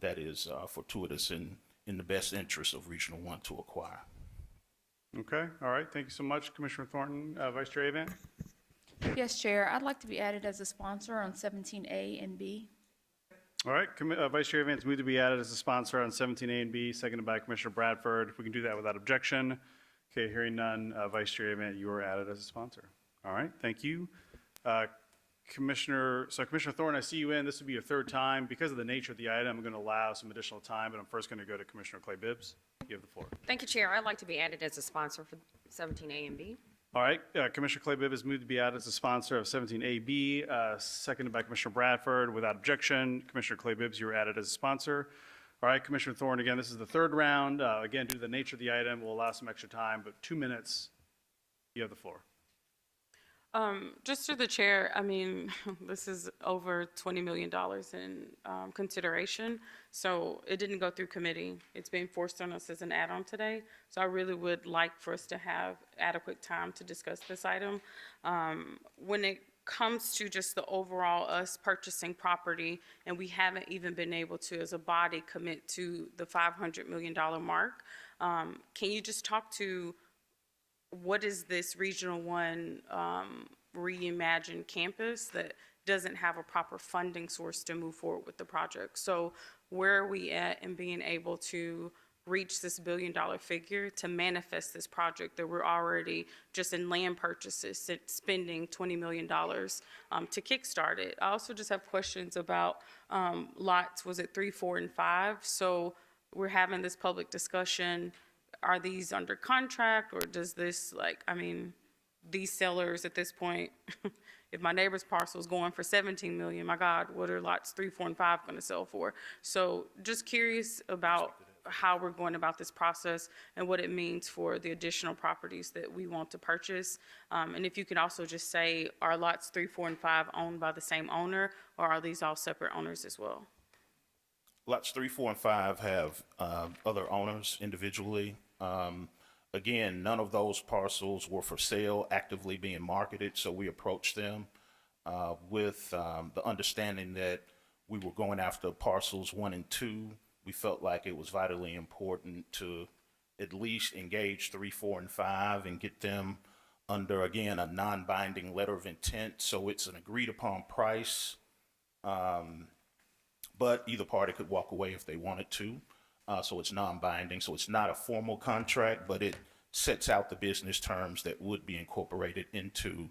Speaker 15: that is fortuitous in the best interest of Regional 1 to acquire.
Speaker 4: Okay, all right, thank you so much, Commissioner Thornton. Vice Chair Avant?
Speaker 7: Yes, Chair, I'd like to be added as a sponsor on 17A and B.
Speaker 4: All right, Vice Chair Avant's moved to be added as a sponsor on 17A and B, seconded by Commissioner Bradford. If we can do that without objection. Okay, hearing none, Vice Chair Avant, you are added as a sponsor. All right, thank you. Commissioner Thorne, I see you in. This will be your third time. Because of the nature of the item, I'm going to allow some additional time, but I'm first going to go to Commissioner Clay Bibbs. You have the floor.
Speaker 11: Thank you, Chair. I'd like to be added as a sponsor for 17A and B.
Speaker 4: All right, Commissioner Clay Bibbs has moved to be added as a sponsor of 17AB, seconded by Commissioner Bradford. Without objection, Commissioner Clay Bibbs, you are added as a sponsor. All right, Commissioner Thorne, again, this is the third round. Again, due to the nature of the item, we'll allow some extra time, but 2 minutes. You have the floor.
Speaker 9: Just through the chair, I mean, this is over $20 million in consideration. So it didn't go through committee. It's being forced on us as an add-on today. So I really would like for us to have adequate time to discuss this item. When it comes to just the overall us purchasing property, and we haven't even been able to, as a body, commit to the $500 million mark, can you just talk to what is this Regional 1 reimagined campus that doesn't have a proper funding source to move forward with the project? So where are we at in being able to reach this $1 billion figure to manifest this project that we're already just in land purchases spending $20 million to kickstart it? I also just have questions about lots, was it 3, 4, and 5? So we're having this public discussion. Are these under contract, or does this, like, I mean, these sellers at this point, if my neighbor's parcel is going for 17 million, my God, what are lots 3, 4, and 5 going to sell for? So just curious about how we're going about this process and what it means for the additional properties that we want to purchase. And if you could also just say, are lots 3, 4, and 5 owned by the same owner, or are these all separate owners as well?
Speaker 15: Lots 3, 4, and 5 have other owners individually. Again, none of those parcels were for sale, actively being marketed, so we approached them with the understanding that we were going after parcels 1 and 2. We felt like it was vitally important to at least engage 3, 4, and 5 and get them under, again, a non-binding letter of intent, so it's an agreed-upon price. But either party could walk away if they wanted to. So it's non-binding, so it's not a formal contract, but it sets out the business terms that would be incorporated into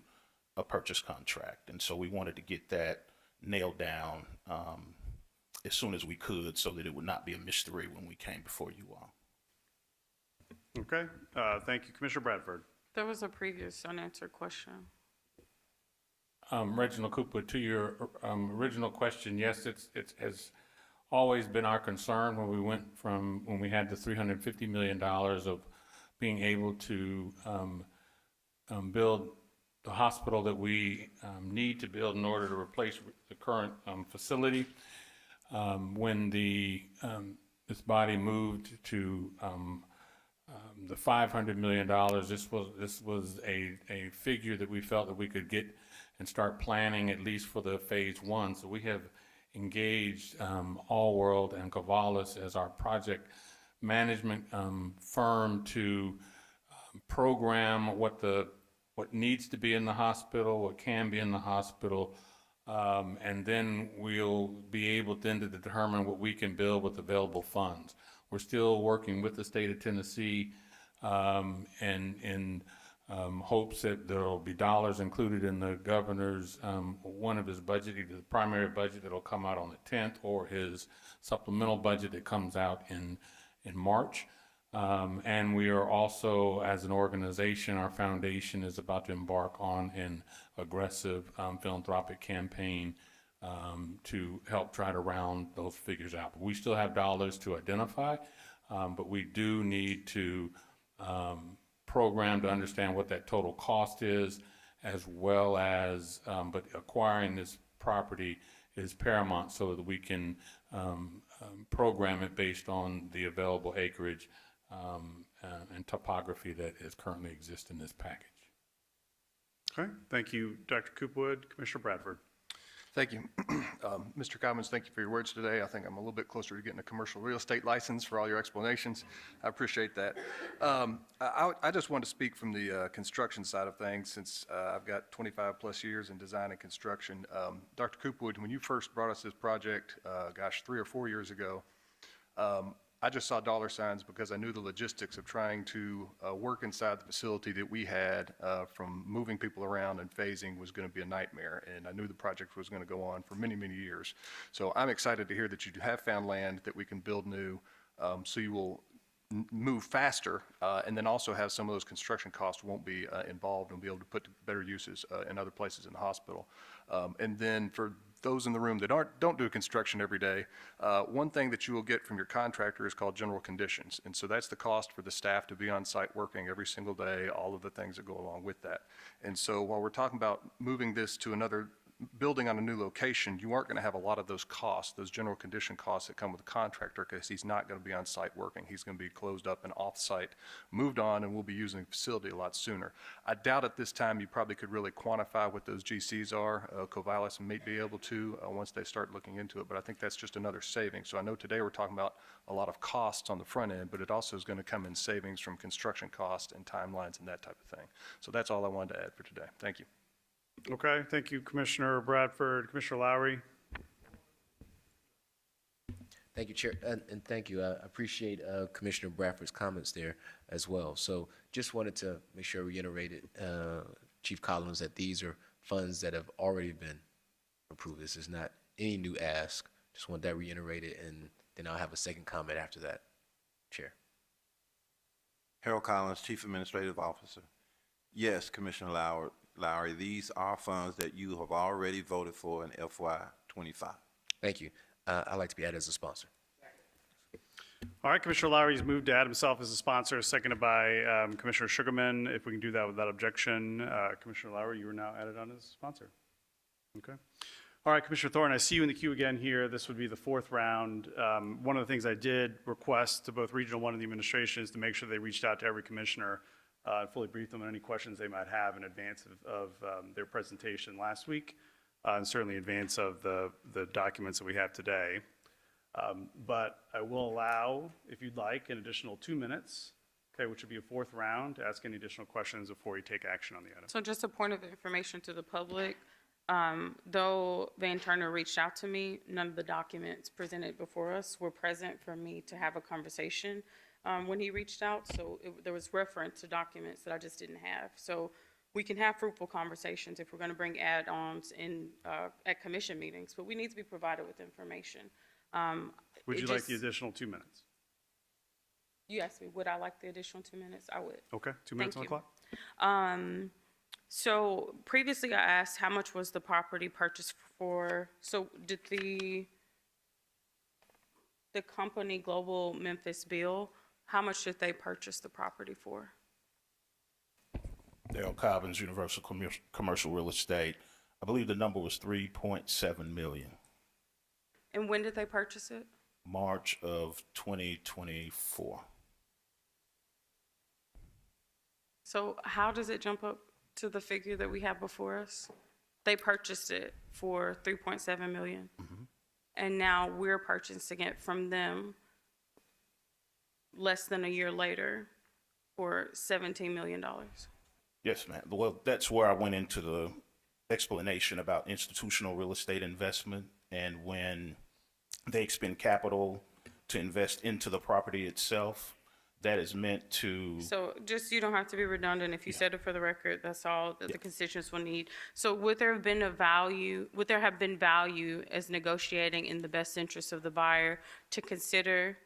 Speaker 15: a purchase contract. And so we wanted to get that nailed down as soon as we could so that it would not be a mystery when we came before you all.
Speaker 4: Okay, thank you. Commissioner Bradford.
Speaker 9: There was a previous unanswered question.
Speaker 12: Reginald Cooper, to your original question, yes, it has always been our concern when we had the $350 million of being able to build the hospital that we need to build in order to replace the current facility. When this body moved to the $500 million, this was a figure that we felt that we could get and start planning at least for the phase one. So we have engaged All World and Covalis as our project management firm to program what needs to be in the hospital, what can be in the hospital, and then we'll be able then to determine what we can build with available funds. We're still working with the state of Tennessee and in hopes that there will be dollars included in the governor's, one of his budget, either the primary budget that will come out on the 10th or his supplemental budget that comes out in March. And we are also, as an organization, our foundation is about to embark on an aggressive philanthropic campaign to help try to round those figures out. But we still have dollars to identify, but we do need to program to understand what that total cost is, as well as, but acquiring this property is paramount so that we can program it based on the available acreage and topography that is currently exists in this package.
Speaker 4: Okay, thank you, Dr. Coopwood. Commissioner Bradford.
Speaker 14: Thank you. Mr. Commons, thank you for your words today. I think I'm a little bit closer to getting a commercial real estate license for all your explanations. I appreciate that. I just want to speak from the construction side of things, since I've got 25 plus years in design and construction. Dr. Coopwood, when you first brought us this project, 3 or 4 years ago, I just saw dollar signs because I knew the logistics of trying to work inside the facility that we had, from moving people around and phasing, was going to be a nightmare. And I knew the project was going to go on for many, many years. So I'm excited to hear that you have found land that we can build new, so you will move faster, and then also have some of those construction costs won't be involved, and be able to put to better uses in other places in the hospital. And then for those in the room that don't do construction every day, one thing that you will get from your contractor is called general conditions. And so that's the cost for the staff to be on site working every single day, all of the things that go along with that. And so while we're talking about moving this to another building on a new location, you aren't going to have a lot of those costs, those general condition costs that come with the contractor, because he's not going to be on site working. He's going to be closed up and off site, moved on, and we'll be using the facility a lot sooner. I doubt at this time you probably could really quantify what those GCs are. Covalis may be able to once they start looking into it, but I think that's just another saving. So I know today we're talking about a lot of costs on the front end, but it also is going to come in savings from construction costs and timelines and that type of thing. So that's all I wanted to add for today. Thank you.
Speaker 4: Okay, thank you, Commissioner Bradford. Commissioner Lowry.
Speaker 8: Thank you, Chair, and thank you. I appreciate Commissioner Bradford's comments there as well. So just wanted to make sure I reiterated, Chief Collins, that these are funds that have already been approved. This is not any new ask. Just want that reiterated, and then I'll have a second comment after that, Chair.
Speaker 13: Harold Collins, Chief Administrative Officer. Yes, Commissioner Lowry, these are funds that you have already voted for in FY25.
Speaker 8: Thank you. I'd like to be added as a sponsor.
Speaker 4: All right, Commissioner Lowry's moved to add himself as a sponsor, seconded by Commissioner Sugarman. If we can do that without objection, Commissioner Lowry, you are now added on as a sponsor. Okay. All right, Commissioner Thornton, I see you in the queue again here. This would be the fourth round. One of the things I did request to both Regional 1 and the administration is to make sure they reached out to every commissioner and fully briefed them on any questions they might have in advance of their presentation last week, and certainly in advance of the documents that we have today. But I will allow, if you'd like, an additional 2 minutes, okay, which would be a fourth round, to ask any additional questions before you take action on the item.
Speaker 9: So just a point of information to the public, though Van Turner reached out to me, none of the documents presented before us were present for me to have a conversation when he reached out. So there was reference to documents that I just didn't have. So we can have fruitful conversations if we're going to bring add-ons in at commission meetings, but we need to be provided with information.
Speaker 4: Would you like the additional 2 minutes?
Speaker 9: You asked me, would I like the additional 2 minutes? I would.
Speaker 4: Okay, 2 minutes on the clock.
Speaker 9: So previously I asked how much was the property purchased for, so did the company Global Memphis Bill, how much did they purchase the property for?
Speaker 15: Dale Cobbins, Universal Commercial Real Estate. I believe the number was 3.7 million.
Speaker 9: And when did they purchase it?
Speaker 15: March of 2024.
Speaker 9: So how does it jump up to the figure that we have before us? They purchased it for 3.7 million. And now we're purchasing it from them less than a year later for $17 million.
Speaker 15: Yes, ma'am. Well, that's where I went into the explanation about institutional real estate investment, and when they expend capital to invest into the property itself, that is meant to.
Speaker 9: So just, you don't have to be redundant. If you said it for the record, that's all that the constituents will need. So would there have been value as negotiating in the best interest of the buyer to consider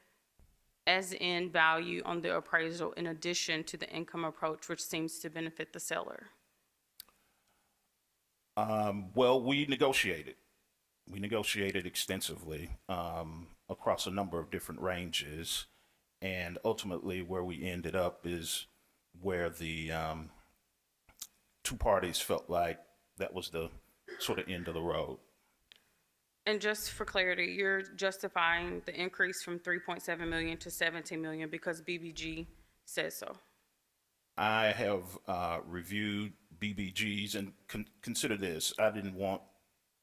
Speaker 9: as in value on the appraisal in addition to the income approach, which seems to benefit the seller?
Speaker 15: Well, we negotiated. We negotiated extensively across a number of different ranges. And ultimately, where we ended up is where the two parties felt like that was the sort of end of the road.
Speaker 9: And just for clarity, you're justifying the increase from 3.7 million to 17 million because BBG says so.
Speaker 15: I have reviewed BBGs, and consider this. I didn't want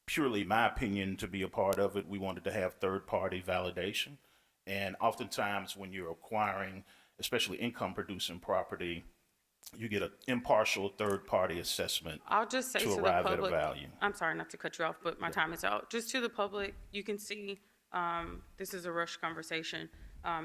Speaker 15: purely my opinion to be a part of it. We wanted to have third-party validation. And oftentimes when you're acquiring, especially income-producing property, you get an impartial third-party assessment
Speaker 9: I'll just say to the
Speaker 15: arrive at a
Speaker 9: public,
Speaker 15: value.
Speaker 9: I'm sorry not to cut you off, but my time is out. Just to the public, you can see this is a rushed conversation.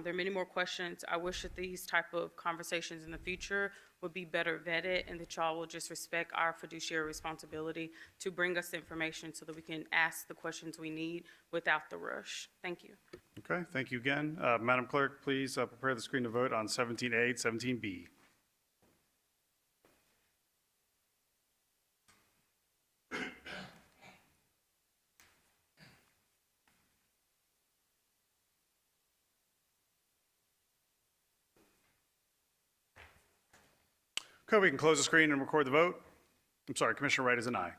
Speaker 9: There are many more questions. I wish that these type of conversations in the future would be better vetted and that y'all will just respect our fiduciary responsibility to bring us information so that we can ask the questions we need without the rush. Thank you.
Speaker 4: Okay, thank you again. Madam Clerk, please prepare the screen to vote on 17A and 17B. Okay, we can close the screen and record the vote. I'm sorry, Commissioner Wright is an aye.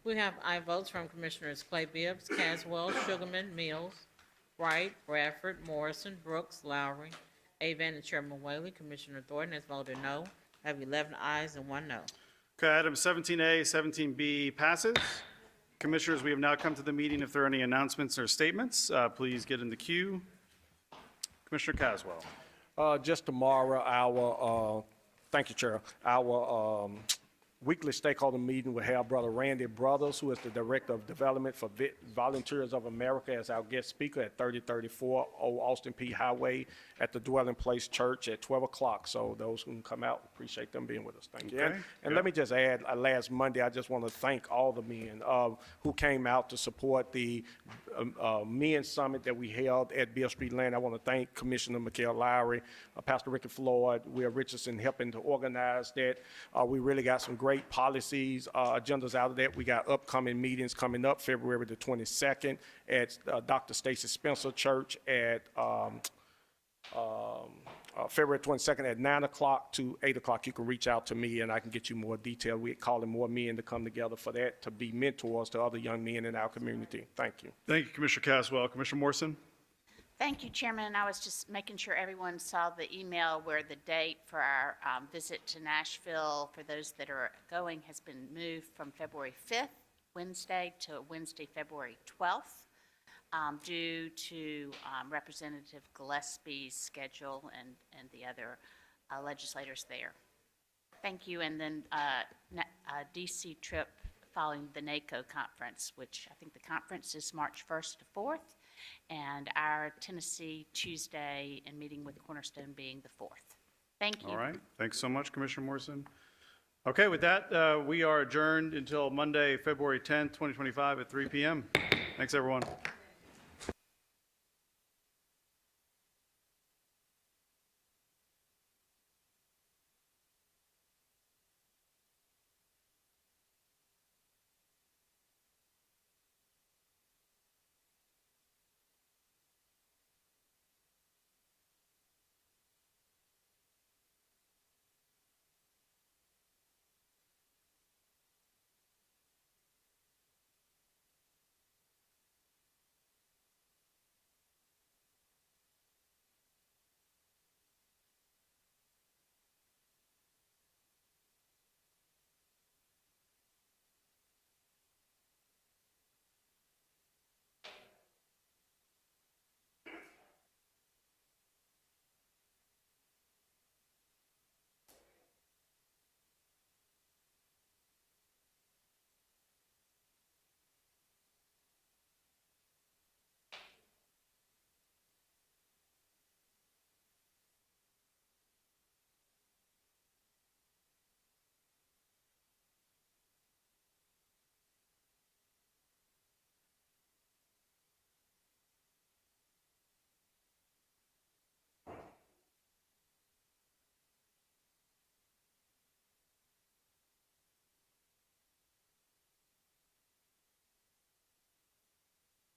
Speaker 2: We have aye votes from Commissioners Clay Bibbs, Caswell, Sugarman, Mills, Wright, Bradford, Morrison, Brooks, Lowry, Avan, and Chairman Whaley. Commissioner Thornton has voted no. I have 11 ayes and 1 no.
Speaker 4: Okay, item 17A, 17B passes. Commissioners, we have now come to the meeting. If there are any announcements or statements, please get in the queue. Commissioner Caswell.
Speaker 22: Just tomorrow, thank you, Chair, our weekly stakeholder meeting will have Brother Randy Brothers, who is the Director of Development for Volunteers of America, as our guest speaker at 3034 Old Austin P Highway at the Dwelling Place Church at 12 o'clock. So those who can come out, appreciate them being with us. Thank you.
Speaker 4: Okay.
Speaker 22: And let me just add, last Monday, I just want to thank all the men who came out to support the men's summit that we held at Beale Street Land. I want to thank Commissioner Mikael Lowry, Pastor Ricky Floyd, Will Richardson helping to organize that. We really got some great policies, agendas out of that. We got upcoming meetings coming up February the 22nd at Dr. Stacy Spencer Church at February 22nd at 9 o'clock to 8 o'clock. You can reach out to me and I can get you more detail. We're calling more men to come together for that, to be mentors to other young men in our community. Thank you.
Speaker 4: Thank you, Commissioner Caswell. Commissioner Morrison?
Speaker 21: Thank you, Chairman. I was just making sure everyone saw the email where the date for our visit to Nashville, for those that are going, has been moved from February 5th, Wednesday, to Wednesday, February 12th, due to Representative Gillespie's schedule and the other legislators there. Thank you. And then DC trip following the NACO conference, which I think the conference is March 1st to 4th. And our Tennessee Tuesday and meeting with Cornerstone being the 4th. Thank you.
Speaker 4: All right, thanks so much, Commissioner Morrison. Okay, with that, we are adjourned until Monday, February 10th, 2025 at 3 p.m. Thanks, everyone.